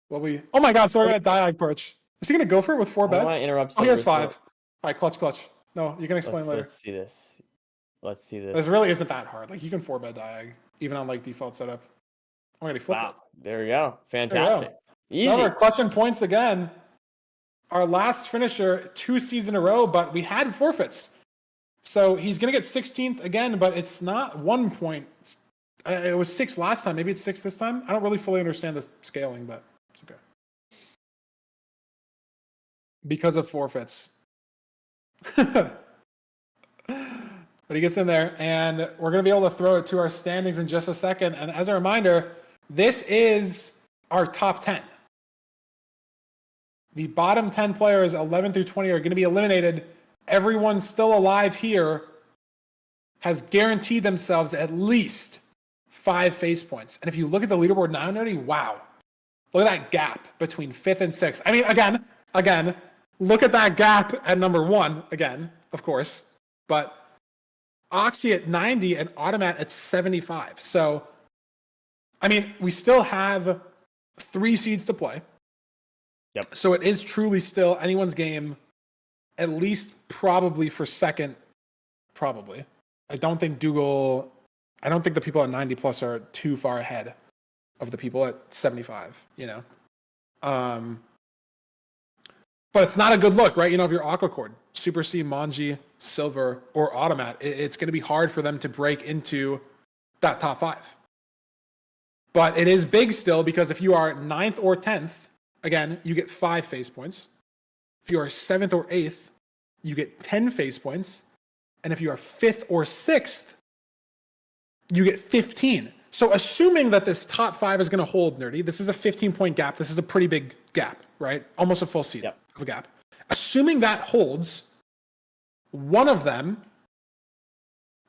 what we... Oh my god, so we're going to die like perch. Is he going to go for it with 4 bets?
I want to interrupt.
Oh, he has 5. All right, clutch. No, you can explain later.
Let's see this. Let's see
This
this.
really isn't that hard. Like, you can 4-bet diag, even on, like, default setup. Oh my god, he flipped
Wow.
it.
There we go.
There we go.
Fantastic. Easy.
So now we're clutching points again. Our last finisher, 2 seeds in a row, but we had forfeits. So he's going to get 16th again, but it's not 1 point. It was 6 last time. Maybe it's 6 this time. I don't really fully understand the scaling, but it's okay. Because of forfeits. But he gets in there, and we're going to be able to throw it to our standings in just a second. And as a reminder, this is our top 10. The bottom 10 players, 11 through 20, are going to be eliminated. Everyone still alive here has guaranteed themselves at least 5 face points. And if you look at the leaderboard now, Nerdy, wow. Look at that gap between 5th and 6th. I mean, again, look at that gap at number 1, again, of course. But Oxy at 90 and Automat at 75. So, I mean, we still have 3 seeds to play.
Yep.
So it is truly still anyone's game, at least probably for second, probably. I don't think the people at 90 plus are too far ahead of the people at 75, you know? But it's not a good look, right? You know, if you're Aquacord, Super C, Manji, Silver, or Automat, it's going to be hard for them to break into that top 5. But it is big still, because if you are 9th or 10th, again, you get 5 face points. If you are 7th or 8th, you get 10 face points. And if you are 5th or 6th, you get 15. So assuming that this top 5 is going to hold, Nerdy, this is a 15-point gap. This is a pretty big gap, right? Almost a full seed of a gap. Assuming that holds, one of them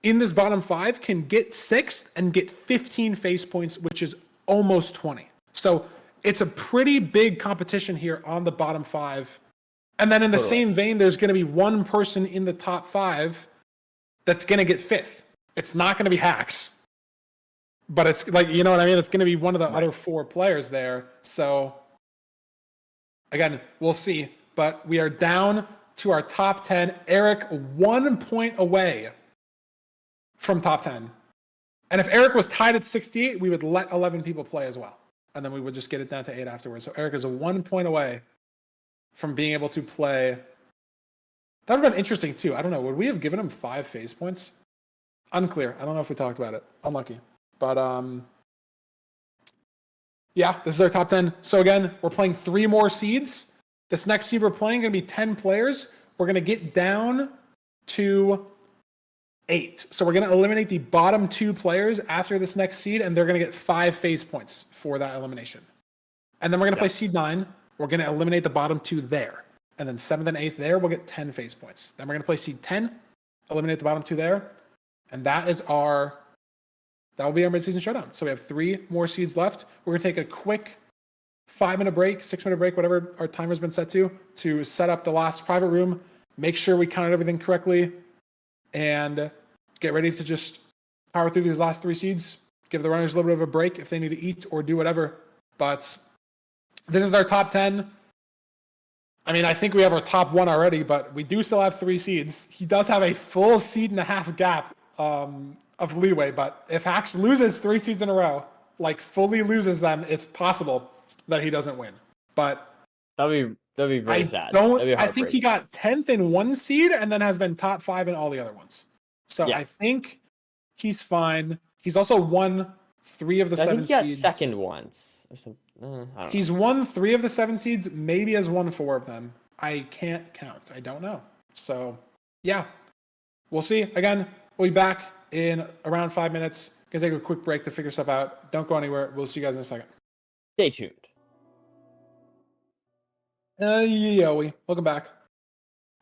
in this bottom 5 can get 6th and get 15 face points, which is almost 20. So it's a pretty big competition here on the bottom 5. And then in the same vein, there's going to be one person in the top 5 that's going to get 5th. It's not going to be Hacks, but it's like, you know what I mean? It's going to be one of the other 4 players there. So again, we'll see. But we are down to our top 10. Eric, 1 point away from top 10. And if Eric was tied at 68, we would let 11 people play as well. And then we would just get it down to 8 afterwards. So Eric is 1 point away from being able to play. That would have been interesting too. I don't know. Would we have given him 5 phase points? Unclear. I don't know if we talked about it. Unlucky. But yeah, this is our top 10. So again, we're playing 3 more seeds. This next seed we're playing is going to be 10 players. We're going to get down to 8. So we're going to eliminate the bottom 2 players after this next seed, and they're going to get 5 phase points for that elimination. And then we're going to play seed 9. We're going to eliminate the bottom 2 there. And then 7th and 8th there, we'll get 10 phase points. Then we're going to play seed 10, eliminate the bottom 2 there. And that will be our midseason showdown. So we have 3 more seeds left. We're going to take a quick 5-minute break, 6-minute break, whatever our timer's been set to set up the last private room, make sure we counted everything correctly, and get ready to just power through these last 3 seeds, give the runners a little bit of a break if they need to eat or do whatever. But this is our top 10. I mean, I think we have our top 1 already, but we do still have 3 seeds. He does have a full seed and a half gap of leeway, but if Hax loses 3 seeds in a row, like fully loses them, it's possible that he doesn't win. But
that'd be very sad.
I think he got 10th in 1 seed and then has been top 5 in all the other ones. So I think he's fine. He's also won 3 of the 7 seeds. I think he got
second once or something. I don't know.
He's won 3 of the 7 seeds, maybe has won 4 of them. I can't count. I don't know. So yeah, we'll see. Again, we'll be back in around 5 minutes. Gonna take a quick break to figure stuff out. Don't go anywhere. We'll see you guys in a second.
Stay tuned.
Welcome back.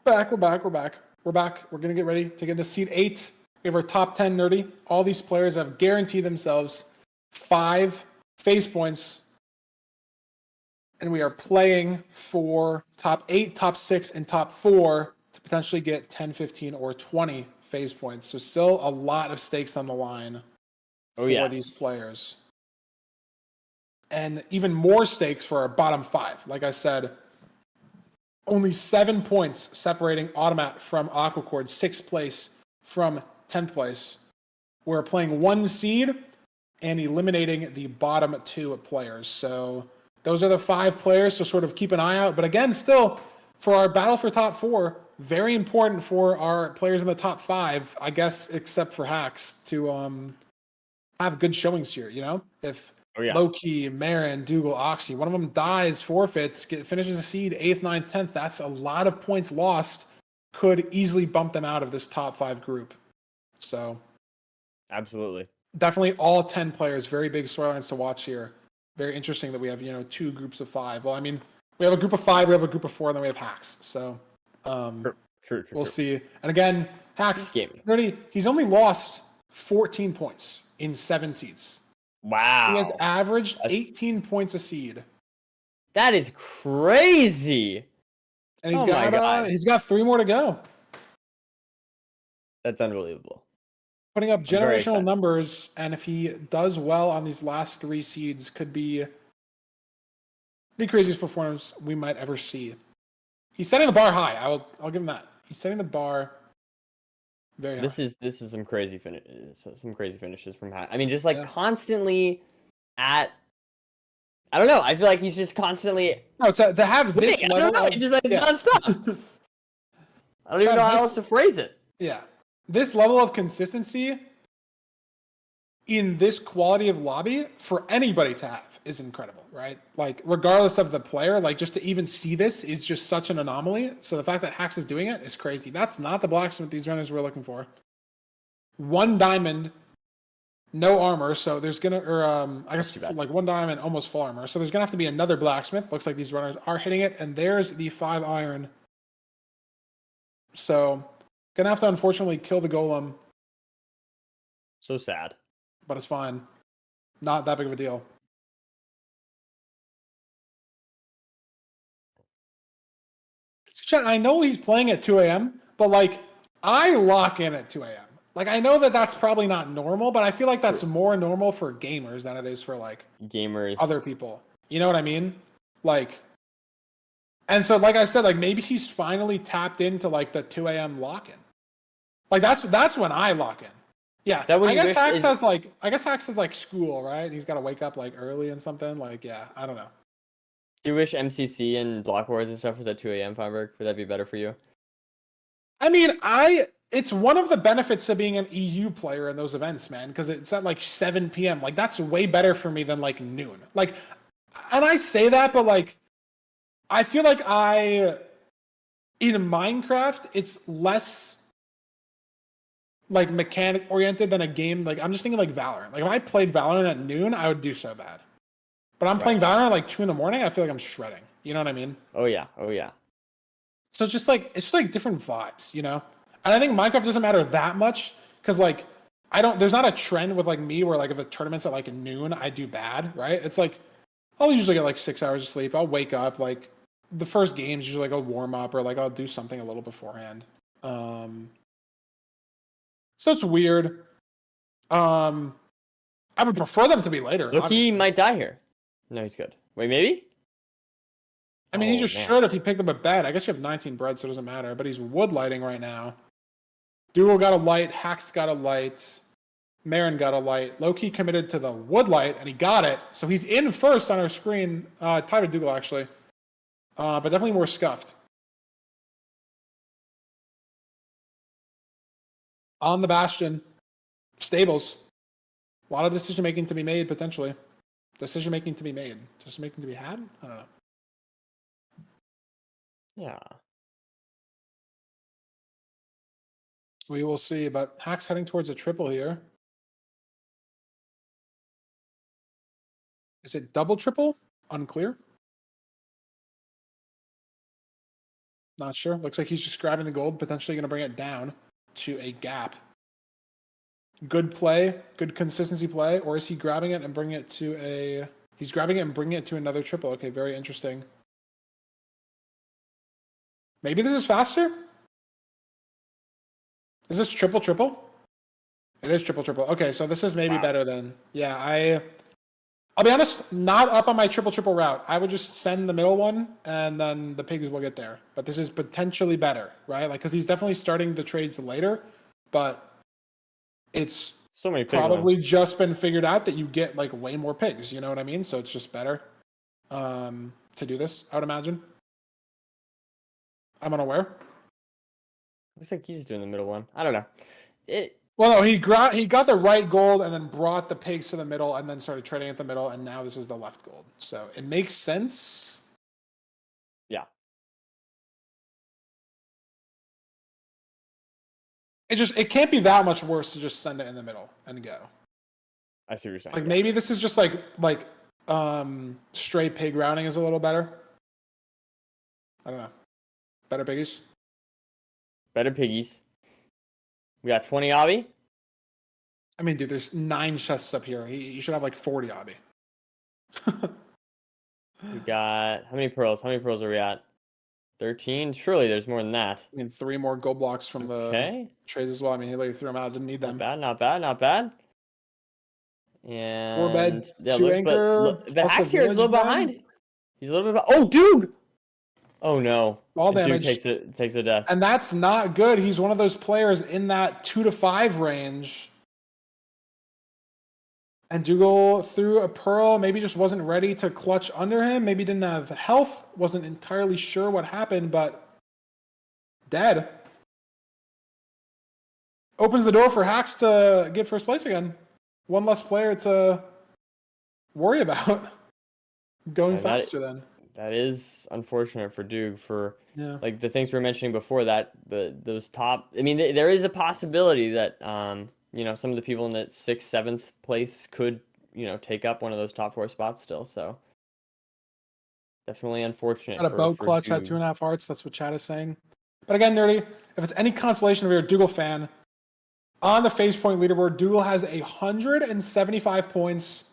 We're back. We're going to get ready to get into seed 8. We have our top 10 Nerdy. All these players have guaranteed themselves 5 phase points. And we are playing for top 8, top 6, and top 4 to potentially get 10, 15, or 20 phase points. So still a lot of stakes on the line for these players. And even more stakes for our bottom 5. Like I said, only 7 points separating Automat from Aquacord, 6th place from 10th place. We're playing 1 seed and eliminating the bottom 2 players. So those are the 5 players to sort of keep an eye out. But again, still, for our battle for top 4, very important for our players in the top 5, I guess, except for Hacks, to have good showings here, you know? If Loki, Marin, Dougal, Oxy, one of them dies, forfeits, finishes a seed, 8th, 9th, 10th, that's a lot of points lost, could easily bump them out of this top 5 group. So
Absolutely.
Definitely all 10 players, very big storylines to watch here. Very interesting that we have, 2 groups of 5. Well, I mean, we have a group of 5, we have a group of 4, and then we have Hacks. So we'll see. And again, Hacks, he's only lost 14 points in 7 seeds.
Wow.
He has averaged 18 points a seed.
That is crazy.
And he's got 3 more to go.
That's unbelievable.
Putting up generational numbers, and if he does well on these last 3 seeds, could be the craziest performance we might ever see. He's setting the bar high. I'll give him that. He's setting the bar very high.
This is some crazy finishes from Hack. I mean, just like constantly at. I don't know. I feel like he's just constantly.
No, to have this level.
I don't know. It's just like nonstop. I don't even know how else to phrase it.
Yeah. This level of consistency in this quality of lobby for anybody to have is incredible, right? Like, regardless of the player, like, just to even see this is just such an anomaly. So the fact that Hacks is doing it is crazy. That's not the blacksmith these runners were looking for. 1 diamond, no armor. So there's gonna, I guess like 1 diamond, almost full armor. So there's gonna have to be another blacksmith. Looks like these runners are hitting it, and there's the 5 iron. So gonna have to unfortunately kill the golem.
So sad.
But it's fine. Not that big of a deal. I know he's playing at 2 a.m., but like, I lock in at 2 a.m. Like, I know that that's probably not normal, but I feel like that's more normal for gamers than it is for like other people. You know what I mean? Like, and so like I said, like maybe he's finally tapped into like the 2 a.m. lock-in. Like that's when I lock in. Yeah, I guess Hacks has like school, right? He's got to wake up like early and something. Like, yeah, I don't know.
Do you wish MCC and Block Wars and stuff was at 2 a.m. Feinberg? Would that be better for you?
I mean, it's one of the benefits of being an EU player in those events, man, because it's at like 7 p.m. Like, that's way better for me than like noon. Like, and I say that, but like, I feel like in Minecraft, it's less like mechanic oriented than a game. Like, I'm just thinking like Valorant. Like, if I played Valorant at noon, I would do so bad. But I'm playing Valorant at like 2 a.m. I feel like I'm shredding. You know what I mean?
Oh yeah.
So it's just like different vibes, you know? And I think Minecraft doesn't matter that much because like there's not a trend with like me where like if the tournament's at like noon, I do bad, right? It's like I'll usually get like 6 hours of sleep. I'll wake up like the first game's usually like a warm up or like I'll do something a little beforehand. So it's weird. I would prefer them to be later.
Look, he might die here. No, he's good. Wait, maybe?
I mean, he just should if he picked up a bed. I guess you have 19 bread, so it doesn't matter. But he's wood lighting right now. Duo got a light. Hacks got a light. Marin got a light. Loki committed to the wood light, and he got it. So he's in first on our screen. Tied with Dougal, actually. But definitely more scuffed. On the Bastion. Stables. A lot of decision-making to be made, potentially. Decision-making to be made. Decision-making to be had? I don't know.
Yeah.
We will see, but Hack's heading towards a triple here. Is it double triple? Unclear. Not sure. Looks like he's just grabbing the gold, potentially going to bring it down to a gap. Good play, good consistency play, or is he grabbing it and bringing it to a... He's grabbing it and bringing it to another triple. Okay, very interesting. Maybe this is faster? Is this triple? It is triple. Okay, so this is maybe better than... Yeah, I'll be honest, not up on my triple route. I would just send the middle one, and then the pigs will get there. But this is potentially better, right? Like, because he's definitely starting the trades later, but it's
So many pig
probably
ones.
just been figured out that you get like way more pigs. You know what I mean? So it's just better to do this, I would imagine. I'm unaware.
Looks like he's doing the middle one. I don't know.
Well, no, he got the right gold and then brought the pigs to the middle and then started trading at the middle, and now this is the left gold. So it makes sense.
Yeah.
It can't be that much worse to just send it in the middle and go.
I see what you're saying.
Like
yeah.
maybe this is just like stray pig routing is a little better. I don't know. Better piggies.
Better piggies. We got 20 obby.
I mean, dude, there's 9 chests up here. You should have like 40 obby.
We got how many pearls? How many pearls are we at? 13? Surely there's more than that.
I mean, 3 more gold blocks from the trades as well. I mean, he let threw them out. Didn't need them.
Not bad, not bad, not bad.
4
And
bed,
yeah,
2
look,
anchor.
but Hax here is a little
bed.
behind. He's a little bit. Oh, Doog! Oh no!
All
Dude
damage.
takes a death.
And that's not good. He's one of those players in that 2 to 5 range. And Dougal threw a pearl, maybe just wasn't ready to clutch under him, maybe didn't have health, wasn't entirely sure what happened, but dead. Opens the door for Hax to get first place again. One less player to worry about. Going faster then.
That is unfortunate for Doog for
Yeah.
the things we were mentioning before that those top. I mean, there is a possibility that some of the people in that 6th, 7th place could take up one of those top 4 spots still. So definitely unfortunate.
Got a boat clutch at 2.5 hearts. That's what chat is saying. But again, Nerdy, if it's any consolation if you're a Dougal fan, on the face point leaderboard, Dougal has 175 points.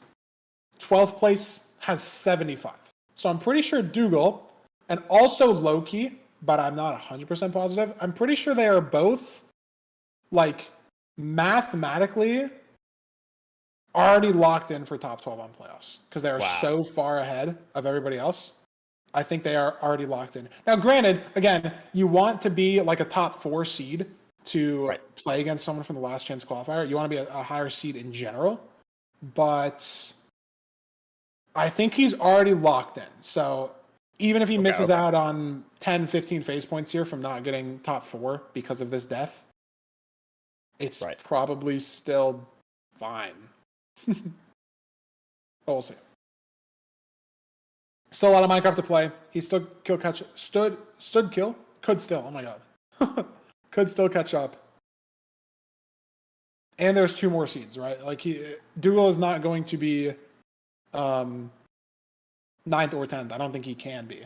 12th place has 75. So I'm pretty sure Dougal and also Loki, but I'm not 100% positive. I'm pretty sure they are both like mathematically already locked in for top 12 on playoffs because they are so far ahead of everybody else. I think they are already locked in. Now, granted, again, you want to be like a top 4 seed to play against someone from the last chance qualifier. You want to be a higher seed in general, but I think he's already locked in. So even if he misses out on 10, 15 phase points here from not getting top 4 because of this death, it's probably still fine. But we'll see. Still a lot of Minecraft to play. He stood kill. Could still. Oh my god. Could still catch up. And there's 2 more seeds, right? Like Dougal is not going to be 9th or 10th. I don't think he can be.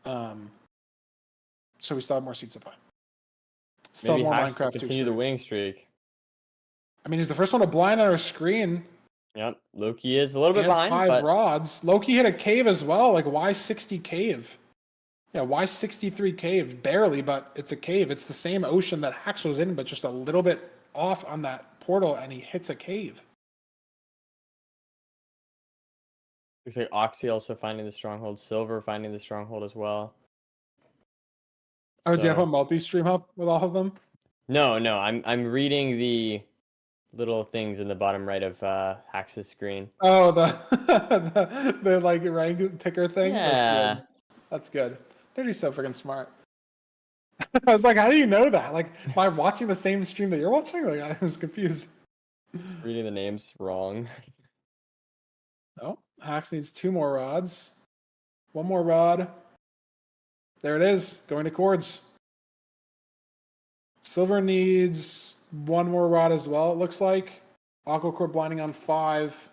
So we still have more seeds to play. Still
Maybe
have more
Hax
Minecraft to
continue the winning streak.
I mean, he's the first one to blind on our screen.
Yep, Loki is a little bit behind.
5 rods. Loki hit a cave as well. Like, why 60 cave? Yeah, why 63 cave? Barely, but it's a cave. It's the same ocean that Hax was in, but just a little bit off on that portal, and he hits a cave.
Looks like Oxy also finding the stronghold. Silver finding the stronghold as well.
Oh, do you have a multi-stream up with all of them?
No. I'm reading the little things in the bottom right of Hax's screen.
Oh, the like rank ticker thing.
Yeah,
that's good. They're so freaking smart. I was like, how do you know that? Like, am I watching the same stream that you're watching? Like, I was confused.
Reading the names wrong.
No, Hax needs 2 more rods. 1 more rod. There it is, going to cords. Silver needs 1 more rod as well, it looks like. Aquacore blinding on 5.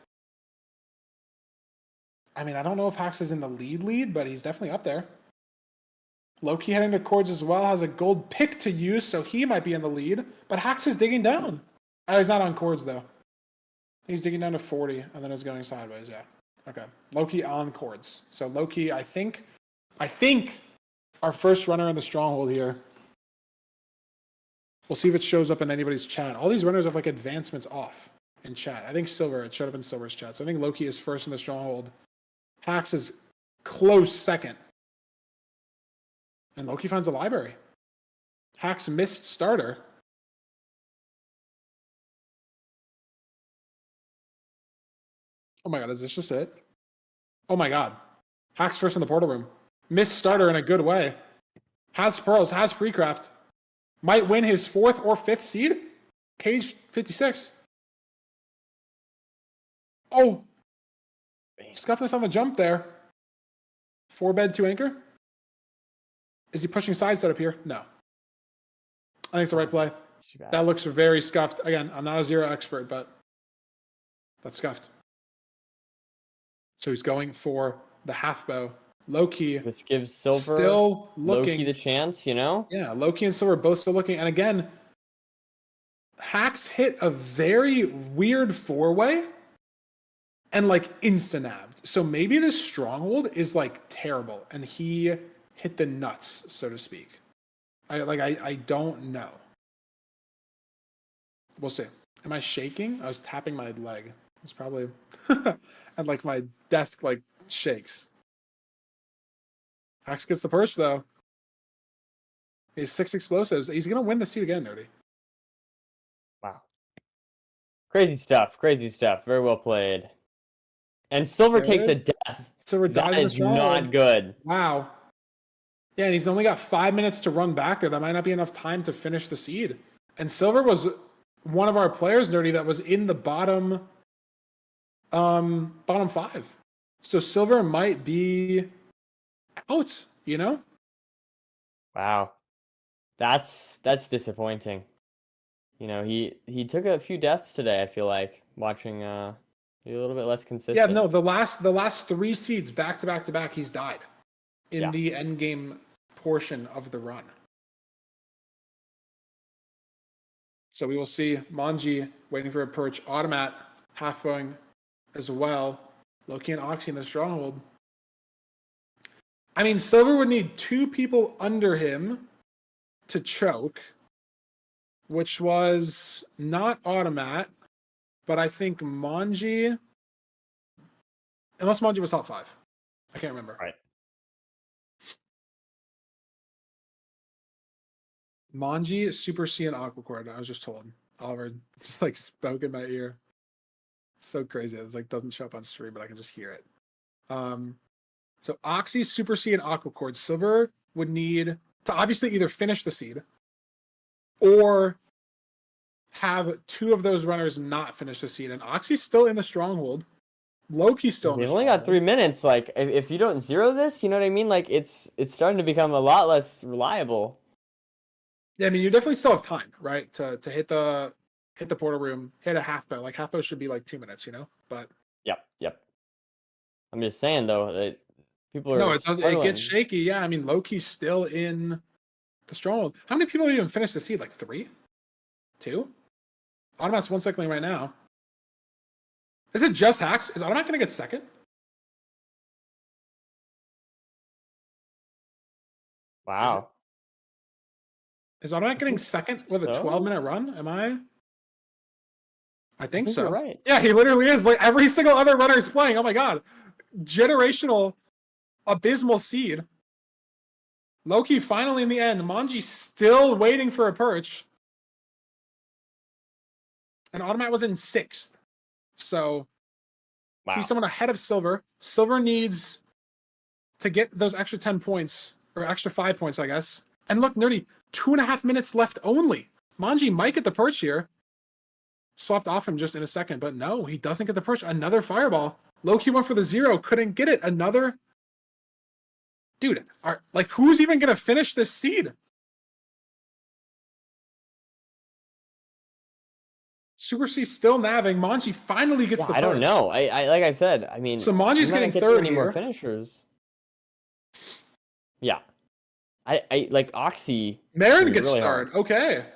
I mean, I don't know if Hax is in the lead, but he's definitely up there. Loki heading to cords as well, has a gold pick to use, so he might be in the lead. But Hax is digging down. Oh, he's not on cords, though. He's digging down to 40, and then it's going sideways, yeah. Okay, Loki on cords. So Loki, I think our first runner in the stronghold here. We'll see if it shows up in anybody's chat. All these runners have like advancements off. in chat. I think Silver, it showed up in Silver's chat. So I think Loki is first in the stronghold. Hax is close second. And Loki finds a library. Hax missed starter. Oh my god, is this just it? Oh my god. Hax first in the portal room. Missed starter in a good way. Has pearls, has freecraft. Might win his 4th or 5th seed. Cage 56. Oh. Scuffness on the jump there. 4 bed, 2 anchor. Is he pushing side setup here? No. I think it's the right play. That looks very scuffed. Again, I'm not a zero expert, but that's scuffed. So he's going for the half bow. Low-key.
This gives Silver
still looking.
Loki the chance, you know?
Yeah, Loki and Silver both still looking. And again, Hax hit a very weird 4-way and like insta-nabbed. So maybe this stronghold is like terrible and he hit the nuts, so to speak. I don't know. We'll see. Am I shaking? I was tapping my leg. It's probably and like my desk like shakes. Hax gets the perch though. He has 6 explosives. He's gonna win the seat again, Nerdy.
Wow. Crazy stuff. Crazy stuff. Very well played. And Silver
There
takes
it
a
is.
death.
Silver dies
That
in the
is
stronghold.
not good.
Wow. Yeah, and he's only got 5 minutes to run back there. That might not be enough time to finish the seed. And Silver was one of our players, Nerdy, that was in the bottom 5. So Silver might be out, you know?
Wow. That's disappointing. You know, he took a few deaths today, I feel like, watching be a little bit less consistent.
Yeah, no, the last 3 seeds back to back to back, he's died in the end game portion of the run. So we will see Manji waiting for a perch, Automat half bowing as well. Loki and Oxy in the stronghold. I mean, Silver would need 2 people under him to choke, which was not Automat, but I think Manji, unless Manji was top 5. I can't remember.
Right.
Manji, Super C, and Aquacord. I was just told. Oliver just like spoke in my ear. It's so crazy. It's like doesn't show up on stream, but I can just hear it. So Oxy, Super C, and Aquacord. Silver would need to obviously either finish the seed or have 2 of those runners not finish the seed. And Oxy's still in the stronghold. Loki's still in the
They've only
stronghold.
got 3 minutes. Like, if you don't zero this, you know what I mean? Like, it's starting to become a lot less reliable.
Yeah, I mean, you definitely still have time, right? To hit the portal room, hit a half bow. Like half bow should be like 2 minutes, you know? But
Yep. I'm just saying though that people are
no, it does. It
struggling.
gets shaky. Yeah, I mean, Loki's still in the stronghold. How many people even finished the seed? Like 3, 2. Automat's 1 cycling right now. Is it just Hax? Is Automat gonna get second?
Wow.
Is Automat getting second with a 12-minute run? Am I? I think so.
You're right.
Yeah, he literally is. Like every single other runner is playing. Oh my god. Generational abysmal seed. Loki finally in the end. Manji still waiting for a perch. And Automat was in 6th. So he's someone ahead of Silver. Silver needs to get those extra 10 points, or extra 5 points, I guess. And look, Nerdy, 2.5 minutes left only. Manji might get the perch here. Swapped off him just in a second, but no, he doesn't get the perch. Another fireball. Loki went for the 0, couldn't get it. Another. Dude, like who's even gonna finish this seed? Super C still nabbing. Manji finally gets the perch.
I don't know. I like I said, I mean,
so Manji's getting
get
3rd
any
here.
more finishers. Yeah. I like Oxy.
Marin gets
really
3rd.
hard.
Okay.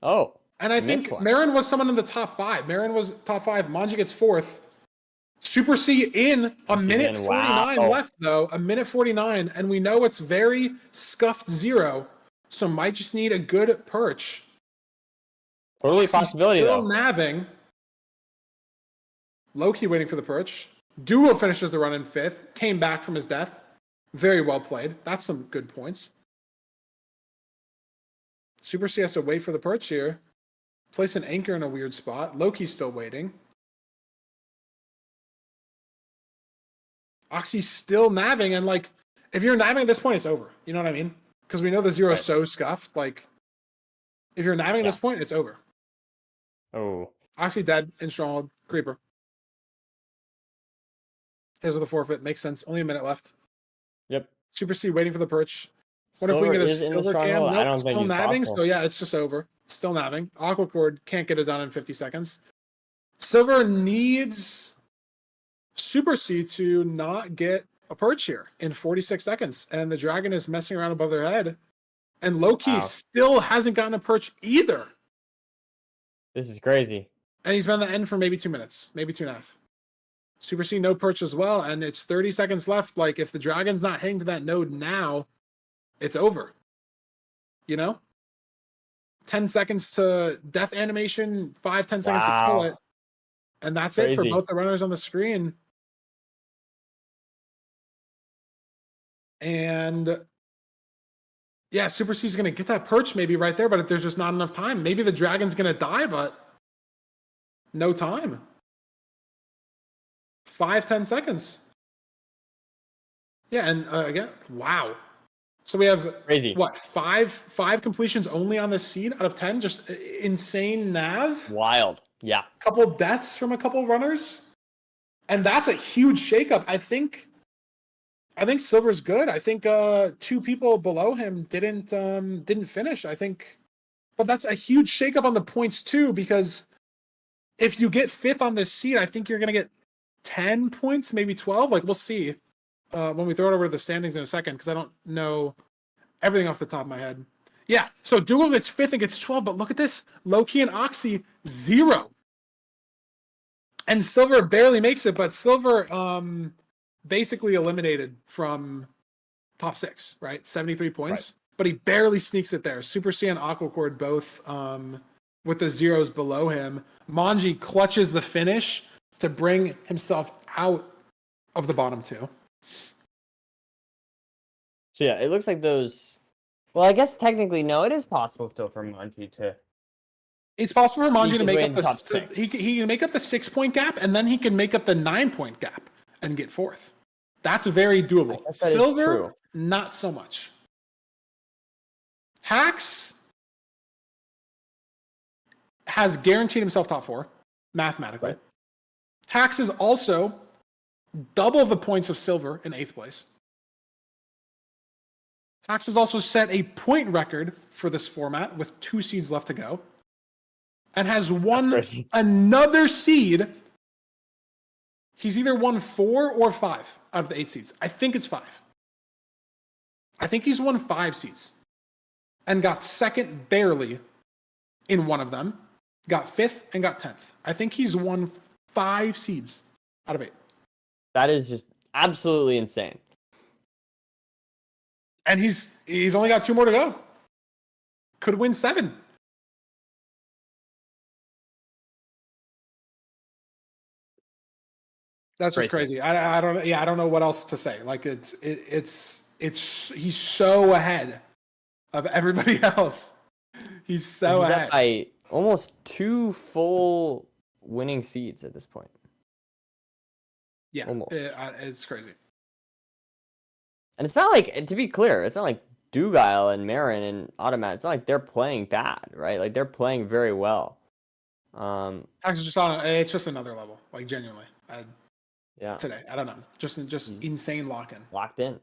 Oh.
And I think Marin was someone in the top 5. Marin was top 5. Manji gets 4th. Super C in a minute 49 left, though. A minute 49. And we know it's very scuffed 0. So might just need a good perch.
Totally a possibility,
still
though.
Nabbing. Low-key waiting for the perch. Duo finishes the run in 5th. Came back from his death. Very well played. That's some good points. Super C has to wait for the perch here. Place an anchor in a weird spot. Loki's still waiting. Oxy's still nabbing, and like, if you're nabbing at this point, it's over. You know what I mean? Because we know the zero is so scuffed. Like, if you're nabbing at this point, it's over.
Oh.
Oxy dead in stronghold. Creeper. Here's with a forfeit. Makes sense. Only a minute left.
Yep.
Super C waiting for the perch. What
Silver
if we get a
is in the
silver cam?
stronghold.
Nope,
I don't think
still
he's
nabbing.
possible.
So yeah, it's just over. Still nabbing. Aqua Cord can't get it done in 50 seconds. Silver needs Super C to not get a perch here in 46 seconds. And the dragon is messing around above their head. And Loki still hasn't gotten a perch either.
This is crazy.
And he's been on the end for maybe 2 minutes, maybe 2.5. Super C no perch as well, and it's 30 seconds left. Like, if the dragon's not heading to that node now, it's over. You know? 10 seconds to death animation, 5-10 seconds to kill it. And that's it for both the runners on the screen. And yeah, Super C's going to get that perch maybe right there, but there's just not enough time. Maybe the dragon's going to die, but no time. 5-10 seconds. Yeah, and again, wow. So we have what, five completions only on this seed out of 10? Just insane nav.
Wild. Yeah.
Couple deaths from a couple runners. And that's a huge shakeup. I think Silver's good. I think 2 people below him didn't finish. I think, but that's a huge shakeup on the points too, because if you get 5th on this seed, I think you're gonna get 10 points, maybe 12. Like, we'll see when we throw it over the standings in a second, because I don't know everything off the top of my head. Yeah, so Dougal gets 5th and gets 12, but look at this. Loki and Oxy, 0. And Silver barely makes it, but Silver basically eliminated from top 6, right? 73 points. Right. But he barely sneaks it there. Super C and Aquacord both with the zeros below him. Manji clutches the finish to bring himself out of the bottom 2.
So yeah, it looks like those. Well, I guess technically, no, it is possible still for Manji to.
It's possible for Manji to make up the top 6. He can make up the 6-point gap, and then he can make up the 9-point gap and get 4th. That's very doable. Silver, not so much. Hax has guaranteed himself top 4, mathematically. Right. Hax is also double the points of Silver in 8th place. Hax has also set a point record for this format with 2 seeds left to go, and has won another seed. He's either won 4 or 5 out of the 8 seeds. I think it's 5. I think he's won 5 seeds and got 2nd barely in one of them, got 5th and got 10th. I think he's won 5 seeds out of 8.
That is just absolutely insane.
And he's only got 2 more to go. Could win 7. That's just crazy. I don't know what else to say. Like, it's he's so ahead of everybody else. He's so ahead
by almost 2 full winning seeds at this point.
Yeah, it's crazy.
And it's not like, to be clear, it's not like Dugile and Marin and Automat. It's not like they're playing bad, right? Like, they're playing very well.
Actually, it's just another level. Like, genuinely.
Yeah.
Today, I don't know. Just insane lock-in.
Locked in.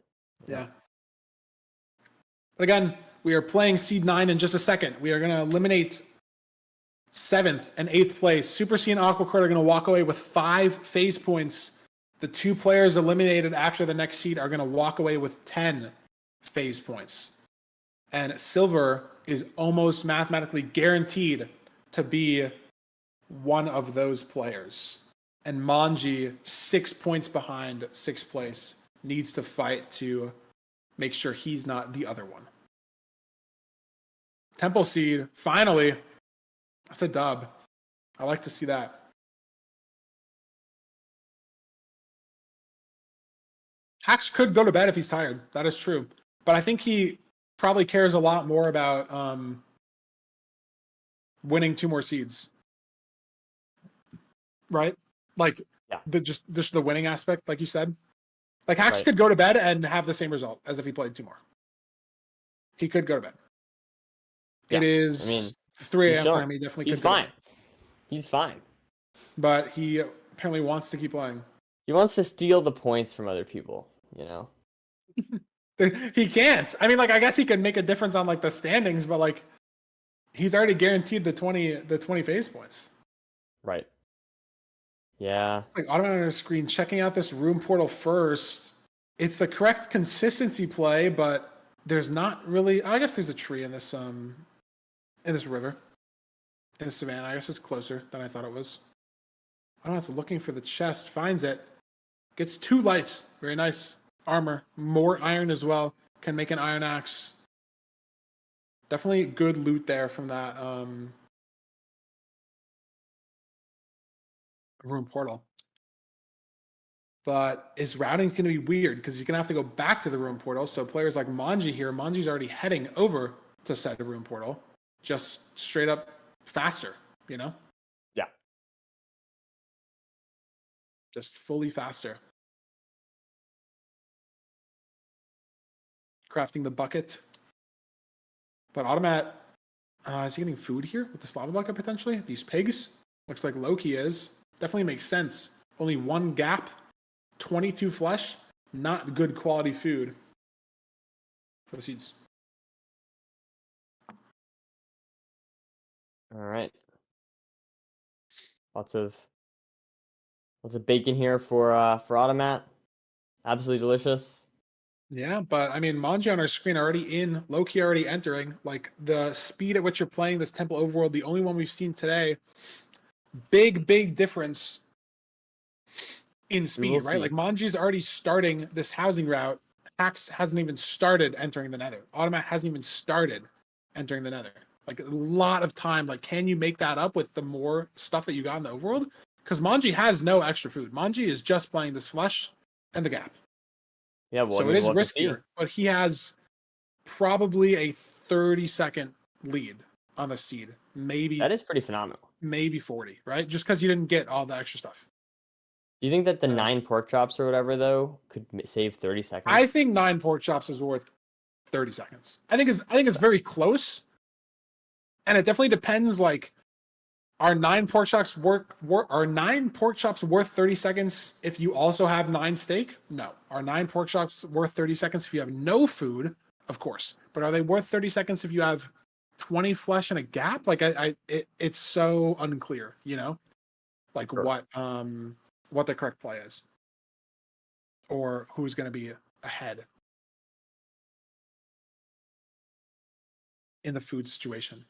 Yeah. But again, we are playing Seed 9 in just a second. We are going to eliminate 7th and 8th place. Super C and Aquacord are going to walk away with 5 phase points. The 2 players eliminated after the next seed are going to walk away with 10 phase points. And Silver is almost mathematically guaranteed to be one of those players. And Manji, 6 points behind 6th place, needs to fight to make sure he's not the other one. Temple Seed, finally. That's a dub. I like to see that. Hax could go to bed if he's tired. That is true. But I think he probably cares a lot more about winning 2 more seeds. Right? Like
Yeah.
just the winning aspect, like you said. Like Hax
Right.
could go to bed and have the same result as if he played 2 more. He could go to bed.
Yeah.
It is
I mean,
3
he's
a.m. for
chilling.
him. He definitely
He's
could go to
fine.
bed.
He's fine.
But he apparently wants to keep playing.
He wants to steal the points from other people, you know?
He can't. I mean, like, I guess he could make a difference on like the standings, but like he's already guaranteed the 20 phase points.
Right. Yeah.
It's like automatic on the screen, checking out this room portal first. It's the correct consistency play, but there's not really. I guess there's a tree in this river, in the savannah. I guess it's closer than I thought it was. I don't know. It's looking for the chest, finds it, gets 2 lights. Very nice armor, more iron as well. Can make an iron axe. Definitely good loot there from that room portal. But his routing going to be weird because he's going to have to go back to the room portal. So players like Manji here, Manji's already heading over to set the room portal, just straight up faster, you know?
Yeah.
Just fully faster. Crafting the bucket. But Automat, is he getting food here with the Slava bucket potentially? These pigs? Looks like Loki is. Definitely makes sense. Only 1 gap, 22 flesh, not good quality food for the seeds.
All right. Lots of bacon here for Automat. Absolutely delicious.
Yeah, but I mean, Manji on our screen already in, Loki already entering. Like the speed at which you're playing this Temple Overworld, the only one we've seen today. Big difference in speed, right?
See.
Like Manji's already starting this housing route. Hax hasn't even started entering the Nether. Automat hasn't even started entering the Nether. Like a lot of time. Like, can you make that up with the more stuff that you got in the overworld? Because Manji has no extra food. Manji is just playing this flesh and the gap.
Yeah, well,
So
I mean,
it is
we'll have to see.
riskier, but he has probably a 30-second lead on the seed. Maybe
That is pretty phenomenal.
maybe 40, right? Just because you didn't get all the extra stuff.
Do you think that the 9 pork chops or whatever though could save 30 seconds?
I think 9 pork chops is worth 30 seconds. I think it's very close. And it definitely depends, like, are 9 pork chops are 9 pork chops worth 30 seconds if you also have 9 steak? No. Are 9 pork chops worth 30 seconds if you have no food? Of course. But are they worth 30 seconds if you have 20 flesh and a gap? Like it's so unclear, you know? Like
Sure.
what the correct play is. Or who's going to be ahead in the food situation.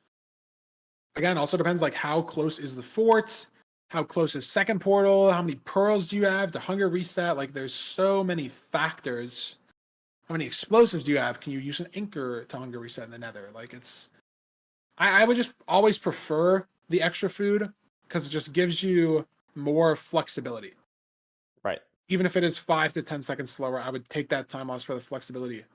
Again, also depends like how close is the fort, how close is second portal, how many pearls do you have to hunger reset? Like there's so many factors. How many explosives do you have? Can you use an anchor to hunger reset in the Nether? Like it's I would just always prefer the extra food because it just gives you more flexibility.
Right.
Even if it is 5 to 10 seconds slower, I would take that time loss for the flexibility.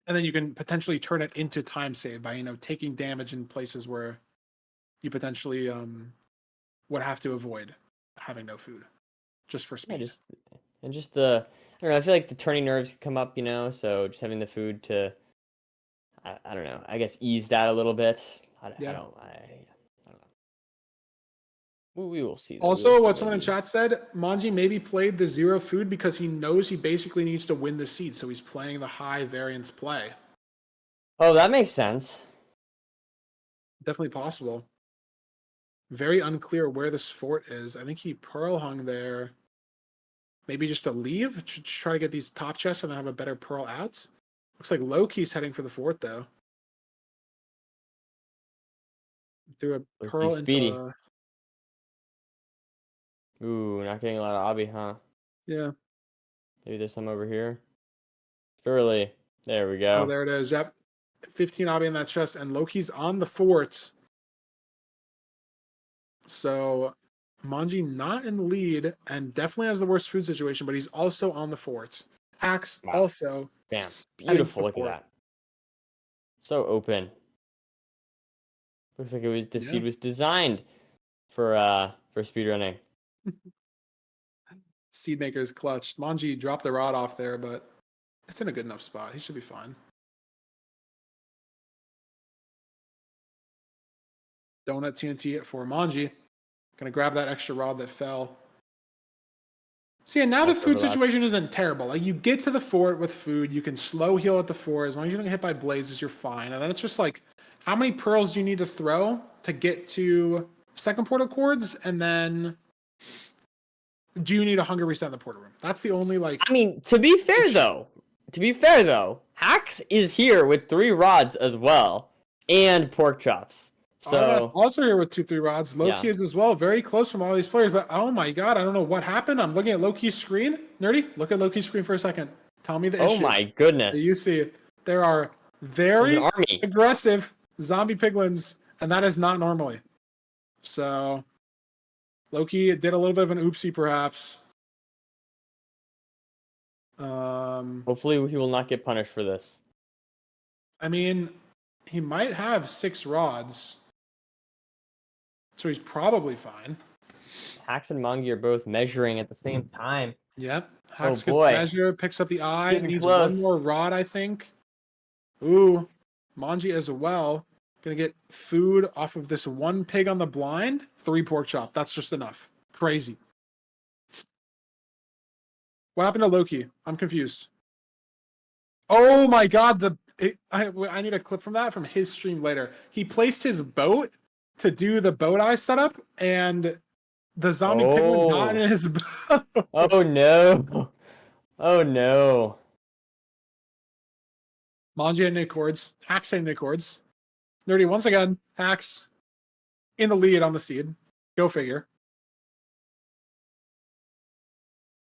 And then you can potentially turn it into time save by, taking damage in places where you potentially would have to avoid having no food just for
Yeah,
speed.
just the I don't know, I feel like the turning nerves come up, so just having the food to I don't know, I guess ease that a little bit. I don't know. We will see though. We will
Also,
see
what someone in
maybe.
chat said, Manji maybe played the 0 food because he knows he basically needs to win the seed, so he's playing the high variance play.
Oh, that makes sense.
Definitely possible. Very unclear where this fort is. I think he pearl hung there. Maybe just to leave, try to get these top chests and then have a better pearl out. Looks like Loki's heading for the fort though. Threw a pearl
He's speedy.
into.
Ooh, not getting a lot of obby, huh?
Yeah.
Maybe there's some over here. Surely. There we
Oh,
go.
there it is. Yep. 15 obby in that chest, and Loki's on the fort. So Manji not in the lead and definitely has the worst food situation, but he's also on the fort. Axe
Wow.
also
Bam.
heading to
Beautiful.
the
Look at
fort.
that. So open. Looks like the seed was designed for speedrunning.
Seedmaker's clutch. Manji dropped the rod off there, but it's in a good enough spot. He should be fine. Donut TNT for Manji. Gonna grab that extra rod that fell. See, and now the
Nice
food
overlap.
situation isn't terrible. Like, you get to the fort with food, you can slow heal at the fort. As long as you don't get hit by blazes, you're fine. And then it's just like, how many pearls do you need to throw to get to second portal cords? And then do you need a hunger reset in the portal room? That's the only, like...
I mean, to be fair though, Hax is here with 3 rods as well, and pork chops.
Automat's
So
also here with 2-3 rods. Loki is as well, very close from all these players. But oh my god, I don't know what happened. I'm looking at Loki's screen. Nerdy, look at Loki's screen for a second. Tell me the issue.
oh my goodness,
You see, there are
there's an
very
army.
aggressive zombie piglins, and that is not normally. So Loki did a little bit of an oopsie, perhaps.
Hopefully he will not get punished for this.
I mean, he might have 6 rods, so he's probably fine.
Hax and Mangi are both measuring at the same time.
Yep. Hax
Oh,
gets
boy.
measure, picks up the eye,
Getting
needs
close.
1 more rod, I think. Ooh, Manji as well. Gonna get food off of this 1 pig on the blind. 3 pork chop. That's just enough. Crazy. What happened to Loki? I'm confused. Oh my god, I need a clip from that from his stream later. He placed his boat to do the boat eye setup, and the zombie piglin got in his boat.
Oh no. Oh no.
Manji and Nick Cords. Hax and Nick Cords. Nerdy once again. Hax in the lead on the seed. Go figure.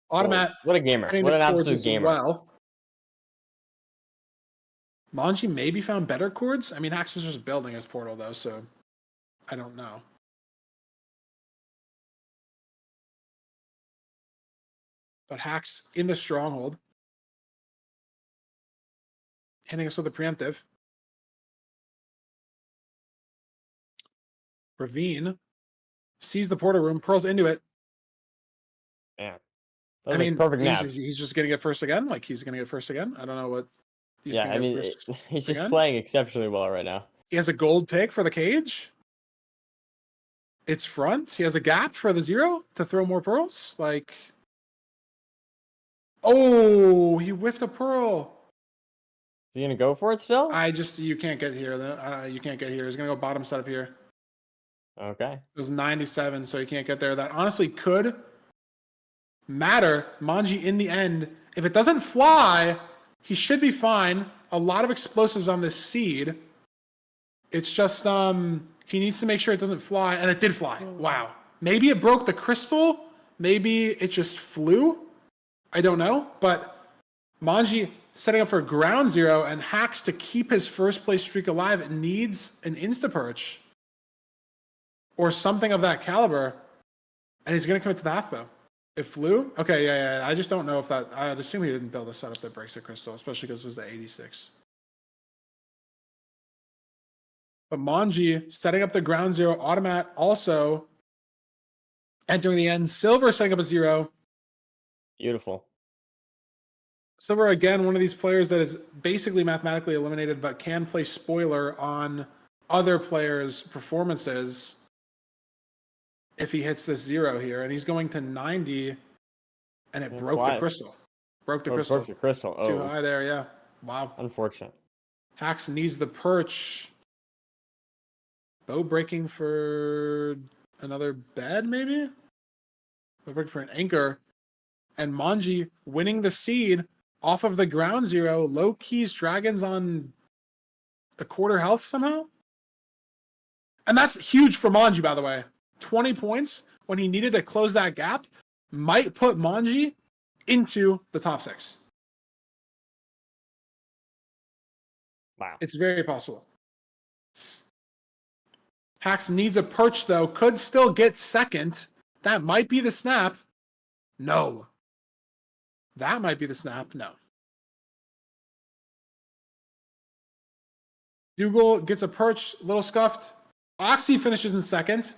Automat.
Oh, what a gamer.
heading
What
to
an
Cords
absolute
as
gamer.
well. Manji maybe found better cords. I mean, Hax is just building his portal though, so I don't know. But Hax in the stronghold. Hitting us with a preemptive. Ravine sees the portal room, pearls into it.
Man.
I mean,
perfect
he's just going to get first again? Like, he's going to get first again? I don't know what he's
yeah, I
going to
mean,
get first
he's just
again.
playing exceptionally well right now.
He has a gold pick for the cage. It's front. He has a gap for the 0 to throw more pearls. Like, oh, he whiffed a pearl.
Is he gonna go for it still?
You can't get here. You can't get here. He's going to go bottom setup here.
Okay.
It was 97, so he can't get there. That honestly could matter. Manji in the end, if it doesn't fly, he should be fine. A lot of explosives on this seed. It's just he needs to make sure it doesn't fly, and it did fly. Wow. Maybe it broke the crystal. Maybe it just flew. I don't know. But Manji setting up for ground 0 and Hax to keep his first place streak alive. It needs an insta-perch or something of that caliber, and he's going to commit to the half bow. It flew? Okay, yeah. I just don't know if that... I'd assume he didn't build a setup that breaks a crystal, especially because it was the 86. But Manji setting up the ground 0. Automat also entering the end. Silver setting up a 0.
Beautiful.
Silver, again, one of these players that is basically mathematically eliminated, but can play spoiler on other players' performances if he hits this 0 here. And he's going to 90, and it broke the crystal. Broke the crystal.
Broke the crystal. Oh,
too high there, yeah. Wow.
Unfortunate.
Hax needs the perch. Bow breaking for another bed, maybe? Bow breaking for an anchor. And Manji winning the seed off of the ground 0. Low keys dragons on a quarter health somehow. And that's huge for Manji, by the way. 20 points when he needed to close that gap might put Manji into the top 6.
Wow.
It's very possible. Hax needs a perch, though. Could still get second. That might be the snap. No. That might be the snap. No. Dougal gets a perch, a little scuffed. Oxy finishes in second.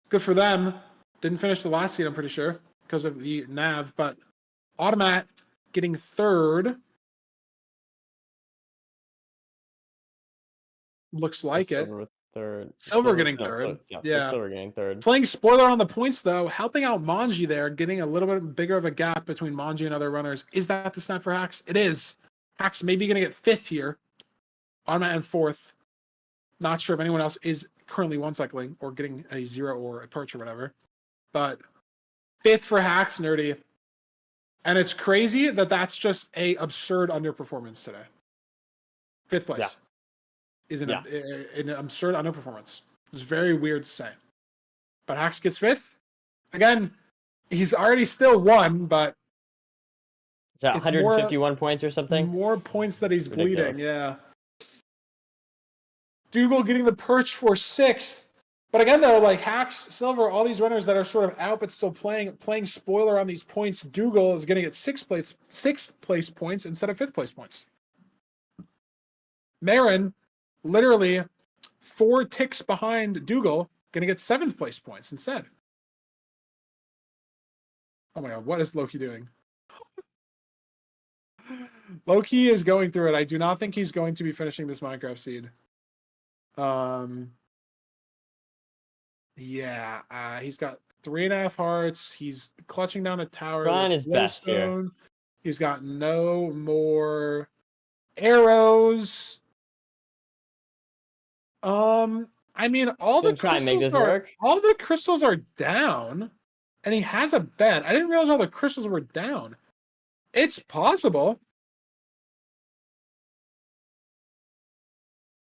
Good for them. Didn't finish the last seed, I'm pretty sure, because of the nav. But Automat getting third. Looks like it.
Silver with third.
Silver getting
no,
third.
yeah. Silver getting third.
Playing spoiler on the points, though, helping out Manji there, getting a little bit bigger of a gap between Manji and other runners. Is that the snap for Hacks? It is. Hacks maybe going to get fifth here. Automat in fourth. Not sure if anyone else is currently one cycling or getting a 0 or a perch or whatever. But fifth for Hacks, Nerdy. And it's crazy that that's just a absurd underperformance today. Fifth place.
Yeah.
Is an absurd underperformance. It's very weird to say. But Hacks gets fifth. Again, he's already still won, but
is that 151 points or something?
More points that he's
Ridiculous.
bleeding, yeah. Dougal getting the perch for sixth. But again, though, like Hacks, Silver, all these runners that are sort of out but still playing spoiler on these points, Dougal is going to get sixth place points instead of fifth place points. Marin, literally 4 ticks behind Dougal, going to get 7th place points instead. Oh my god, what is Loki doing? Loki is going through it. I do not think he's going to be finishing this Minecraft seed. He's got 3.5 hearts. He's clutching down a tower.
Trying his best here.
He's got no more arrows. I mean, all the crystals are down, and he has a bed. I didn't realize all the crystals were down. It's possible.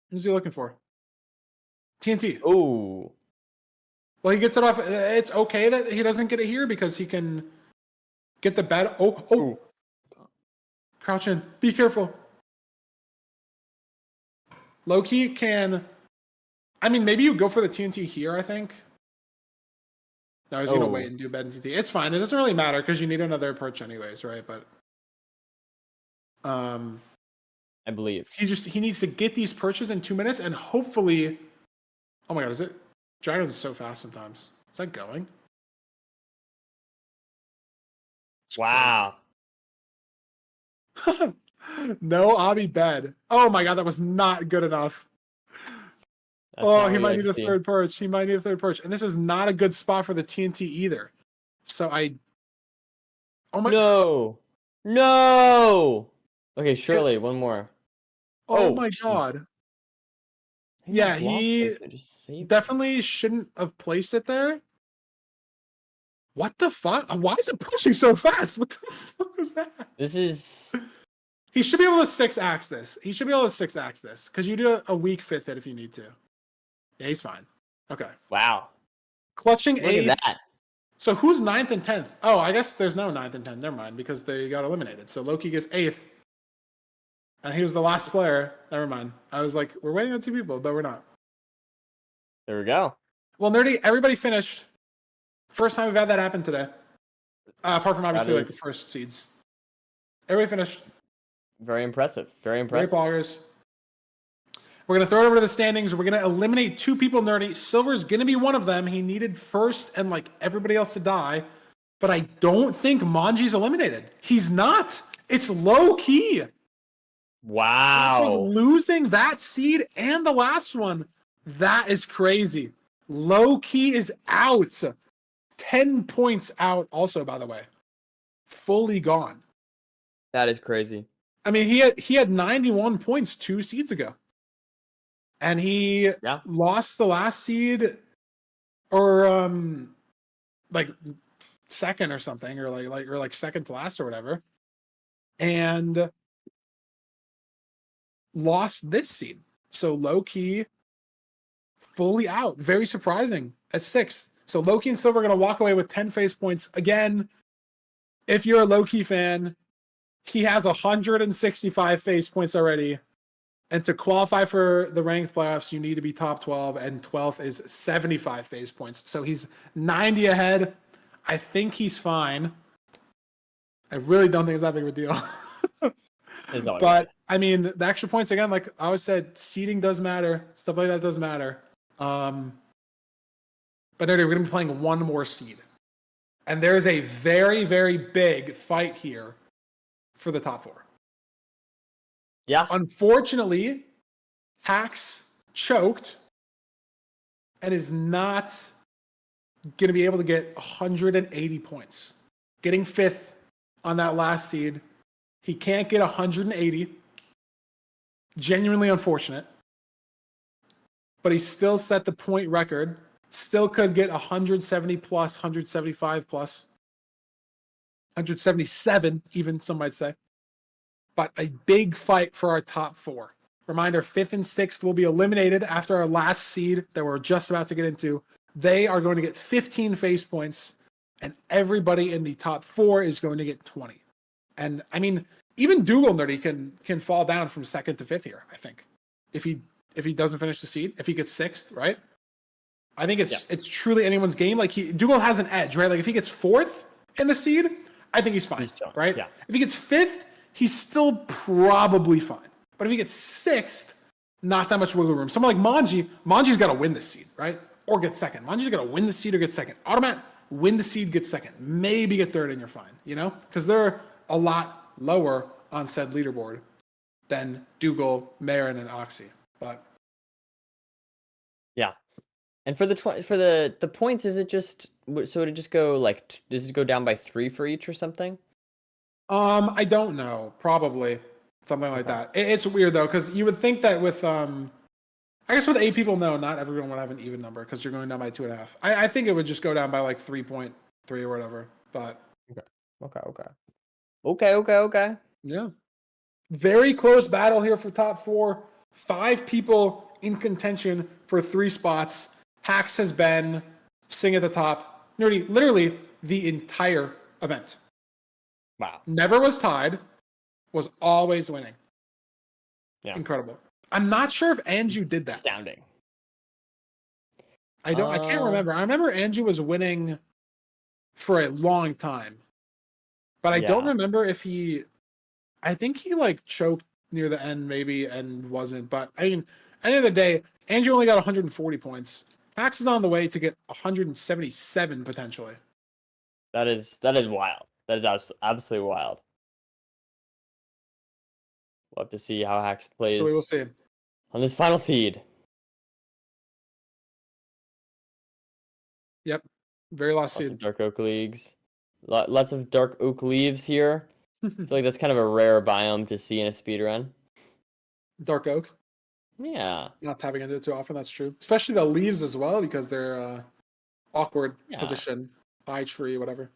What's he looking for? TNT.
Ooh.
Well, he gets it off. It's okay that he doesn't get it here because he can get the bed. Oh. Crouch in. Be careful. Loki can... I mean, maybe you go for the TNT here, I think. No, he's going to wait and do bed and TNT. It's fine. It doesn't really matter because you need another perch anyways, right? But...
I believe.
He needs to get these perches in 2 minutes and hopefully... Oh my god, is it? Dragon is so fast sometimes. Is that going?
Wow.
No Abby bed. Oh my god, that was not good enough. He might need a third perch. He might need a third perch. And this is not a good spot for the TNT either. So Oh my...
No! Okay, surely, one more.
Oh my god. Yeah, he definitely shouldn't have placed it there. What the fuck? Why is it pushing so fast? What the fuck was that?
This is...
He should be able to 6-axe this. Because you do a weak fifth hit if you need to. Yeah, he's fine. Okay.
Wow.
Clutching
Look
8th.
at that.
So who's 9th and 10th? Oh, I guess there's no 9th and 10th. Never mind, because they got eliminated. So Loki gets 8th. And he was the last player. Never mind. I was like, we're waiting on 2 people, but we're not.
There we go.
Well, Nerdy, everybody finished. First time we've had that happen today. Apart from obviously like the first seeds. Everybody finished.
Very impressive. Very
Great
impressive.
bloggers. We're going to throw it over to the standings. We're going to eliminate 2 people, Nerdy. Silver's going to be one of them. He needed first and like everybody else to die. But I don't think Manji's eliminated. He's not. It's low key.
Wow.
Losing that seed and the last one. That is crazy. Low key is out. 10 points out also, by the way. Fully gone.
That is crazy.
I mean, he had 91 points 2 seeds ago. And he lost the last seed or like second or something or like second to last or whatever. And lost this seed. So low-key fully out. Very surprising at 6th. So Loki and Silver are going to walk away with 10 face points. Again, if you're a Loki fan, he has 165 face points already. And to qualify for the ranked playoffs, you need to be top 12, and 12th is 75 phase points. So he's 90 ahead. I think he's fine. I really don't think it's that big of a deal.
It's all
But
good.
I mean, the extra points again, like I always said, seeding does matter. Stuff like that does matter. But anyway, we're gonna be playing one more seed, and there's a very, very big fight here for the top 4.
Yeah.
Unfortunately, Hacks choked and is not going to be able to get 180 points. Getting 5th on that last seed. He can't get 180. Genuinely unfortunate. But he still set the point record. Still could get 170 plus, 175 plus. 177 even, some might say. But a big fight for our top 4. Reminder, 5th and 6th will be eliminated after our last seed that we're just about to get into. They are going to get 15 face points, and everybody in the top 4 is going to get 20. And I mean, even Dougal Nerdy can fall down from 2nd to 5th here, I think. If he doesn't finish the seed, if he gets 6th, right? I think it's truly anyone's game. Like Dougal has an edge, right? Like if he gets 4th in the seed, I think he's fine, right?
Yeah.
If he gets 5th, he's still probably fine. But if he gets 6th, not that much wiggle room. Someone like Manji's got to win this seed, right? Or get 2nd. Manji's got to win the seed or get 2nd. Automat, win the seed, get 2nd. Maybe get 3rd and you're fine, you know? Because they're a lot lower on said leaderboard than Dougal, Marin, and Oxy. But
Yeah. And for the points, is it just so would it just go like does it go down by 3 for each or something?
I don't know. Probably something like that. It's weird though, because you would think that with I guess with 8 people, no, not everyone would have an even number because you're going down by 2.5. I think it would just go down by like 3.3 or whatever. But
Okay.
yeah, very close battle here for top 4. 5 people in contention for 3 spots. Hacks has been sitting at the top, literally the entire event.
Wow.
Never was tied, was always winning.
Yeah.
Incredible. I'm not sure if Anju did that.
Astounding.
I can't remember. I remember Anju was winning for a long time. But I don't remember if I think he like choked near the end maybe and wasn't. But I mean, at the end of the day, Anju only got 140 points. Max is on the way to get 177 potentially.
That is wild. That is absolutely wild. We'll have to see how Hax plays
So we will see.
on this final seed.
Yep. Very last
Lots
seed.
of Dark Oak leagues. Lots of Dark Oak leaves here. I feel like that's kind of a rare biome to see in a speedrun.
Dark Oak.
Yeah.
Not tapping into it too often, that's true. Especially the leaves as well, because they're awkward position. High tree, whatever.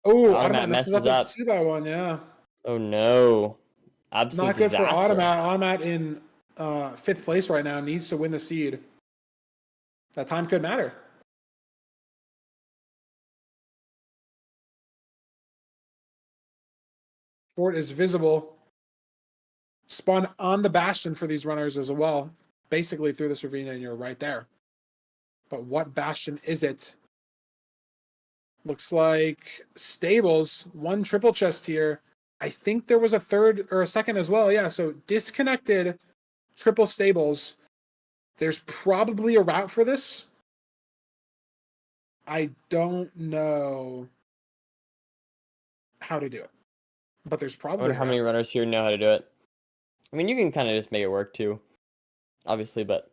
Oh, Automat messes up his 2 by 1, yeah.
Oh no. Absolute
Not good
disaster.
for Automat. Automat in 5th place right now needs to win the seed. That time could matter. Fort is visible. Spawn on the Bastion for these runners as well. Basically through this ravine and you're right there. But what Bastion is it? Looks like Stables. 1 triple chest here. I think there was a 3rd or a 2nd as well. Yeah, so disconnected triple Stables. There's probably a route for this. I don't know how to do it. But there's
I
probably
wonder how many runners here know how to do it. I mean, you can kind of just make it work too, obviously, but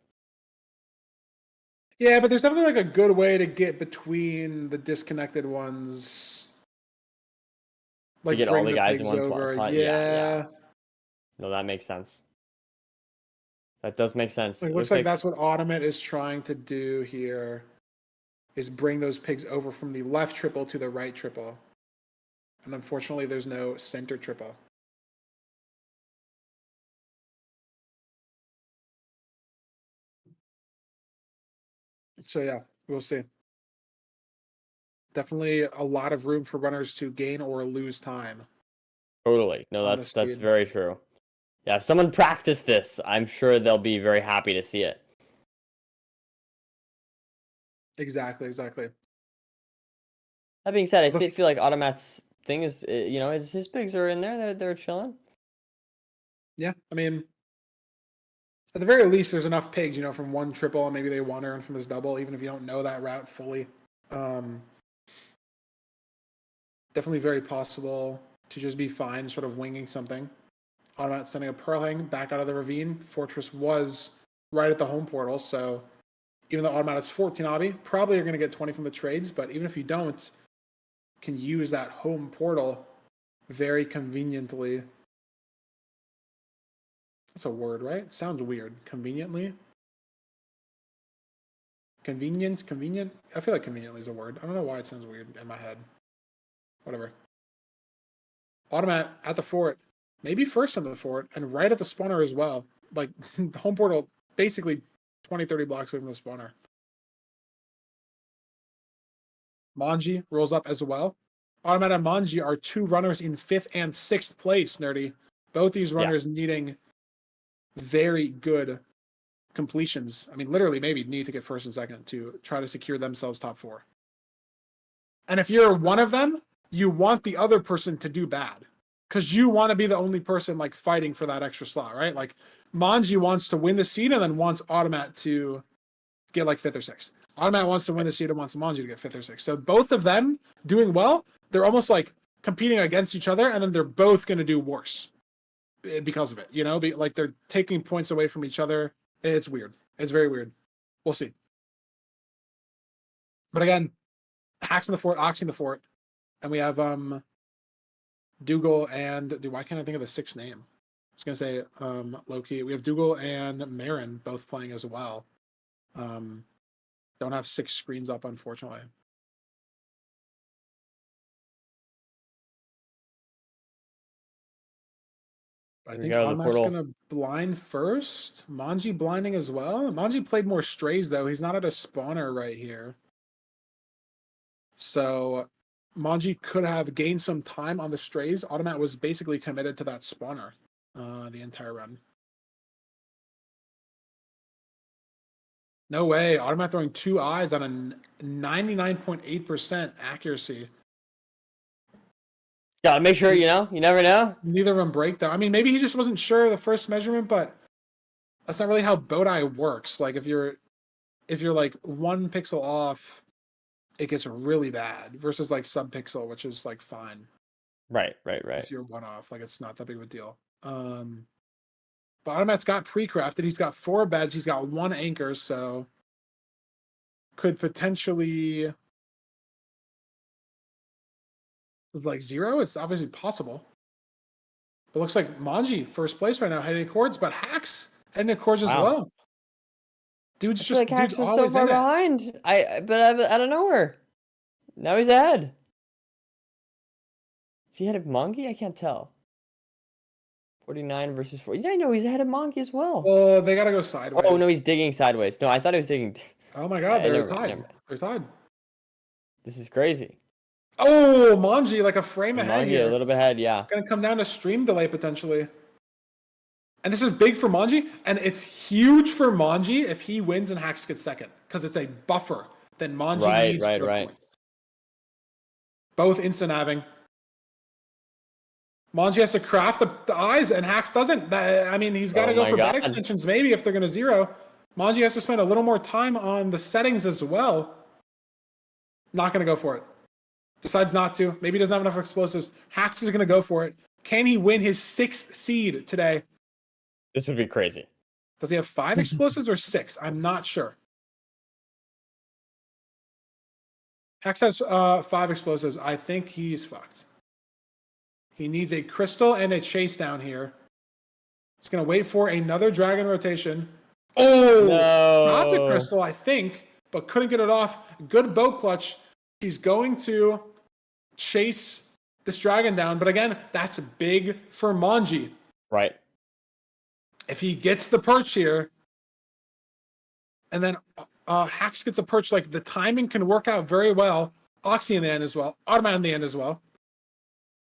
yeah, but there's definitely like a good way to get between the disconnected ones.
to
Like
get
bring
all the
the
guys in
pigs
one
over.
spot. Yeah. No, that makes sense. That does make sense.
Like,
It
looks
looks
like
like
that's what Automat is trying to do here. Is bring those pigs over from the left triple to the right triple. And unfortunately, there's no center triple. So yeah, we'll see. Definitely a lot of room for runners to gain or lose time.
Totally. No,
on the
that's
speed.
very true. Yeah, if someone practiced this, I'm sure they'll be very happy to see it.
Exactly.
That being said, I
The
feel like Automat's thing is, his pigs are in there. They're chilling.
Yeah, I mean, at the very least, there's enough pigs, from one triple, and maybe they want to earn from this double, even if you don't know that route fully. Um, Definitely very possible to just be fine, sort of winging something. Automat sending a Pearl Hang back out of the ravine. Fortress was right at the home portal, so even though Automat is 14 obby, probably you're going to get 20 from the trades, but even if you don't, can use that home portal very conveniently. That's a word, right? It sounds weird. Conveniently? Convenient? I feel like conveniently is a word. I don't know why it sounds weird in my head. Whatever. Automat at the fort. Maybe first on the fort, and right at the spawner as well. Like, the home portal basically 20, 30 blocks away from the spawner. Manji rolls up as well. Automat and Manji are two runners in 5th and 6th place, Nerdy. Both these runners needing very good completions. I mean, literally maybe need to get first and second to try to secure themselves top 4. And if you're one of them, you want the other person to do bad. Because you want to be the only person like fighting for that extra slot, right? Like Manji wants to win the seed and then wants Automat to get like 5th or 6th. Automat wants to win the seed and wants Manji to get 5th or 6th. So both of them doing well, they're almost like competing against each other, and then they're both going to do worse because of it. Like they're taking points away from each other. It's weird. It's very weird. We'll see. But again, Hacks in the fort, Oxy in the fort, and we have Dougal and why can't I think of the 6th name? I was gonna say Loki. We have Dougal and Marin both playing as well. Don't have 6 screens up, unfortunately. But I think Automat's gonna blind first. Manji blinding as well. Manji played more strays though. He's not at a spawner right here. So Manji could have gained some time on the strays. Automat was basically committed to that spawner the entire run. No way. Automat throwing 2 eyes on a 99.8% accuracy.
Gotta make sure, you never know.
Neither of them break down. I mean, maybe he just wasn't sure of the first measurement, but that's not really how Bowtie works. Like if you're like 1 pixel off, it gets really bad versus like sub-pixel, which is like fine.
Right.
If you're 1 off, like it's not that big of a deal. But Automat's got pre-crafted. He's got 4 beds. He's got 1 anchor, so could potentially like 0. It's obviously possible. But looks like Manji first place right now, heading to Chords, but Hacks heading to Chords as well. Dude's
I feel like Hacks
dude's
was so
always
far
in it.
behind. But out of nowhere. Now he's ahead. Is he ahead of Monkey? I can't tell. 49 versus 4. Yeah, I know he's ahead of Monkey as well.
Well, they gotta go sideways.
Oh no, he's digging sideways. No, I thought he was digging.
Oh my god, they're tied. They're tied.
This is crazy.
Oh, Manji like a frame ahead
Monkey
here.
a little bit ahead, yeah.
Gonna come down to stream delay potentially. And this is big for Manji, and it's huge for Manji if he wins and Hacks gets second, because it's a buffer that Manji needs for the points. Both instant having. Manji has to craft the eyes, and Hacks doesn't. I mean, he's got to go for bed extensions maybe if they're going to 0. Manji has to spend a little more time on the settings as well. Not going to go for it. Decides not to. Maybe he doesn't have enough explosives. Hacks is going to go for it. Can he win his 6th seed today?
This would be crazy.
Does he have 5 explosives or 6? I'm not sure. Hacks has 5 explosives. I think he's fucked. He needs a crystal and a chase down here. He's going to wait for another dragon rotation. Oh,
no.
Not the crystal, I think, but couldn't get it off. Good bow clutch. He's going to chase this dragon down. But again, that's big for Manji.
Right.
If he gets the perch here, and then Hacks gets a perch, like the timing can work out very well. Oxy in the end as well. Automat in the end as well.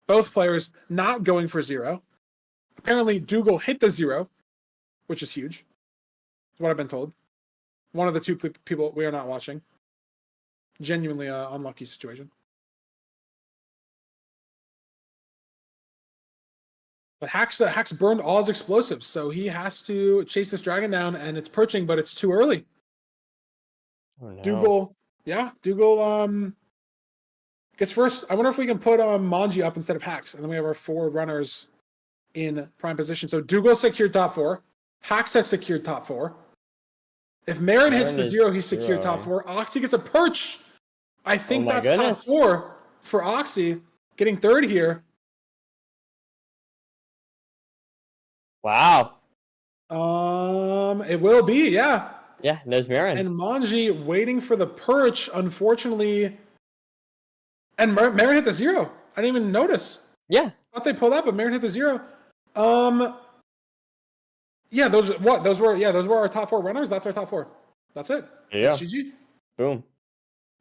Both players not going for 0. Apparently, Dougal hit the 0, which is huge. Is what I've been told. One of the two people we are not watching. Genuinely unlucky situation. But Hax burned all his explosives, so he has to chase this dragon down, and it's perching, but it's too early.
Oh, no.
Dougal gets first. I wonder if we can put Manji up instead of Hax, and then we have our 4 runners in prime position. So Dougal secured top 4. Hax has secured top 4. If Marin hits the 0, he's secured top 4. Oxy gets a perch. I think that's top 4 for Oxy, getting third here.
Wow.
It will be, yeah.
Yeah, there's Marin.
And Manji waiting for the perch, unfortunately. And Marin hit the 0. I didn't even notice.
Yeah.
Thought they pulled up, but Marin hit the 0. Yeah, those were our top 4 runners. That's our top 4. That's it.
Yeah.
That's GG.
Boom.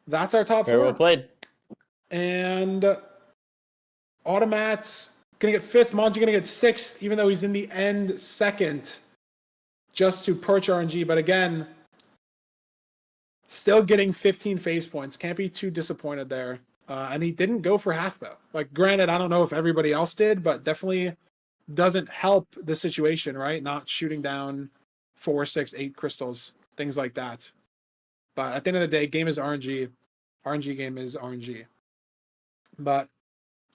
That's our top 4.
Very well played.
And Automat's gonna get 5th. Manji gonna get 6th, even though he's in the end 2nd, just to perch RNG. But again, still getting 15 phase points. Can't be too disappointed there. And he didn't go for half bow. Like, granted, I don't know if everybody else did, but definitely doesn't help the situation, right? Not shooting down 4, 6, 8 crystals, things like that. But at the end of the day, game is RNG. RNG game is RNG. But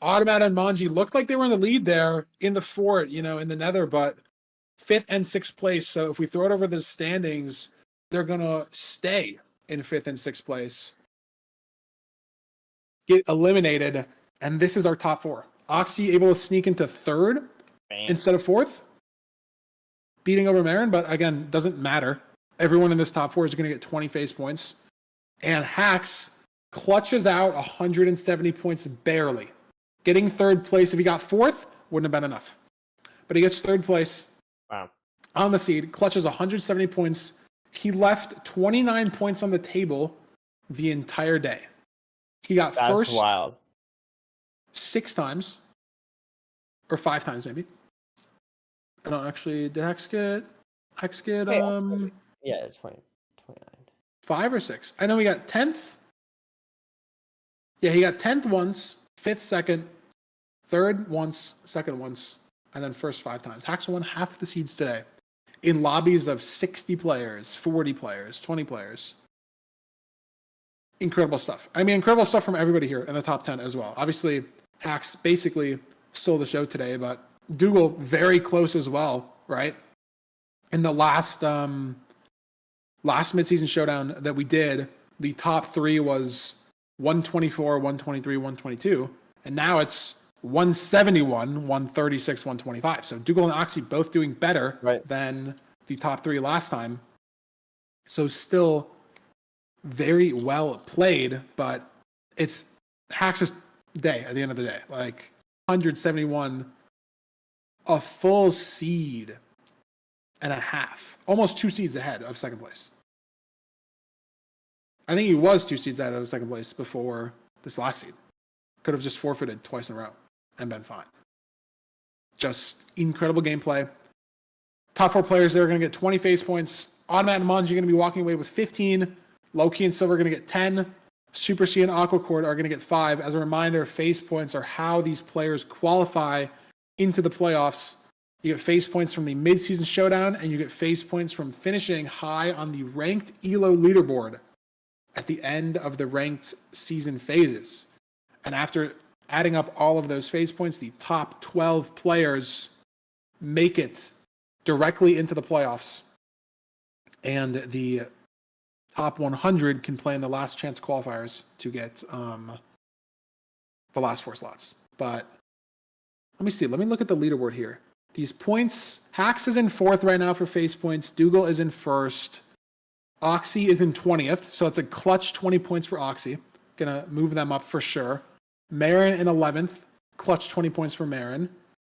Automat and Manji looked like they were in the lead there in the fort, in the nether, but 5th and 6th place. So if we throw it over the standings, they're going to stay in 5th and 6th place. Get eliminated, and this is our top 4. Oxy able to sneak into 3rd instead of 4th, beating over Marin, but again, doesn't matter. Everyone in this top 4 is going to get 20 phase points. And Hax clutches out 170 points barely. Getting 3rd place. If he got 4th, wouldn't have been enough. But he gets 3rd place.
Wow.
On the seed, clutches 170 points. He left 29 points on the table the entire day. He got first
wild.
6 times. Or 5 times, maybe. I don't actually... Did Hex get...
Yeah, 29.
5 or 6? I know he got 10th. Yeah, he got 10th once, 5th second, 3rd once, 2nd once, and then first 5 times. Hax won half the seeds today in lobbies of 60 players, 40 players, 20 players. Incredible stuff. I mean, incredible stuff from everybody here in the top 10 as well. Obviously, Hax basically stole the show today, but Dougal very close as well, right? In the last midseason showdown that we did, the top 3 was 124, 123, 122, and now it's 171, 136, 125. So Dougal and Oxy both doing better than the top 3 last time. So still very well played, but it's Hax's day at the end of the day. Like 171, a full seed and a half, almost 2 seeds ahead of 2nd place. I think he was 2 seeds ahead of 2nd place before this last seed. Could have just forfeited twice in a row and been fine. Just incredible gameplay. Top 4 players there are going to get 20 phase points. Automat and Manji are going to be walking away with 15. Loki and Silver are going to get 10. Super C and Aquacord are going to get 5. As a reminder, phase points are how these players qualify into the playoffs. You get phase points from the mid-season showdown, and you get phase points from finishing high on the ranked ELO leaderboard at the end of the ranked season phases. And after adding up all of those phase points, the top 12 players make it directly into the playoffs. And the top 100 can play in the last chance qualifiers to get the last 4 slots. But let me see. Let me look at the leaderboard here. These points, Hax is in 4th right now for phase points. Dougal is in 1st. Oxy is in 20th, so it's a clutch 20 points for Oxy. Gonna move them up for sure. Marin in 11th, clutch 20 points for Marin.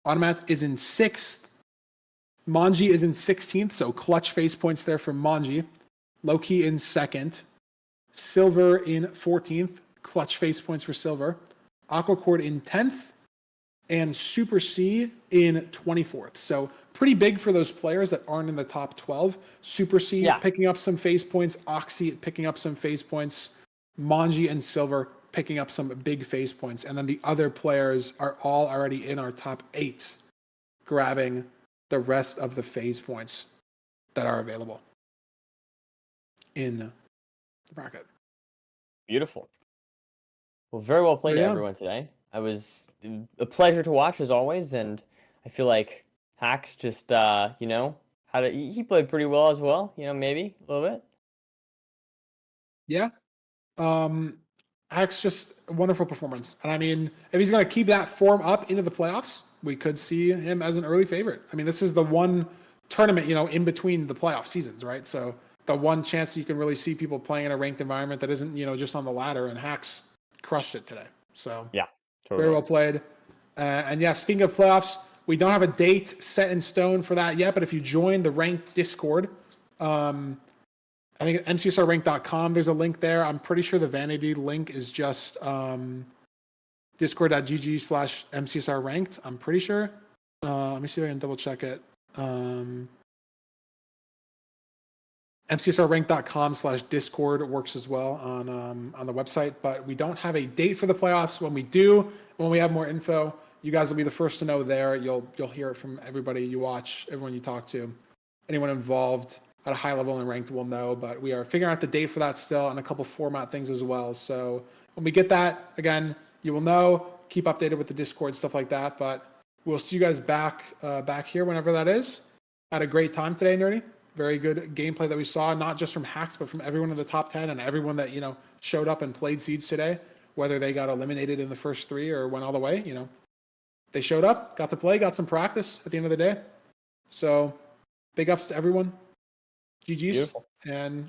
Automath is in 6th. Manji is in 16th, so clutch phase points there for Manji. Loki in 2nd. Silver in 14th, clutch phase points for Silver. Aquacord in 10th. and Super C in 24th. So pretty big for those players that aren't in the top 12. Super C
Yeah.
picking up some phase points, Oxy picking up some phase points, Manji and Silver picking up some big phase points. And then the other players are all already in our top 8, grabbing the rest of the phase points that are available in the bracket.
Beautiful. Well, very well played,
Yeah.
everyone, today. I was a pleasure to watch as always, and I feel like Hacks just, you know, he played pretty well as well. You know, maybe a little bit.
Yeah. Heck's just a wonderful performance. And I mean, if he's going to keep that form up into the playoffs, we could see him as an early favorite. I mean, this is the one tournament, you know, in between the playoff seasons, right? So the one chance you can really see people playing in a ranked environment that isn't, you know, just on the ladder, and Hacks crushed it today. So
Yeah,
very
totally.
well played. And yeah, speaking of playoffs, we don't have a date set in stone for that yet, but if you join the ranked Discord, I think at mcsrrank.com, there's a link there. I'm pretty sure the vanity link is just discord.gg/mcsrranked. I'm pretty sure. Let me see if I can double check it. mcsrrank.com/discord works as well on the website, but we don't have a date for the playoffs. When we do, when we have more info, you guys will be the first to know there. You'll hear it from everybody you watch, everyone you talk to, anyone involved at a high level and ranked will know, but we are figuring out the date for that still and a couple format things as well. So when we get that, again, you will know. Keep updated with the Discord, stuff like that. But we'll see you guys back here whenever that is. Had a great time today, Nerdy. Very good gameplay that we saw, not just from Hacks, but from everyone in the top 10 and everyone that, you know, showed up and played Seeds today, whether they got eliminated in the first 3 or went all the way, you know. They showed up, got to play, got some practice at the end of the day. So big ups to everyone. GG's.
Beautiful.
And